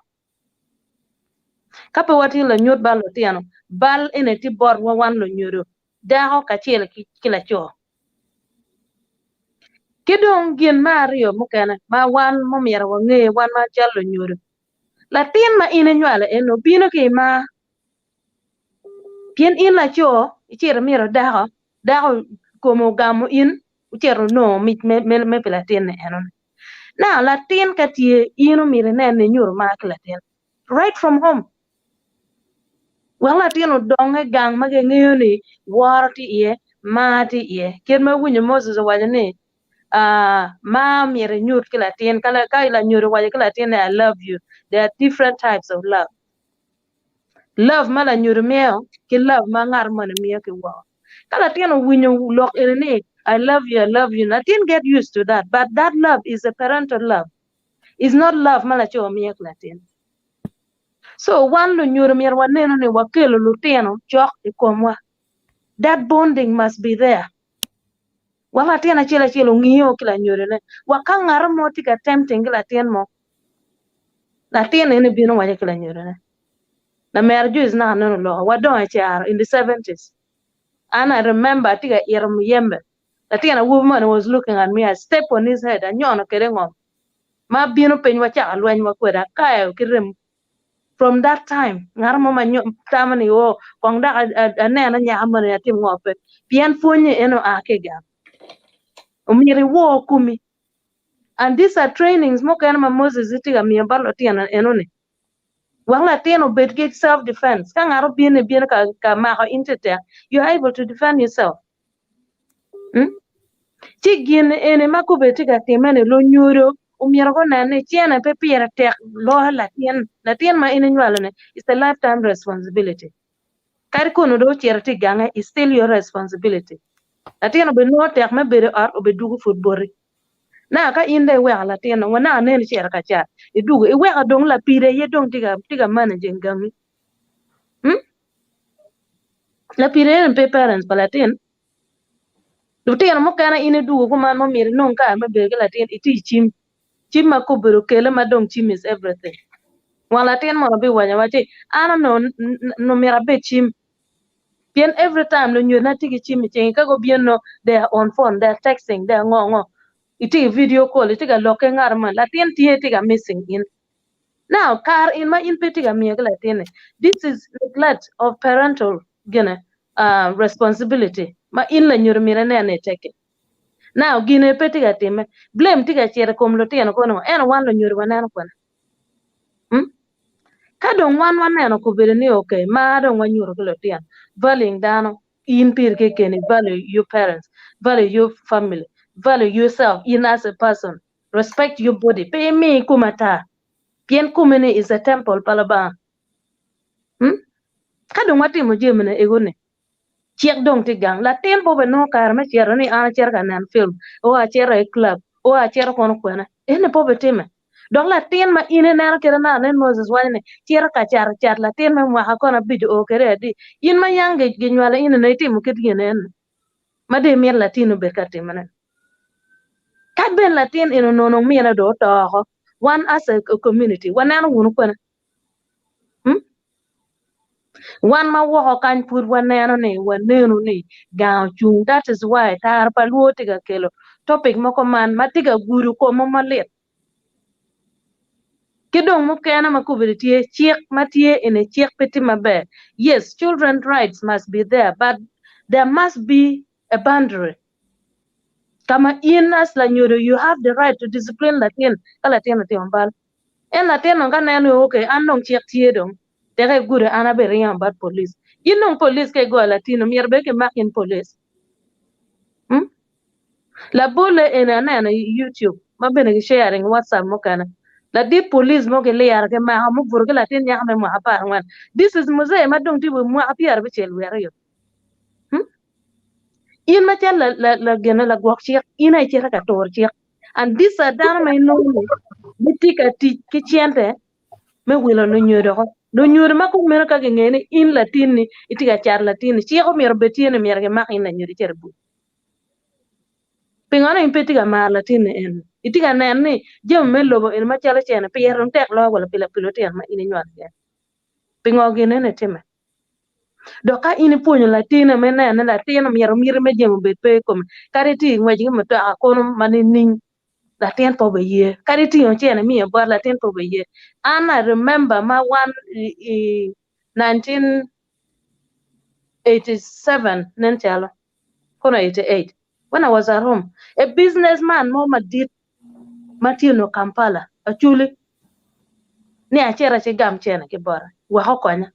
[SPEAKER 4] Kapa wati la nyut bar lotiano. Bal ene ti bor wa wan lo nyuro. Daho ka chien kila cho. Kidong gin Mario mukana ma wan mo miera wa nge wan ma chalo nyuro. Latin ma ine nywala eno bino ki ma pien in la cho ichira miro daho como gamo in uchero no me pelatin eno. Now Latin katie ino mire ne nyuro ma Latin right from home. Well Latin donge gang ma ngeyo ni war ti ie ma ti ie ken ma winyo Moses wajane ma mire nyur ki Latin kala kai la nyuro waje ki Latin I love you. There are different types of love. Love mala nyur meo ki love ma ngar man meo ki wow. Kala tiano winyo lock ene I love you. Latin get used to that, but that love is a parental love. It's not love mala cho meo Latin. So one lo nyur meo wa neno ne wakelo lutino chok ikomwa. That bonding must be there. Wala tiana chela ngiyo kila nyur ne. Wakangara mo tika tempting Latin mo. Latin ene bino waje kila nyur ne. The marriage is not no law. What don't I in the 70s? And I remember I think a Yembe. I think a woman was looking at me. I step on his head and you're not kidding on. Ma bino pen wacha alwen wakweda kaya kirim. From that time, ngarama tamani o kongda anena nyamane atim ngope. Pian fonye eno akega. Umiri wo kumi. And these are trainings mo kana Moses itiga miyambalo tiana enone. Wala tiano bedgate self-defense. Kang aro bien ka mako intete. You're able to defend yourself. Chigin ene mako betiga temane lo nyuro. Umirago nane chiana pe Pyera tek lo Latin ma ine nywalane. It's a lifetime responsibility. Kari kono do chiera tiganga is still your responsibility. Latin obe no tek me bere ar obe dugu football. Na ka inde we Latin wana ane chiera ka cha. Idugu iwe adong la pire ye dong tiga managing gami. La pire pe parents pa Latin. Lutino mo kana ine dugu kuma mo mire non ka me bere Latin iti chim ma ko bero kele ma dong chim is everything. Wala Latin mo be wanya wache ana no mira be chim. Bien every time lo nyu na tigi chim chen ka go bien no they are on phone they are texting they are ngo. Iti video call iti ga loke ngar man Latin tie tiga missing in. Now car in ma in petiga mi Latin. This is neglect of parental responsibility. Ma in la nyur mira ne take. Now gine petiga time blame tiga chere kom lo tiano kono en wan lo nyur wanano kono. Kadong wan wanano ko bere ni okay ma dong wan nyur ko lo tiano valuing dano in pir ke kene value your parents value your family value yourself in as a person respect your body pay me kumata pien kumene is a temple palaba. Kadong wati mo jemene egone chiek dong tigang Latin bobe no kar me chiero ni ana chier kanan film o a chiero e club o a chiero kono kwena ene bobe time dong Latin ma ine nana kere na nen Moses wane chiero ka char Latin me Mwaka kono bijo o kere di in ma yange ginwala ine na itimu kitgene en ma de mier Latino berkatimene kat ben Latin ino nono miena do toho one as a community wanano wunu kwena one ma wo kan pur waneno ni gaw chung. That is why tar paluo tiga kelo topic moko man matiga guru ko momalet kidong mo kana makubiri tie chiek matie ene chiek peti maber. Yes, children's rights must be there, but there must be a boundary. Kama in as la nyoro, you have the right to discipline Latin Latin bal en Latin nga neno okay anong chiek tie dong dere gure ana be riang bad police inong police ke go Latino mierbe ke makin police la bole ena na YouTube mabene sharing WhatsApp mo kana la di police mo ke le yar ke ma mo burge Latin ya me mo apar wan this is muze ma dong ti mo Pyera be chel wer yo In ma cha la gena la gwak chiek in ai chira ka tor chiek and this dan mai no ni tika ti ki chiente me wilo no nyodo ko no nyodo ma ko mero ka ngene in latini itika char latini chieko mer betine mer ke mak in na nyodi cherbu pingana impeti ga mar latini en itika nen ni jem me lobo en ma chala chene pieron tek lo wala pila pilote ma in nywat ke pingo gene ne time doka ini puonyo latina menene latina miero mire me jemo bet pe kom kariti ngwaji mo to akono manini latin po be ye kariti on chene mi bar latin po be ye and I remember my one 1987 nenchalo kono 88 when I was at home a businessman mama did Matino Kampala Acholi ni achera che gam chene ke bora wa hokonya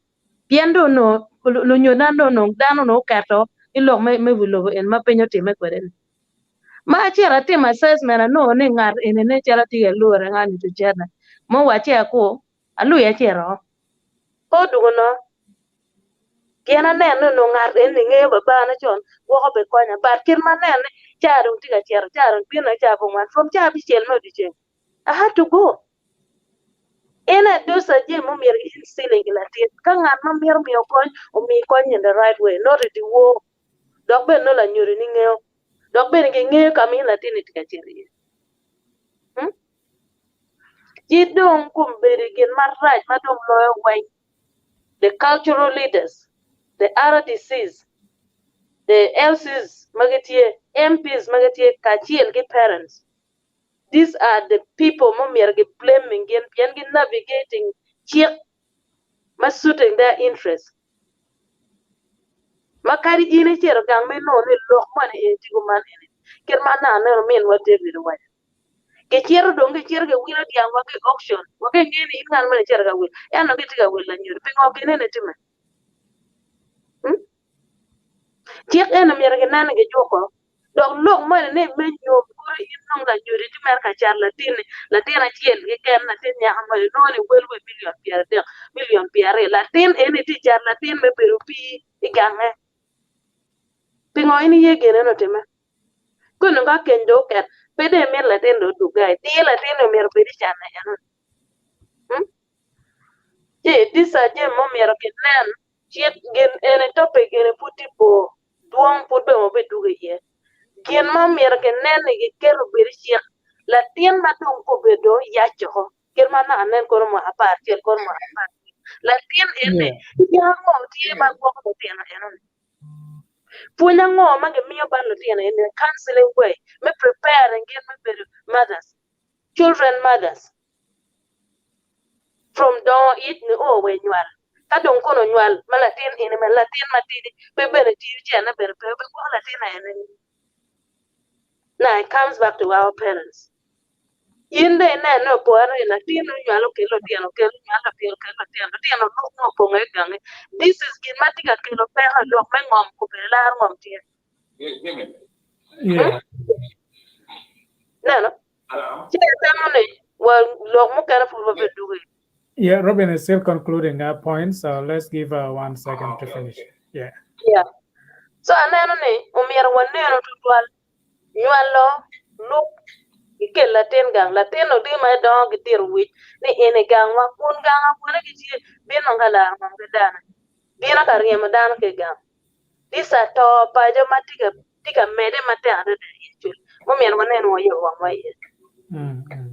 [SPEAKER 4] piendo no lo nyonando no dano no kato ilo me wulo en ma penyo time kweren ma chera tim assessment no ne ngar en ne chera tige lure ngani to chena mo wache ko alu ya chero o dugo no kiana ne no ngar en nge baba na chon wo ko be konya bar kir ma ne charo tiga chero pina cha bo man from cha bi chel no di chen I had to go ena dosa je mo mir in ceiling latin ka ngat ma mir mi ko o mi ko in the right way not the wo dog ben no la nyuri ni ngeo dog ben nge ngeo kam in latin tika chiri ji dong kum beri gen maraj ma dong loyo way the cultural leaders the RDCs the LCs magatie MPs magatie kachiel ge parents these are the people mo mir ge blaming gen navigating chiek suiting their interests makari ine chero gang me no ne lok man e tigo man ene ker man na ne men wa David wa ke chero dong ke chero ke wilo diang wa ke auction wa ke ngene in ngan man chero ga wil ya no ke tiga wil la nyur pingo ke ne time chek ene mer ke nan ke joko dog lok man ne men yo ko in no la nyur ti mer ka char la tin achiel ke ken na tin ya ma no ne wel we million piare la tin ene ti char la tin me peru pi igange pingo ini ye gene no time kuno ga kenjo ket pede mer la ten do dugai ti la ten mer pedi chana yana disa je mo mer ke nen chiet gen ene topic ene puti po duong put be mo be dugai ye gen mo mer ke nen ge kero beri chiet la ten ma dong ko be do yacho ker ma na nen ko mo apar kel ko mo apar la ten ene ya mo ti ma ko ko ten yana punya ngo ma ge miyo ban lo ten ene counseling way me prepare and get me better mothers children mothers from don it ni o we nywal ka don kono nywal malatin ene malatin matidi be bere ti jena bere be ko latin ene now it comes back to our parents inde na no poaro ina tino nywalo kelo tiano kelo nyala pio kelo tiano no ponga gange this is gimatika kelo pera lo mengom ko be la ngom tie
[SPEAKER 2] Yeah.
[SPEAKER 4] no well lo mo kana fu be duwe.
[SPEAKER 2] Yeah, Robin is still concluding that point, so let's give her 1 second to finish. Yeah.
[SPEAKER 4] So aneno ni umier waneno tutwal nywalo look ikel latin gang latin odi ma dong gitir wich ni ene gang ma kun gang akwane gitie bino ngala ngam gedana bino ka riem dan ke gang disa to pa jo matika mede matande de yichul umier waneno yo wangwa ye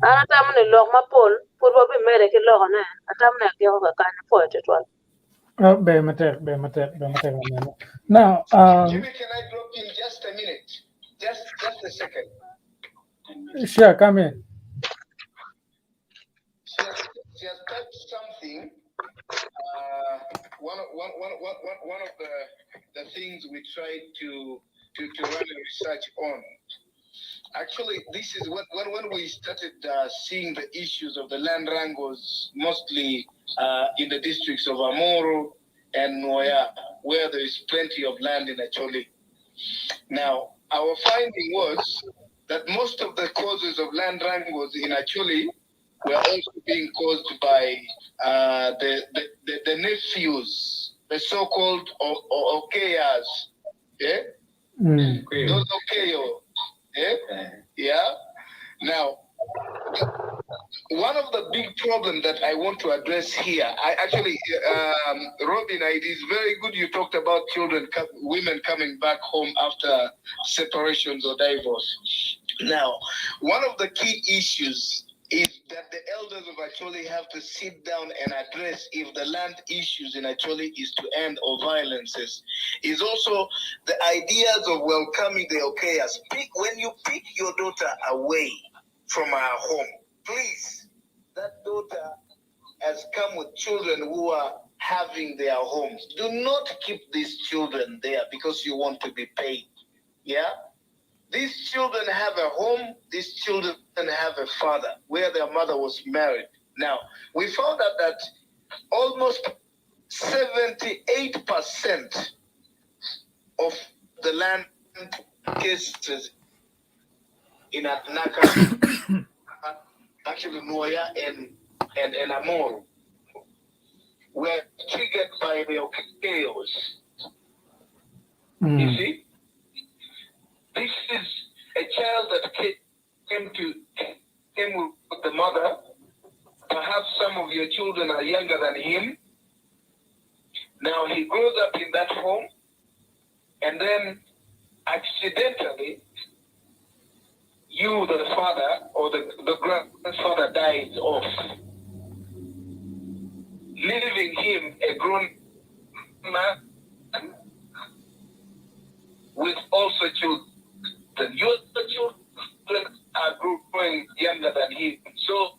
[SPEAKER 4] ana tamne lok mapol purbo bi mede ke lok ne atamne ke ko kan po tetwal
[SPEAKER 2] Be matter. Now,
[SPEAKER 8] Jimmy, can I drop in just a minute? Just a second.
[SPEAKER 2] Sure, come in.
[SPEAKER 8] She has touched something. One of the things we tried to run a research on. Actually, this is when we started seeing the issues of the land wrangles, mostly in the districts of Amoro and Nwaka, where there is plenty of land in Acholi. Now, our finding was that most of the causes of land wrangles in Acholi were also being caused by the nephews, the so-called OKRs, yeah? Those okay, yeah. Now, one of the big problems that I want to address here, I actually, Robin, it is very good you talked about women coming back home after separations or divorce. Now, one of the key issues is that the elders of Acholi have to sit down and address if the land issues in Acholi is to end or violences. Is also the ideas of welcoming the Okayas. When you pick your daughter away from our home, please, that daughter has come with children who are having their homes. Do not keep these children there because you want to be paid. Yeah? These children have a home, these children have a father where their mother was married. Now, we found out that almost 78% of the land cases in Anaka, actually Noya and Amor, were triggered by the chaos. You see? This is a child that came with the mother. Perhaps some of your children are younger than him. Now he grows up in that home, and then accidentally, you, the father or the grandfather, dies off, leaving him a grown man with also children. Your children are growing younger than him. So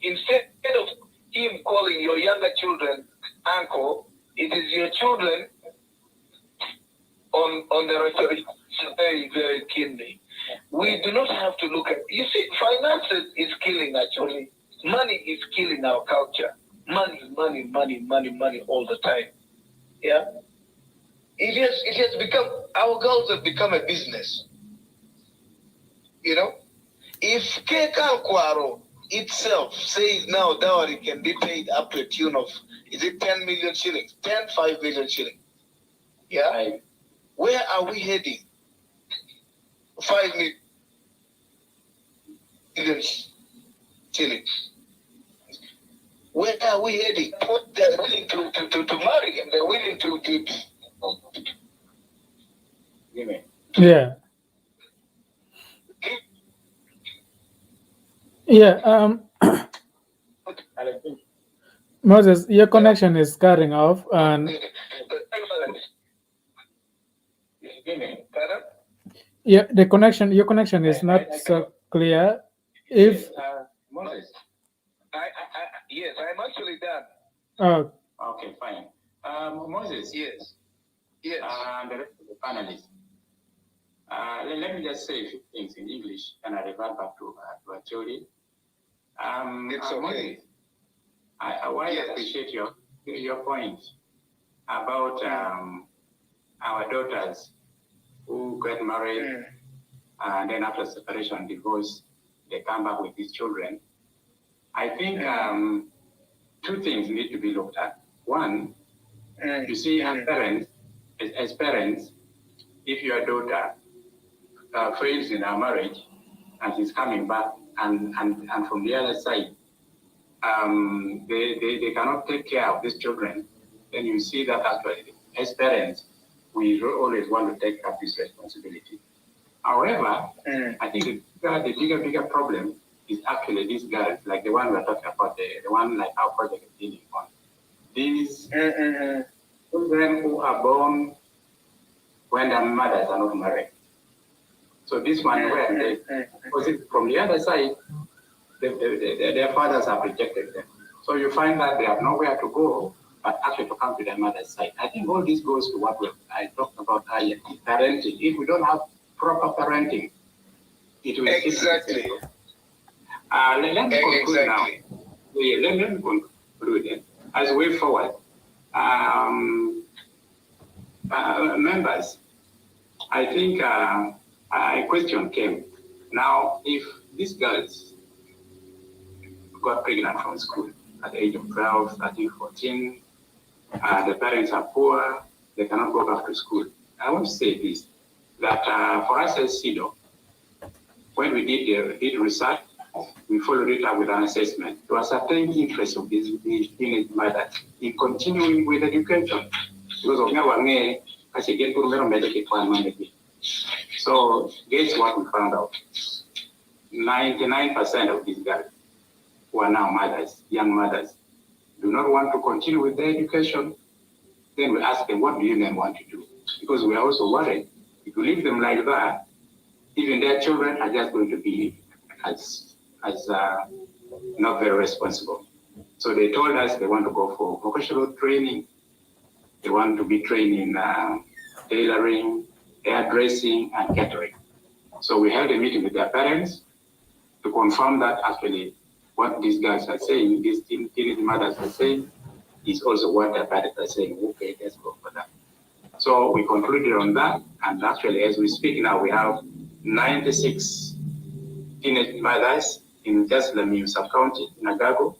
[SPEAKER 8] instead of him calling your younger children uncle, it is your children on the rhetoric very, very keenly. We do not have to look at, you see, finances is killing actually. Money is killing our culture. Money all the time. Yeah? It has become, our girls have become a business. You know? If Kekan Kwaro itself says now dowry can be paid up to a tune of, is it 10 million shillings? 5 million shillings. Yeah? Where are we heading? 5 million shillings. Where are we heading? They're willing to marry and they're willing to
[SPEAKER 2] Yeah. Yeah. Moses, your connection is cutting off, and yeah, your connection is not so clear. If
[SPEAKER 5] Moses.
[SPEAKER 8] yes, I'm actually done.
[SPEAKER 2] oh,
[SPEAKER 5] Okay, fine. Moses.
[SPEAKER 8] Yes.
[SPEAKER 5] The rest of the panelists. Let me just say a few things in English, and I revert back to Acholi.
[SPEAKER 8] It's okay.
[SPEAKER 5] Moses, I appreciate your point about our daughters who get married and then after separation, divorce, they come back with these children. I think two things need to be looked at. One, you see, as parents, if your daughter fails in her marriage and she's coming back, and from the other side, they cannot take care of these children, then you see that actually, as parents, we always want to take up this responsibility. However, I think the bigger problem is actually these girls, like the one we're talking about, the one like our project is dealing on. These children who are born when their mothers are not married. So this one, because from the other side, their fathers have rejected them. So you find that they have nowhere to go, but actually to come to their mother's side. I think all this goes to what I talked about earlier, parenting. If we don't have proper parenting, it will
[SPEAKER 8] exactly.
[SPEAKER 5] Let me conclude now. Yeah, let me conclude as a way forward. Members, I think a question came. Now, if these girls got pregnant from school at the age of 12, 13, 14, the parents are poor, they cannot go back to school. I want to say this. that for us as CEDO, when we did research, we followed it up with an assessment to ascertain the interest of these teenage mothers in continuing with education. Because of now, so guess what we found out? 99% of these girls who are now mothers, young mothers, do not want to continue with their education. Then we ask them, what do you then want to do? Because we are also worried, if you leave them like that, even their children are just going to be as not very responsible. So they told us they want to go for vocational training. They want to be trained in tailoring, hairdressing, and catering. So we held a meeting with their parents to confirm that actually what these guys are saying, these teenage mothers are saying, is also what their parents are saying. Okay, let's go for that. So we concluded on that, and actually as we speak now, we have 96 teenage mothers in just the Lemieux sub-county, in Agago,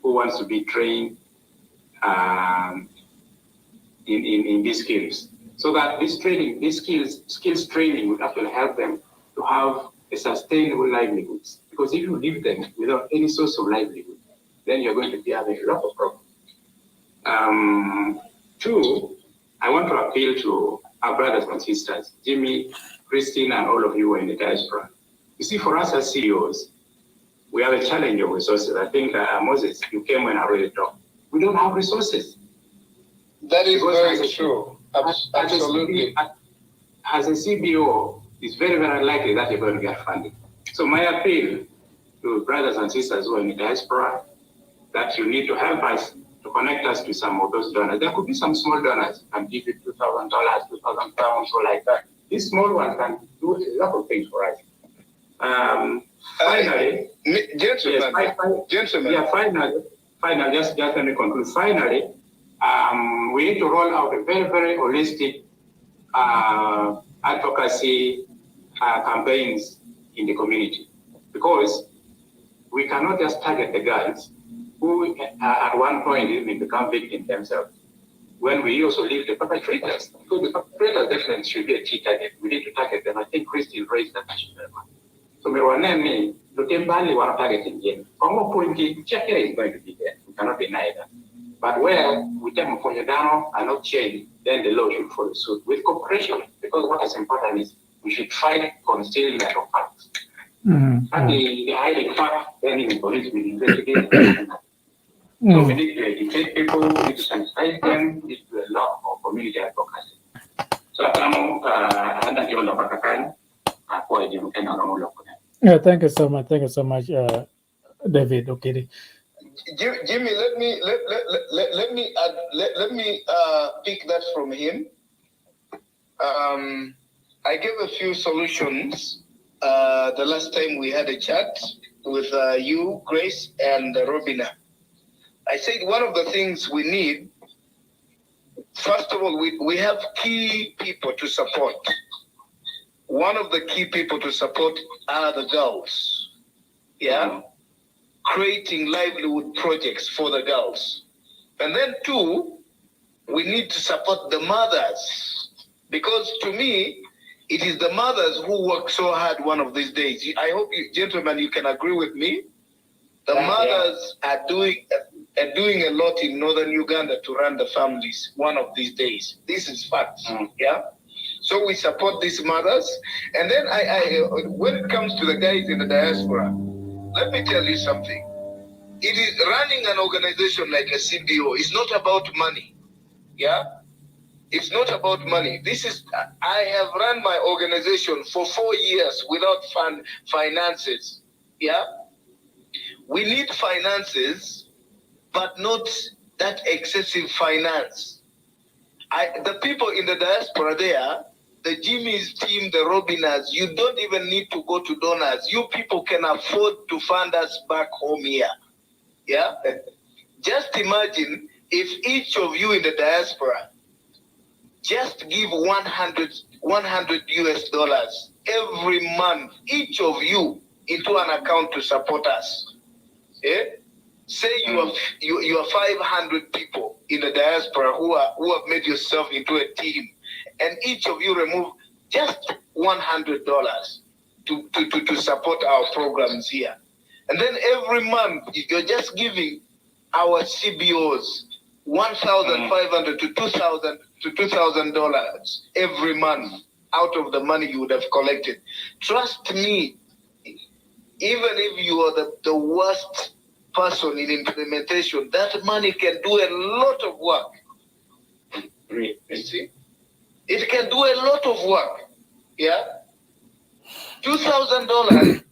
[SPEAKER 5] who wants to be trained in these skills. So that this training, this skills training would actually help them to have a sustainable livelihood. Because if you leave them without any source of livelihood, then you're going to be having a lot of problems. Two, I want to appeal to our brothers and sisters, Jimmy, Christine, and all of you who are in the diaspora. You see, for us as CEOs, we have a challenge of resources. I think, Moses, you came when I already talked. We don't have resources.
[SPEAKER 8] That is very true. Absolutely.
[SPEAKER 5] As a CBO, it's very, very unlikely that you're going to get funding. So my appeal to brothers and sisters who are in the diaspora, that you need to help us to connect us to some of those donors. There could be some small donors who can give you $2,000, 2,000 pounds, or like that. These small ones can do a lot of things for us. Finally, gentlemen. Finally, just let me conclude. Finally, we need to roll out a very, very holistic advocacy campaigns in the community, because we cannot just target the girls who at one point even become victims themselves, when we also leave the perpetrators, because the perpetrators definitely should be a key target. We need to target them. I think Christine raised that issue very much. So we want to target again. From what point, check is going to be there. We cannot deny that. But where we take Mfonyo down and not change, then the law should follow suit with cooperation. Because what is important is we should fight concealment of facts. And the hiding fact, then the police will investigate. So we need to educate people, we need to sensitize them, we need to do a lot of community advocacy. So
[SPEAKER 2] yeah, thank you so much. Thank you so much, David. Okay.
[SPEAKER 8] Jimmy, let me pick that from him. I gave a few solutions the last time we had a chat with you, Grace, and Robina. I said one of the things we need, first of all, we have key people to support. One of the key people to support are the girls. Yeah? Creating livelihood projects for the girls. And then two, we need to support the mothers. Because to me, it is the mothers who work so hard one of these days. I hope you, gentlemen, you can agree with me. The mothers are doing a lot in northern Uganda to run the families one of these days. This is fact. Yeah. So we support these mothers. And then when it comes to the guys in the diaspora, let me tell you something. It is running an organization like a CBO. It's not about money. Yeah. It's not about money. I have run my organization for 4 years without finances. Yeah. We need finances, but not that excessive finance. The people in the diaspora there, the Jimmy's team, the Robinas, you don't even need to go to donors. You people can afford to fund us back home here. Yeah? Just imagine if each of you in the diaspora just give $100 US every month, each of you, into an account to support us. Yeah? Say you are 500 people in the diaspora who have made yourself into a team, and each of you remove just $100 to support our programs here. And then every month, you're just giving our CBOs $1,500 to $2,000 every month out of the money you would have collected. Trust me, even if you are the worst person in implementation, that money can do a lot of work. You see? It can do a lot of work. Yeah? $2,000,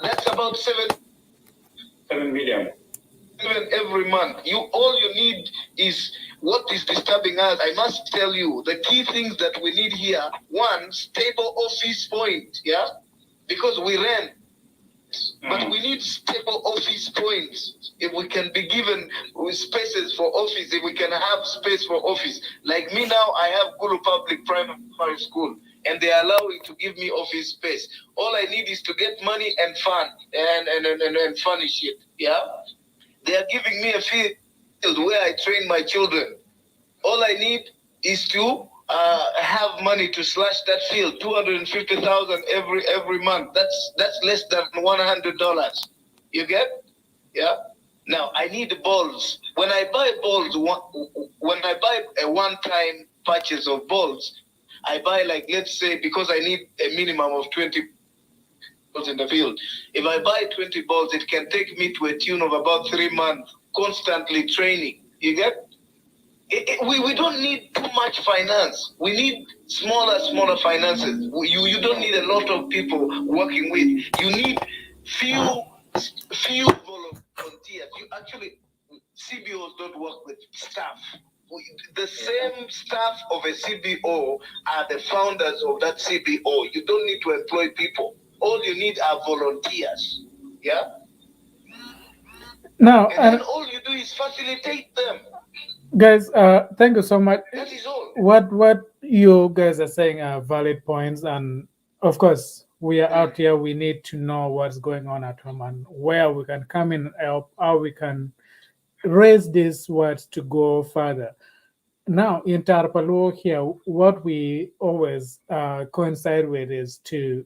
[SPEAKER 8] that's about 7 million. Every month. All you need is what is disturbing us. I must tell you, the key things that we need here, one, stable office point, yeah? Because we rent. But we need stable office points. If we can be given spaces for office, if we can have space for office. Like me now, I have Gulu Public Primary School, and they are allowing to give me office space. All I need is to get money and fund and furnish it. Yeah, they are giving me a field where I train my children. All I need is to have money to slash that field, $250,000 every month. That's less than $100. You get? Yeah. Now I need balls. When I buy balls, when I buy a one-time purchase of balls, I buy, like, let's say, because I need a minimum of 20 balls in the field. If I buy 20 balls, it can take me to a tune of about 3 months, constantly training. You get? We don't need too much finance. We need smaller finances. You don't need a lot of people working with. You need few volunteers. You actually, CBOs don't work with staff. The same staff of a CBO are the founders of that CBO. You don't need to employ people. All you need are volunteers. Yeah?
[SPEAKER 2] Now,
[SPEAKER 8] and then all you do is facilitate them.
[SPEAKER 2] Guys, thank you so much.
[SPEAKER 8] That is all.
[SPEAKER 2] What you guys are saying are valid points, and of course, we are out here. We need to know what's going on at home and where we can come in and help, how we can raise these words to go further. Now, in Tarapalo here, what we always coincide with is to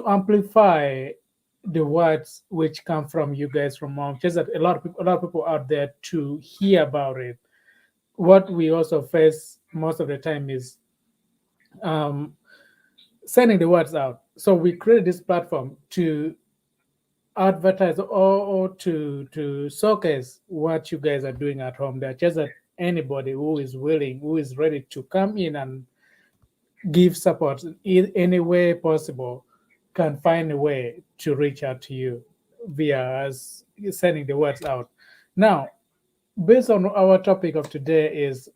[SPEAKER 2] amplify the words which come from you guys from mom. Just that a lot of people out there to hear about it. What we also face most of the time is sending the words out. So we created this platform to advertise or to showcase what you guys are doing at home. That just that anybody who is willing, who is ready to come in and give support in any way possible can find a way to reach out to you via us sending the words out. Now, based on our topic of today is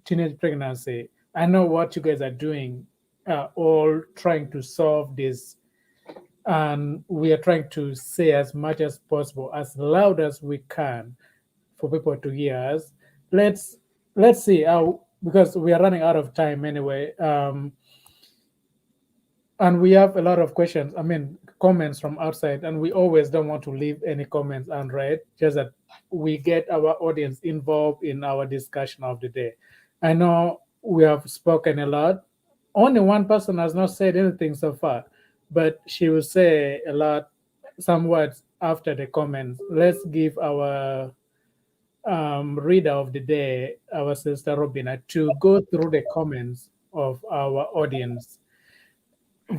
[SPEAKER 2] teenage pregnancy, I know what you guys are doing, all trying to solve this, and we are trying to say as much as possible, as loud as we can, for people to hear us. Let's see how, because we are running out of time anyway. And we have a lot of questions, comments from outside, and we always don't want to leave any comments unread, just that we get our audience involved in our discussion of the day. I know we have spoken a lot. Only one person has not said anything so far, but she will say a lot, some words after the comments. Let's give our reader of the day, our sister Robina, to go through the comments of our audience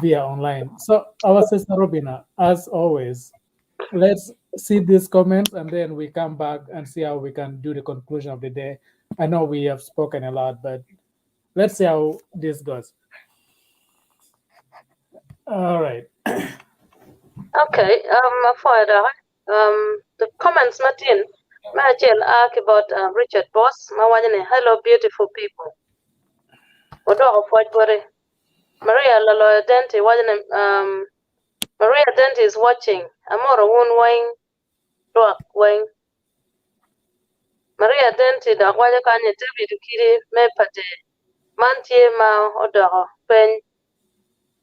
[SPEAKER 2] via online. So our sister Robina, as always, let's see these comments and then we come back and see how we can do the conclusion of the day. I know we have spoken a lot, but let's see how this goes. All right.
[SPEAKER 4] Okay, the comments, Martin, Acel asked about Richard Boss. Hello, beautiful people. Maria Lalo Dente, Maria Dente is watching. Amora Woon Wang, Rock Wang. Maria Dente, the Waya Kanye David Kiri, Mepate, Mantie Ma, Odo, Pen.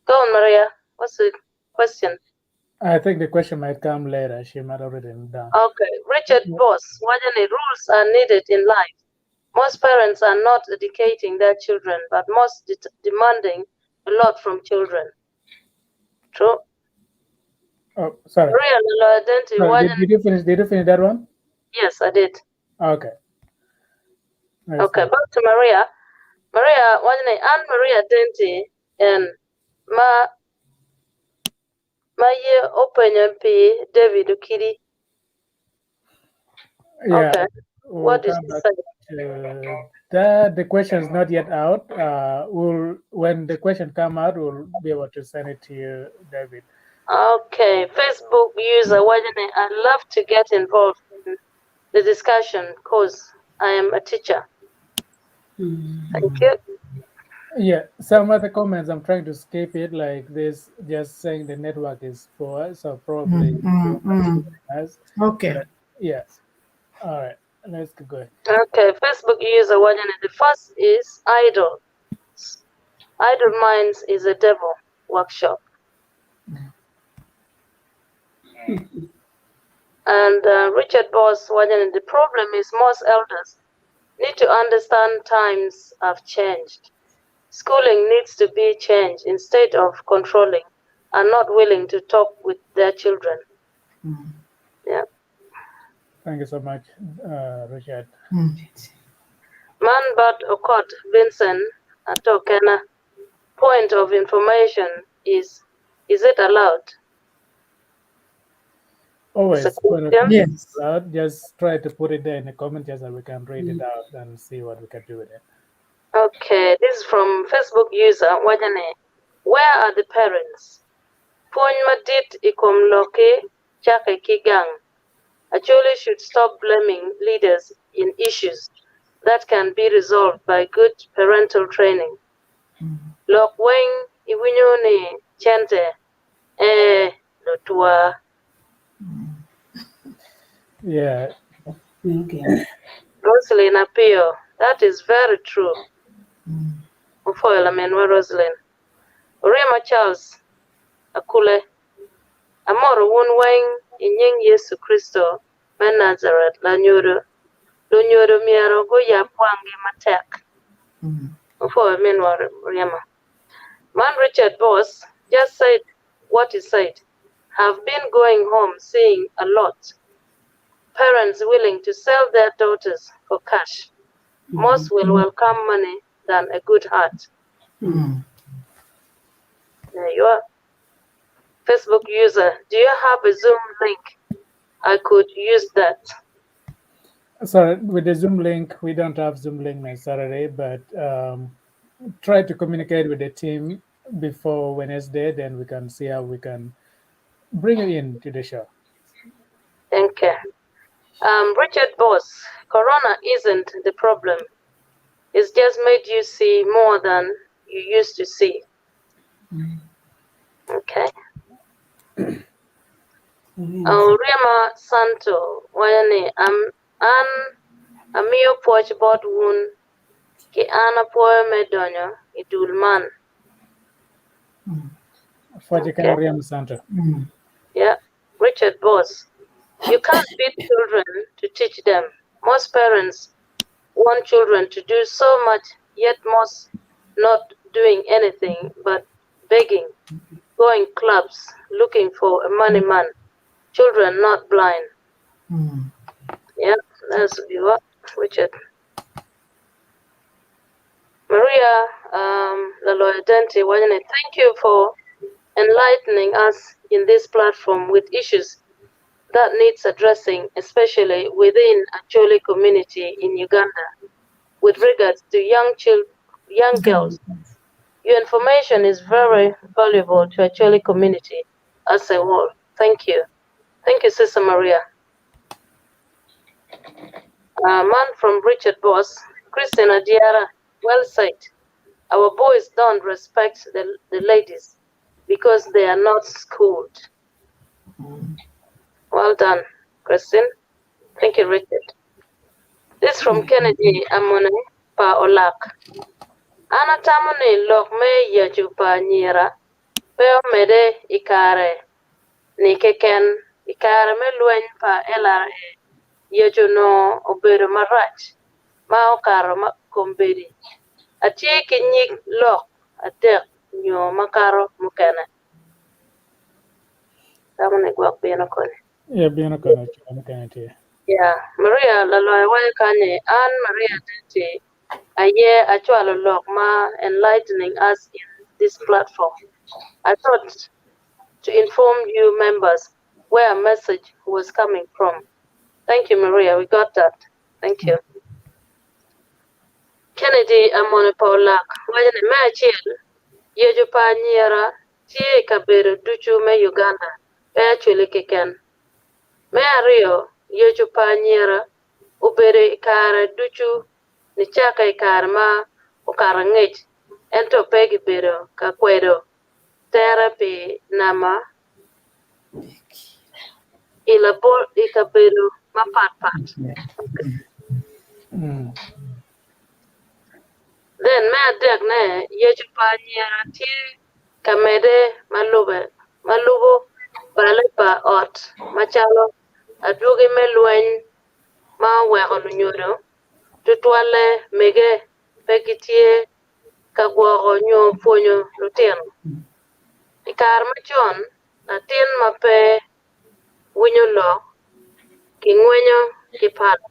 [SPEAKER 4] Go on, Maria. What's the question?
[SPEAKER 2] I think the question might come later. She might have written it down.
[SPEAKER 4] Okay. Richard Boss, what any rules are needed in life? Most parents are not educating their children, but most demanding a lot from children. True.
[SPEAKER 2] Oh, sorry.
[SPEAKER 4] Maria,
[SPEAKER 2] Did you finish? Did you finish that one?
[SPEAKER 4] Yes, I did.
[SPEAKER 2] Okay.
[SPEAKER 4] Okay, back to Maria. Maria, Aunt Maria Denti and ma ye open MP David Ukidi.
[SPEAKER 2] Yeah.
[SPEAKER 4] Okay.
[SPEAKER 2] We'll
[SPEAKER 4] What is
[SPEAKER 2] come back
[SPEAKER 4] the
[SPEAKER 2] that the question is not yet out. When the question come out, we'll be able to send it to you, David.
[SPEAKER 4] Okay, Facebook user Wajane, I'd love to get involved in the discussion because I am a teacher. Thank you.
[SPEAKER 2] Yeah, some other comments I'm trying to skip it, like this, just saying the network is poor, so probably
[SPEAKER 7] Okay.
[SPEAKER 2] But, yes. All right, let's go ahead.
[SPEAKER 4] Okay, Facebook user Wajane. The first is idle. Idle minds is a devil workshop. And Richard Boss Wajane, the problem is most elders need to understand times have changed. Schooling needs to be changed instead of controlling and not willing to talk with their children. Yeah.
[SPEAKER 2] Thank you so much, Richard.
[SPEAKER 4] Manbat Okot Vincent Atokena. Point of information is it allowed?
[SPEAKER 2] Always,
[SPEAKER 7] yes.
[SPEAKER 2] Just try to put it there in the comment just so we can read it out and see what we can do with it.
[SPEAKER 4] Okay, this is from Facebook user Wajane. Where are the parents? Madit ikom loke chake kigang. Acholi should stop blaming leaders in issues that can be resolved by good parental training. Lok weng iwinyone chente lotua.
[SPEAKER 2] Yeah.
[SPEAKER 4] Rosalind Apio, that is very true. Ufoila menwa Rosalind. Urema Charles Akule. Amoro wun weng inying Yesu Kristo men Nazareth la nyoro miero go ya pwangi matek. Ufoila menwa Urema. Man Richard Boss just said what he said. Have been going home seeing a lot. Parents willing to sell their daughters for cash. Most will welcome money than a good heart. There you are. Facebook user, do you have a Zoom link? I could use that.
[SPEAKER 2] Sorry, with the Zoom link, we don't have Zoom link necessarily, but try to communicate with the team before Wednesday, then we can see how we can bring it in to the show.
[SPEAKER 4] Thank you. Richard Boss, Corona isn't the problem. It's just made you see more than you used to see. Okay. Rema Santo, Wayane, Amio Poch Bot Woon, Ki Ana Poe Medonyo, Idulman.
[SPEAKER 2] Rema Santo.
[SPEAKER 4] Yeah, Richard Boss. You can't beat children to teach them. Most parents want children to do so much, yet most not doing anything but begging, going clubs, looking for a money man. Children not blind. Yeah, that's what, Richard. Maria Laloyadente, thank you for enlightening us in this platform with issues that needs addressing, especially within Acholi community in Uganda, with regards to young girls. Your information is very valuable to Acholi community as a whole. Thank you. Thank you, Sister Maria. Man from Richard Boss, Christina Diara, well said. Our boys don't respect the ladies because they are not schooled. Well done, Christine. Thank you, Richard. This from Kennedy Amone Pa Olak. Ana tamone lok me Yacu pa nyira. Peo mede ikare. Ni keken ikare me luen pa LRA. Yacu no obedo marach. ma okaro ma kombedi. Atie kinyik lok Adek nyo makaro mukene. Tamune gwak bino kone.
[SPEAKER 2] Yeah, being a kind of
[SPEAKER 4] Yeah, Maria Laloy Kanye and Maria Dente aye actual log ma enlightening us in this platform. I thought to inform you members where a message was coming from. Thank you, Maria. We got that. Thank you. Kennedy Amone Paulak, Wajane Machil, Yejupa Nyera, Tie Kabiru Duchu me Uganda, Actually Kiken. Me Aryo, Yejupa Nyera, Ubere Kare Duchu, Nichaka Ikare ma, Ukara Ngich, Ento Pegi Biro, Kakwedo, Therapy Nama, Ilabol Ikabiru, Mapat. Then me Adek ne Yejupa Nyera Tie Kamede Malubo Balepa Ot Machalo Adugi Meluen Ma Weko Nunyoro Tutwale Mege Pekitie Kagwoko Nyo Ponyo Lutino Ikar Machon Latin Mape Winyo Lo Kingwenyo Kipala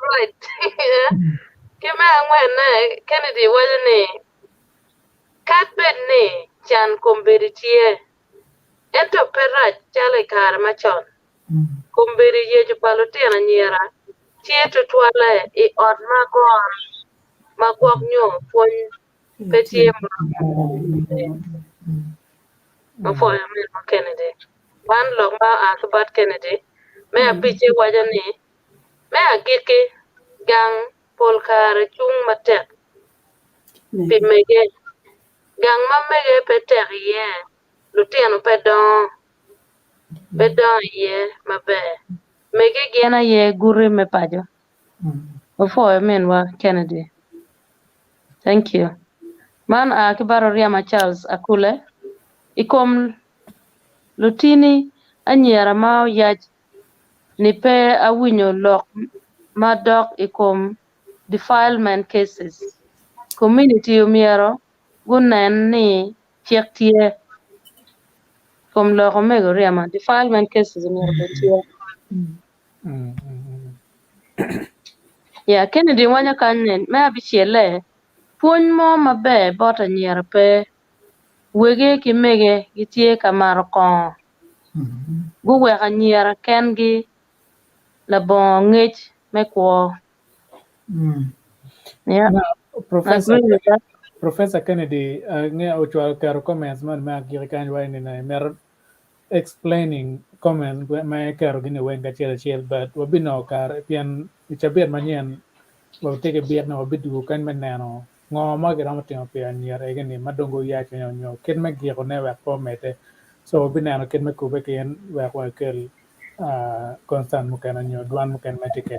[SPEAKER 4] Right. Kime angwene Kennedy wajane Katbed ni chan kumbiri tie ento perra chale kar machon kumbiri yeju palotina nyera tie tutwale I ot magwak nyo pony petie mafoya min ma Kennedy wan lok ma akibat Kennedy me apiche wajani me agiki gang polkare chung matek pimege gang mamege petek ye lutino pedon ye mabe mege gena ye guri me pajo before men wa Kennedy. Thank you. Man akibaro Riama Charles Akule ikom Lutini Anyira ma yaj nipe awinyo lok madok ikom defilement cases. Community umiero gunen ni chektie from Loromego Riama. Defilement cases umiero betie. Yeah, Kennedy wanya kanen me abichiele puony mo mabe bota nyiero pe wege kimege gitie kamaro kon. Guweka nyiero kengi labong ngech mekwo. Yeah,
[SPEAKER 2] Professor
[SPEAKER 4] agree with that.
[SPEAKER 2] Professor Kennedy, nge ochwal karo comments man ma kiri kan wani na mer explaining comment ma karo gini wenga chiel but wabino kar pian ichabir manyen wabteke biar na wabidu kan menano ngo ma gira matino pian nyere gini madongo yache nyo ken me giro ne wa pomete so wabinano ken me kube kien wa kel constant mukana nyo dwan mukan metike.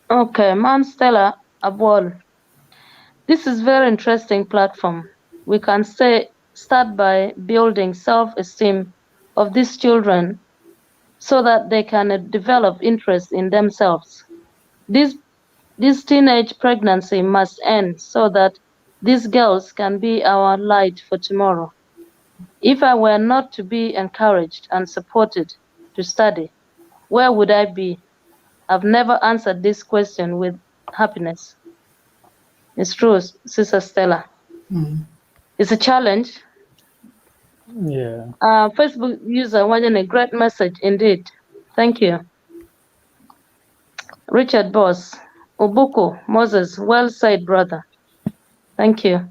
[SPEAKER 4] Okay, Man Stella Abwal. This is very interesting platform. We can start by building self-esteem of these children so that they can develop interest in themselves. This teenage pregnancy must end so that these girls can be our light for tomorrow. If I were not to be encouraged and supported to study, where would I be? I've never answered this question with happiness. It's true, Sister Stella. It's a challenge.
[SPEAKER 2] Yeah.
[SPEAKER 4] Facebook user wanting a great message indeed. Thank you. Richard Boss, Obuko, Moses, well said, brother. Thank you.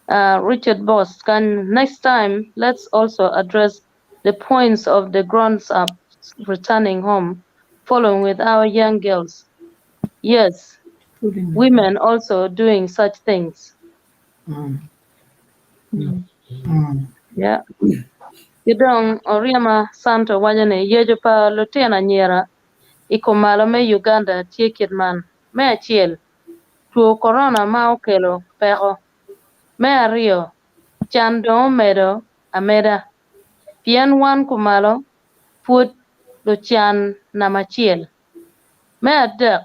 [SPEAKER 4] Richard Boss, next time let's also address the points of the grown-ups returning home, following with our young girls. Yes, women also doing such things. Yeah. Yidong Oriama Santo wajane yejo pa Lutino Anyira Kumalo me Uganda tiekit man. Me achiel, tuo corona ma okelo peko. Me Aryo, chan dong medo ameda. Pien wan Kumalo put Luchan Namachiel. Me Adek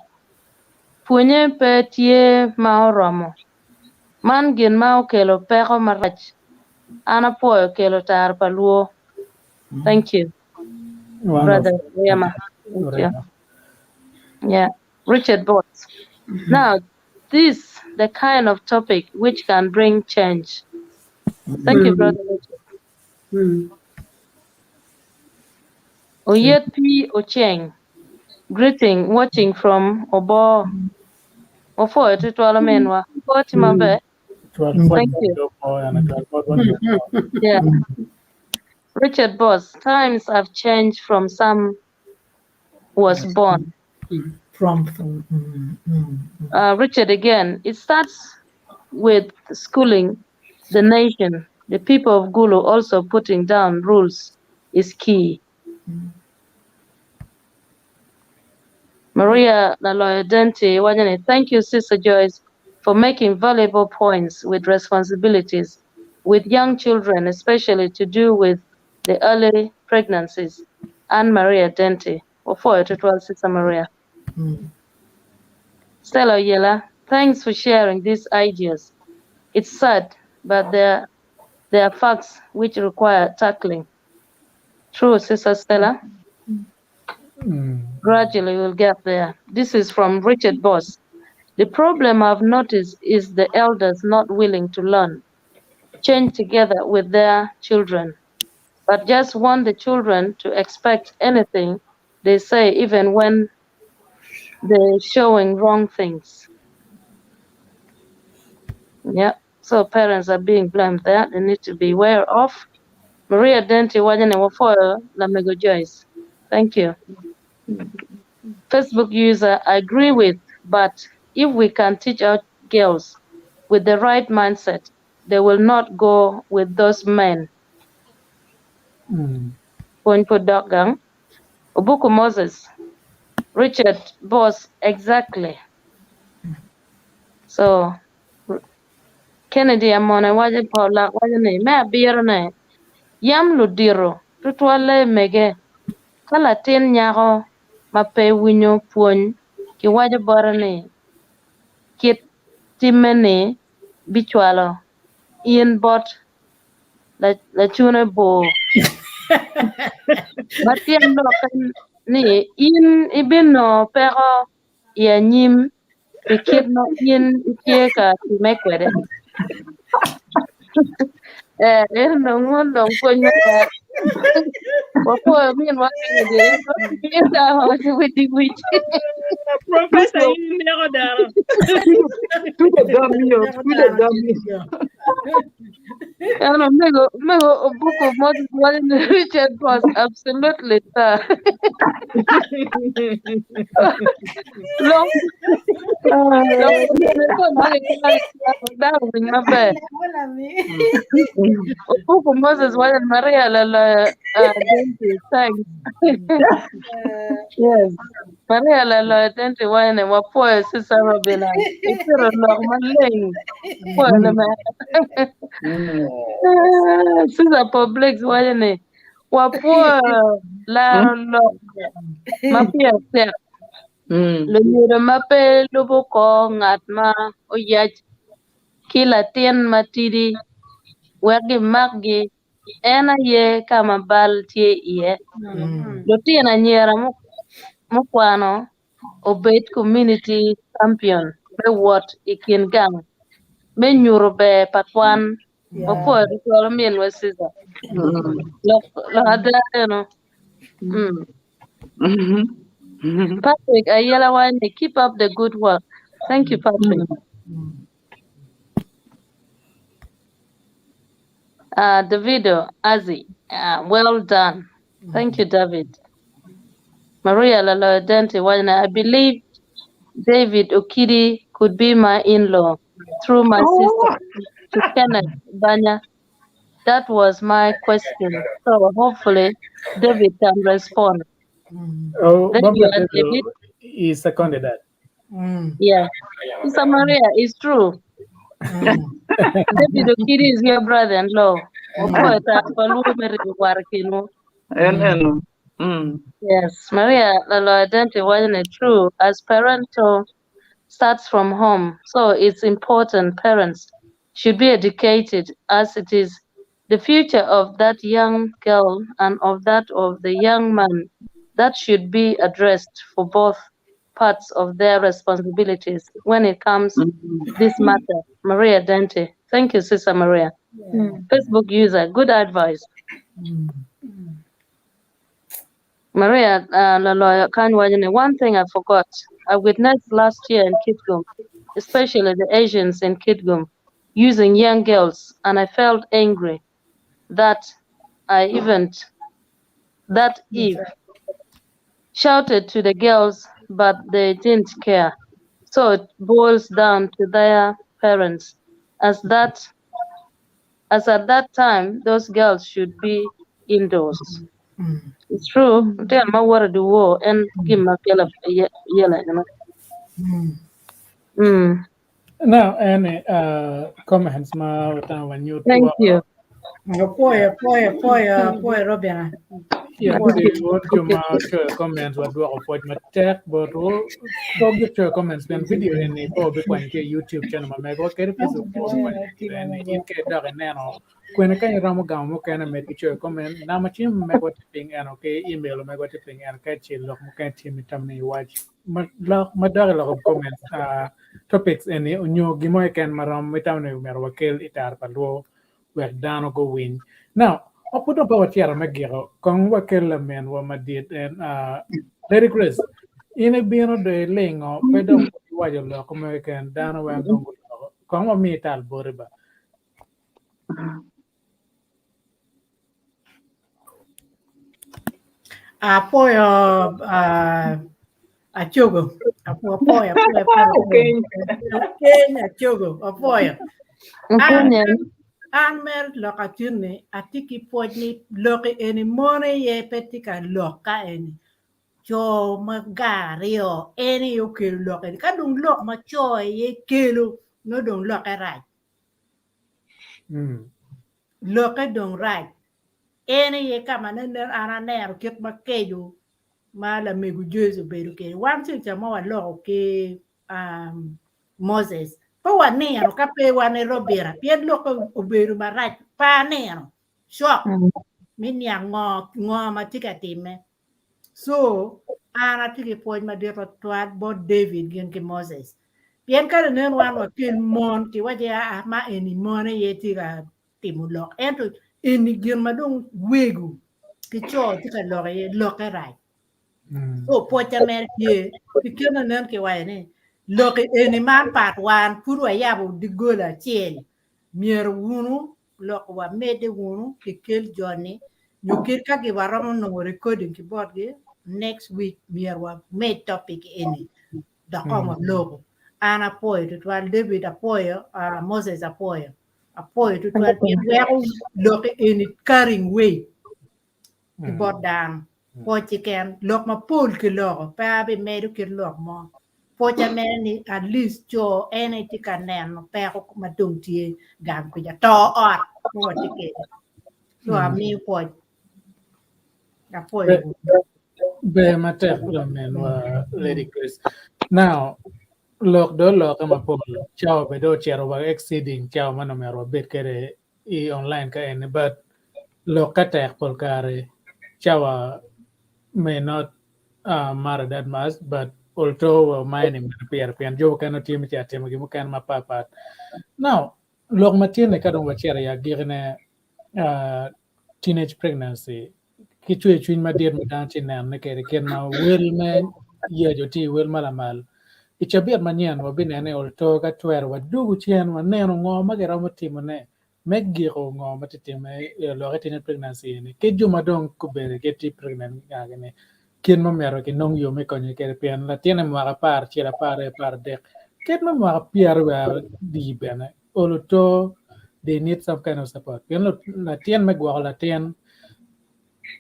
[SPEAKER 4] punye pe tie ma oromo. Man gin ma okelo peko marach. Ana po okelo tar paluo. Thank you, Brother Rema. Thank you. Yeah, Richard Botts. Now, this the kind of topic which can bring change. Thank you, Brother Richard. Oyet P. Ocheng. Greeting, watching from Obo. Ofo eti twala menwa. Koti mabe. Thank you. Yeah. Richard Boss, times have changed from some was born. Richard again, it starts with schooling the nation. The people of Gulu also putting down rules is key. Maria Laloyedente Wajane, thank you, Sister Joyce, for making valuable points with responsibilities with young children, especially to do with the early pregnancies. Anne Maria Dente, or for it, Sister Maria. Stella Yela, thanks for sharing these ideas. It's sad, but there are facts which require tackling. True, Sister Stella. Gradually we'll get there. This is from Richard Boss. The problem I've noticed is the elders not willing to learn, change together with their children, but just want the children to expect anything they say, even when they're showing wrong things. Yeah, so parents are being blamed there. They need to be aware of. Maria Denti Wajane Wafoyo Lamego Joyce. Thank you. Facebook user, I agree with, but if we can teach our girls with the right mindset, they will not go with those men. Point for Dogang. Obuku Moses. Richard Boss, exactly. So, Kennedy Amone Waje Paula Wajane, me abirne. Yam ludiro, tutwale mege. Kala tin nyako mape winyo puony ki waje borane kit timene bichwalo in bot la chune bo batien do kan ni in ibino pero ya nyim ki kit no in itie ka mekwede no ngondo puonyo Before me and Mwaka did, with the witch.
[SPEAKER 9] Professor, you never done.
[SPEAKER 4] I don't know, a book of modern one Richard was absolutely long. Moses was Maria Lala thanks. Yes. Maria Lala Dente wine and what poor sister Robin. It's a normal lane. Sister Public wine. What poor la Mafia step. Le mape lubu ko ngatma oyach kila tien matidi wegi maggi ena ye kama bal tie iye Lutino Anyira Matino obet community champion be what ikin gang be nyuro be patwan opo ritual mien wesiza lo adare no Patrick Ayala Wine, keep up the good work. Thank you, Patrick. Davido Azi, well done. Thank you, David. Maria Lalo Dente Wine, I believe David Okidi could be my in-law through my sister to Kenneth Banya. That was my question. So hopefully David can respond.
[SPEAKER 2] Oh,
[SPEAKER 4] Then you are David.
[SPEAKER 2] He seconded that.
[SPEAKER 4] Yeah. Sister Maria, it's true. David Okidi is your brother-in-law. Opo ta palu meri warkino.
[SPEAKER 6] And
[SPEAKER 4] Yes, Maria, Lalo identity wasn't it true as parental starts from home. So it's important parents should be educated as it is the future of that young girl and of that of the young man that should be addressed for both parts of their responsibilities when it comes this matter. Maria Dente. Thank you, Sister Maria. Facebook user, good advice. Maria, Lalo Kanwajane, one thing I forgot. I witnessed last year in Kitgum, especially the Asians in Kitgum, using young girls, and I felt angry that Eve shouted to the girls, but they didn't care. So it boils down to their parents, as at that time those girls should be indoors. It's true. Tell me what do war and give my yellow.
[SPEAKER 2] Now, any comments ma when you
[SPEAKER 4] Thank you.
[SPEAKER 7] Apoio, Robina.
[SPEAKER 2] Yeah,
[SPEAKER 7] Apoio.
[SPEAKER 2] good. What you ma comments what do of what ma tech but all get your comments then video in the po be kwan ke YouTube channel ma me go ke Facebook po kwan then in ke da neno kwen ka ramo ga mo kana me ke comment na ma chim me go tipping and okay email me go tipping and ka chi lo mo ka team tam ni watch ma da lo comments topics and new gimo kan maram mitam ne mer wakel itar palo wek dano go win now put up our Pyera Megiro, Kong Wakela man, Wamadit, and Lady Chris. In a beano de ling or pedom, Wajo American, Dano and Gongo, Kong me tal Boriba.
[SPEAKER 7] Apoio, Achogo. Apoio, Achogo, apoio. Anmer lokatune atiki pojni loki eni mone ye petika loka eni cho magario eni yo kelo loka kadung lok ma cho ye kelo no dong loka right loka dong right eni ye kama ner ana ner ket ma keju ma la megu jesu beru ke wan sin chama wa lok ke Moses pa wanero ka pe wane robera pien loko oberu marach pa nero shock min ya ngo ma tika time so ana tiki poj ma dero twat bo David gen ke Moses pien ka ne wan wa ken mon ti wa ja ma eni mon ye tika timulo ento eni gen ma dong wegu ki cho tika lo ye lo ka rai so pocha mer ye pikena nen ke wa ne loki eni man pat wan purwa yabo digola chiel mier wunu lok wa mede wunu kikel joni nyukir ka gi waromo no recording ki board gi next week mier wa made topic eni da komo logo ana apoyo to twal David apoyo Moses apoyo to twal wero loki eni carrying weight ki board down pochi ken lok ma pol ki logo pa be medu ki lok mo pocha meni at least cho ene tika neno pero madung tie gam ko ja to ot mo tike so ami po
[SPEAKER 2] Be matek men Lady Chris. Now look do look ama pol chao be do chero wa exceeding chao mano mero bit kere I online ka en but look ka tek pol kare chao may not matter that much but although mining Pyera pian jo kana team cha team gi kan ma papa now lok matine ka don wa chera ya girne teenage pregnancy kichwe chuny madier madan chinen ne kere ken ma wel men ye jo ti wel malamal ichabiat manyen wa binene olto ka twer wa dugu chien wa neno ngo magera motimo ne megiro ngo matitime lo retine pregnancy ne ke juma don kubere ke ti pregnant ngane ken ma mero ke nong yo me konye kere pian la tiene Mwaka par chira par dek ken ma Mwaka pier wa di bene olto they need some kind of support ken la tien me gwa la tien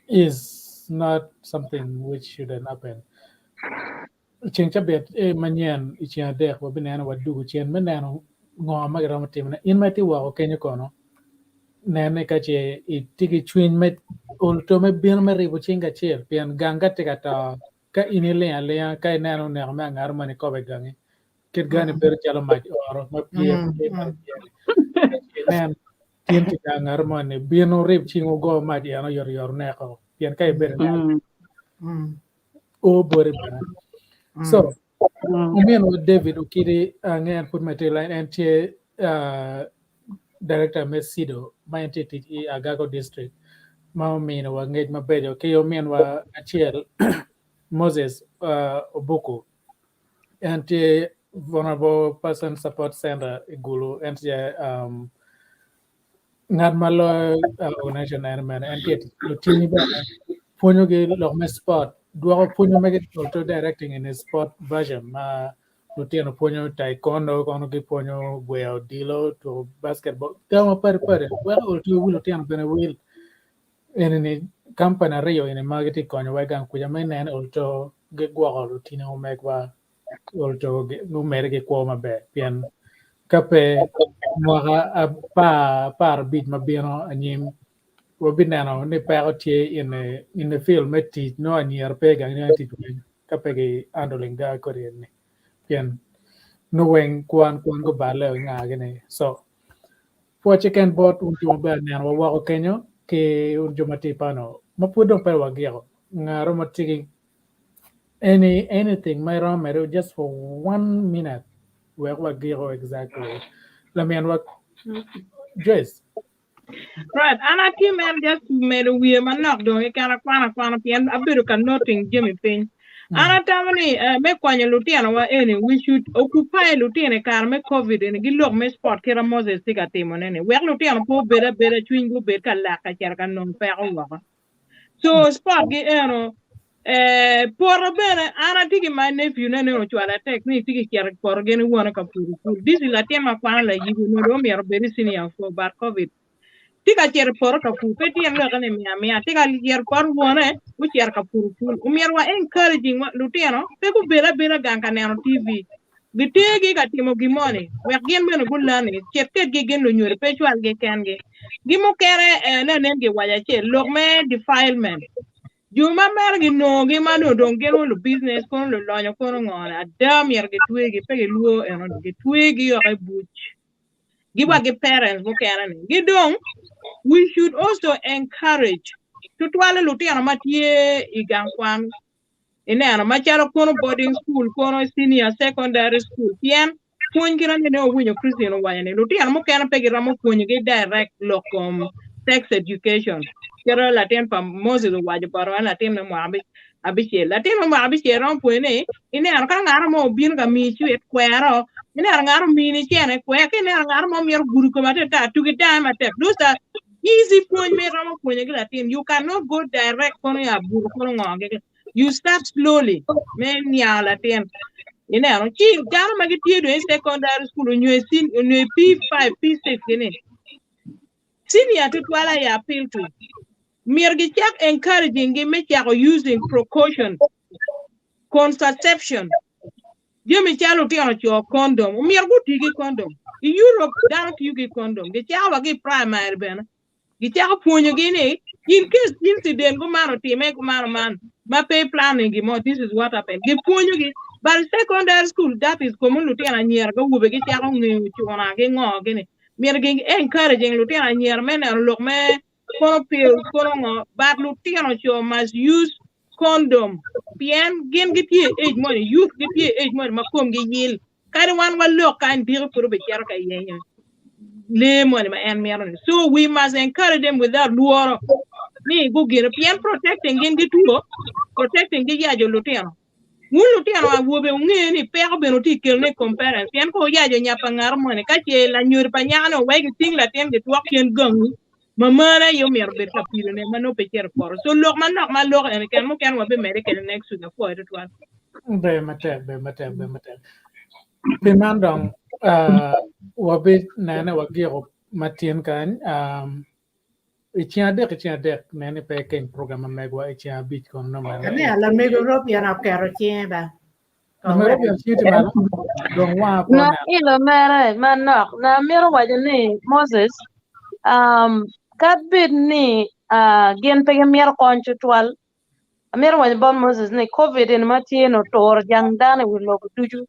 [SPEAKER 2] is not something which shouldn't happen. Cheng chabet manyen ichia dek wa binana wa dugu chien menano ngo magara matimna in mati wa kenyo kono nene kache itiki chwin met ulto me bien me ribu chinga chiel pian ganga tika ta ka inile ale ka nano ne ma ngar mane ko be gangi kit gani ber chalo maj oro ma pie mar pie nen tien tika ngar mane bien rib chingo go maj ano yor ne ko pian kai ber ne o bore bana so umien with David ukiri ngen put my line and director Mesido my entity Agago district ma mino wa ngej mabedo ke yo mien wa Acel Moses Obuku and vulnerable person support center igulu and ngad malo organization and man and Lutino punyo gi lo me sport duo punyo me to directing in a sport version Lutino punyo taekwondo kono gi punyo gueo dilo to basketball tama per well to Lutino bene will in a company Aryo in a marketing konyo wegan kuja menen ulto ge guo Lutino megwa ulto no merge ko mabe pian kape Mwaka Apar bit mabino anyim wabinano ne parotie in the film metti no Anyira pega ni kapege handling da korean pian no wen kwan go bale nga gene so po chicken bot unto ba nan wa kenyo ke unjo matipano mapudo per wagiro ngaro matigi anything my ram just for 1 minute where wagiro exactly la men what Joyce.
[SPEAKER 9] Right, and I came and just made a weird man knock down a kind of pian a bit of nothing Jimmy Pin. And I tell me, make one Lutino any we should occupy Lutino car make COVID and give look me spot Kera Moses take a team on any. Well Lutino poor better twin go better lack a character non fair over. So spot get poor better and I think my nephew no to a technique character for again one come to this is a tema like you know me are very senior for bad COVID. Tika cher por ka fu peti en ga ne mi tika cher por wona u cher ka fu umier wa encouraging wa Lutino pe ku bela gan kan no TV gitegi ka timo gimone we gen men gulani cher ke gen lo nyore pe chwal ge kange gimo kere ne nenge waya che logme defilement juma mer gi no gi mano don gen lo business kon lo lonyo kon ngona adam yer ge twegi pe ge luo eno ge twegi yo e buch giwa ge parents go kere ne gidong. We should also encourage to twale Lutino matie igangkwan ineno machalo kono boarding school kono senior secondary school pien puonjira ne owinjo Christian wanyane Lutino mokena pegi ramo puonjgi direct locum sex education kero latin pa Moses wajo paro latin na mo abichiel latin mo abichiel ron puene ineno ka ngaro mo bin ga mi chwet kwero ineno ngaro mini chene kwe ineno ngaro mo mier guru ko mateta tugi time atek dusa easy point me ramo puonye gi latin you cannot go direct kono ya buru kono ngonge you start slowly men ya latin ineno chi garo magi tiedo in secondary school nywe P5 P6 gene senior to twala ya appeal to mirgi chak encouraging gi me chak using precaution contraception jemi chalo tiano cho condom mirgu tigi condom in Europe daro tigi condom gi chawa gi primary ben gi chak puonyo gi ni in case incident go mano time go mano man ma pay planning gi mo this is what happened gi puonyo gi but secondary school that is common Lutino Anyira go ube gi chak ngi chona gi ngo gi ni mirgi encouraging Lutino Anyira men look me kono pil kono ngo but Lutino cho must use condom bien gen gitie age money youth gitie age money makom gi yil kari wan wallo kan dir pour be cer ka yenya le money ma en meron so we must encourage them without luoro ni go gere bien protecting gen gituo protecting gi yajo Lutino mun Lutino awobe ngi ni pego beno ti kelne compare bien ko yajo nyapa ngar money ka che la nyor pa nyano we gi ting la ten gi twak ken gangu mamana yo mer be kapilo ne mano pe cer por so lok manok ma lok en ken mo ken wa be mere ken next to the for it one
[SPEAKER 2] be mater pimandong wabi nana wagiro matien kan ichia dek nene pe ken program megwa ichia bit kon no man
[SPEAKER 10] ne ala me go rob ya na kero che ba
[SPEAKER 2] no be chiti mal don wa
[SPEAKER 4] No ilo mere manok na miro wajani Moses kat bit ni gen pege mier kon chutwal amir wan bon Moses ni COVID in mati no tor jang dane wi lo tuju.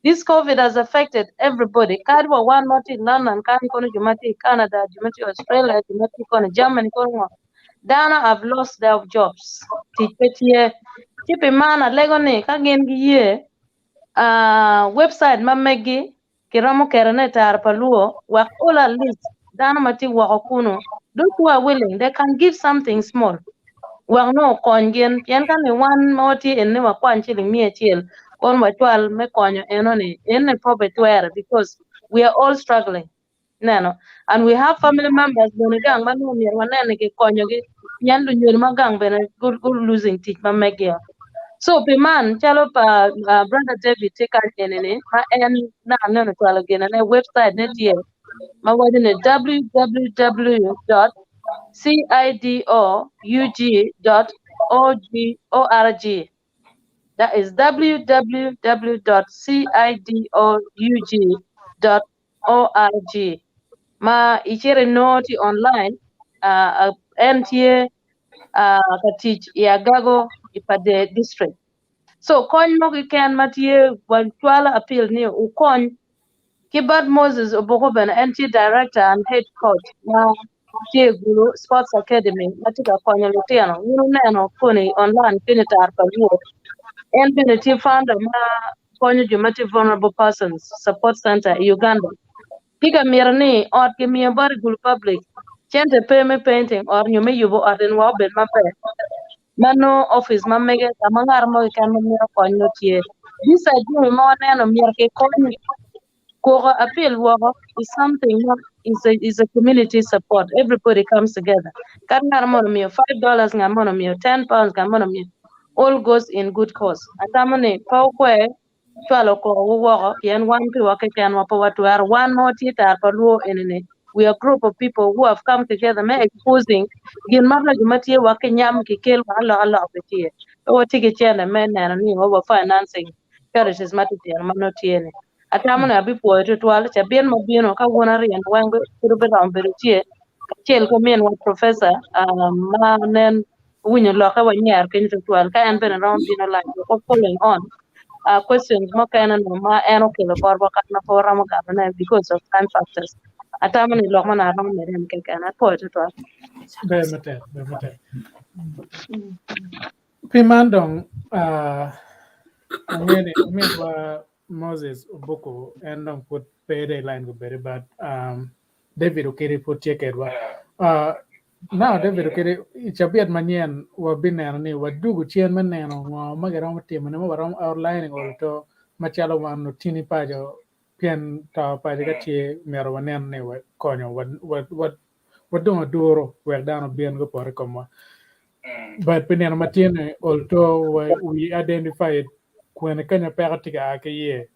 [SPEAKER 4] This COVID has affected everybody. Kadwa one mati London, kan kono jumati Canada, jumati Australia, jumati kono Germany kono. Dana have lost their jobs. Tipetie tipe mana lego ni ka gen gi ye website mamegi kiramo kerene tar paluo wa all list dana mati wa kuno. Those who are willing, they can give something small. Well, no, kongen, yen kan ni wan moti en ne wa kwan chiling mia chiel, kon wa chwal me konyo enoni, en ne pobe twere because we are all struggling. Neno, and we have family members bone gang manu mir wanene ke konyo gi nyan lu nyur magang bene good losing teach ma megya. So piman chalo pa brother David take out enene ma en na neno chwalo gena ne website net ye ma wadine www.cidoug.org. That is www.cidoug.org. Ma ichere noti online NTA katich Iagago ipade district. So kon mogi ken matie wan twala appeal ni ukon Kibad Moses Obokoben, NT Director and Head Coach, na Guru Sports Academy, Natika Konya Lutino, Nino Kuni online Pinitar Palu, and Pinity founder Ma Konya Jumati Vulnerable Persons Support Center, Uganda. Piga Mirani or give me a body good public. Chente pay me painting or you may you or in Wabin Mape. Mano office Mamega, Amangarmo can Konya Tie. This I do more than a mere Konya. Kora appeal work is something is a community support. Everybody comes together. Karngar monomio $5 ngamonomio £10 ngamonomio all goes in good cause. Atamone pawkwe chwalo ko work yen one pi wake kan wapo watu are one more tita paluo enene. We are a group of people who have come together me exposing gin marla jumatie wake nyam kikel Allah petie. O tiki chene men na ni over financing parishes matiti manotiene. Atamana abi poeto twal cha bien mabino ka wona rian wango kurbe rambe tie chel ko men wa professor ma nen winyo lo ka wanyar ken to twal ka en ben around bino like following on questions mo kana no ma en okay lo korba ka na fora mo ka na because of time factors atamani lo mana ram ne ren ke kana poeto twal
[SPEAKER 2] Bemete. Pimandong, angene, wa Moses Oboko, and don't put payday line go very bad. David Okere put check it. Now David Okere, it's a bit manian, wa binani, wa dugu chairman, no, magaram team, and no outlining or to Machalo one, Tini Pajo, Pian Ta Pajagachi, Merawanan, never, Conyo, what don't a duro, where down a bien go for a comma. But Penyan Matino, although we identified when a kind of paratica a year,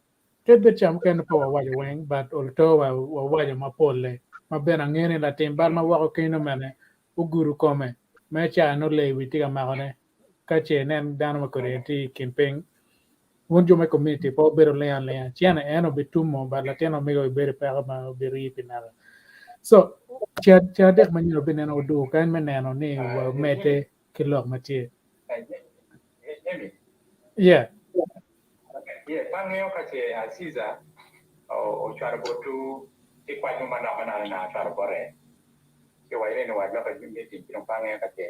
[SPEAKER 2] get the champ kind of power while you wing, but although I was my pole, my benangin Latin, but my walk in a manner, Uguru come, Macha no lay with Tiga Marone, Kache and Danamakoreti, Kimping. Won't you make community, Paul Better Leon Leon, Chiana, and be two more, but Latino make a very parama, be reaping. So, Chadek Manino Benano do, kind manano name, well, mete. Kilok mati. Yeah.
[SPEAKER 5] Yeah, pangyo kasi Caesar o charabo tu ikwanyo mana na charbore. Ke waile no wadla ka meeting pinong pangyo kasi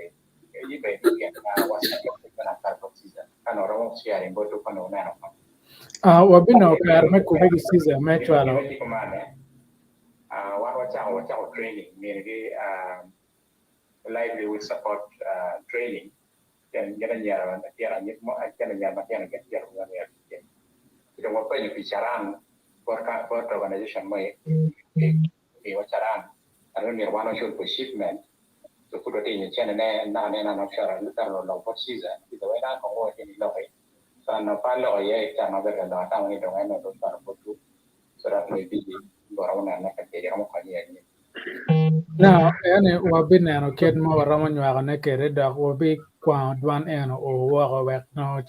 [SPEAKER 5] ibe yan na wasa na charbo Caesar. Ano ro siya imbo to pano na no.
[SPEAKER 2] Wabino per me kubegi Caesar me chwalo.
[SPEAKER 5] Wacha training meaning livelihood support training dan jalan-jalan get kita mau apa bicaraan buat organization mai bicaraan ada nirwana should be shipment so kudo ini channel na shara lutar lo pot season kita wena ko ini lo sana palo ya kita magar da ta ni dong eno do para potu sura ni bi borona na ka ke mo kanya ni.
[SPEAKER 2] Now, any wabin and kid more Roman Yaga Kare, that will be quite one and or walk back now.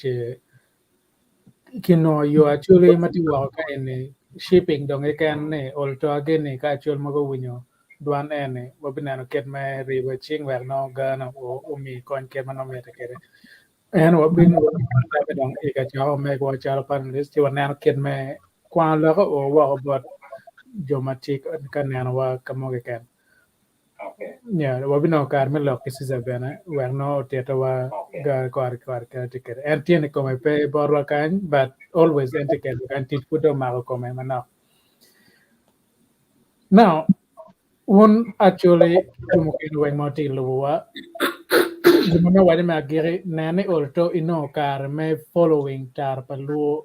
[SPEAKER 2] You actually Mati walk in shipping, don't again, or to again, a catch your mago winyo. duan ene wabinano ket me riwe ching wer no gana o umi kon ket mano me tekere en wabin tabe dong ika chawo me ko chalo pan list ti wanano ket me kwan lo o wa bot jomatik kan nano wa kamoge ken yeah wabino kar me lo kisi bena wer no teta wa ga kwar ka tekere en tiene come pe borwa kan but always en tekere kan tit puto mago come mana now one actually mungkin weng mau ti luwa gimana wadi magiri nane olto ino kar me following tar palu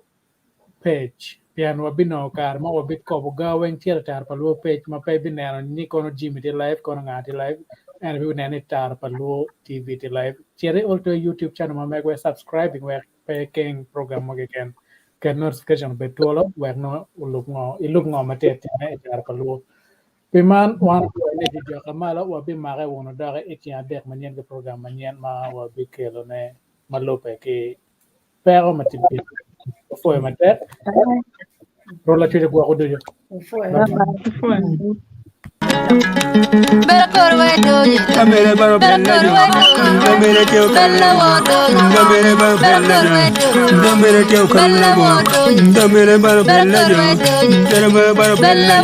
[SPEAKER 2] page pian wabino kar ma wabit ko buga weng tier tar palu page ma pe binero ni kono jimi ti live kono ngati live and we nane tar palu tv ti live tiere olto youtube channel ma megwe subscribing we pe king program mo ken notification betolo we no iluk ngo matet ne tar palu Piman wan ko ne di Kumalo wa bi mare wono dare eti Adek manien ke program manien ma wa bi kelo ne malope ke pero matibi foi mate rola chile ko ko dojo
[SPEAKER 1] Bella corwe doye,
[SPEAKER 3] Kamere baro
[SPEAKER 1] bella
[SPEAKER 3] bella
[SPEAKER 1] corwe doye,
[SPEAKER 3] Kamere teo
[SPEAKER 1] bella wodoye,
[SPEAKER 3] Kamere baro
[SPEAKER 1] bella
[SPEAKER 3] bella
[SPEAKER 1] corwe doye,
[SPEAKER 3] Kamere teo
[SPEAKER 1] bella wodoye,
[SPEAKER 3] Kamere baro
[SPEAKER 1] bella
[SPEAKER 3] bella
[SPEAKER 1] corwe doye,
[SPEAKER 3] Kamere baro
[SPEAKER 1] bella
[SPEAKER 3] bella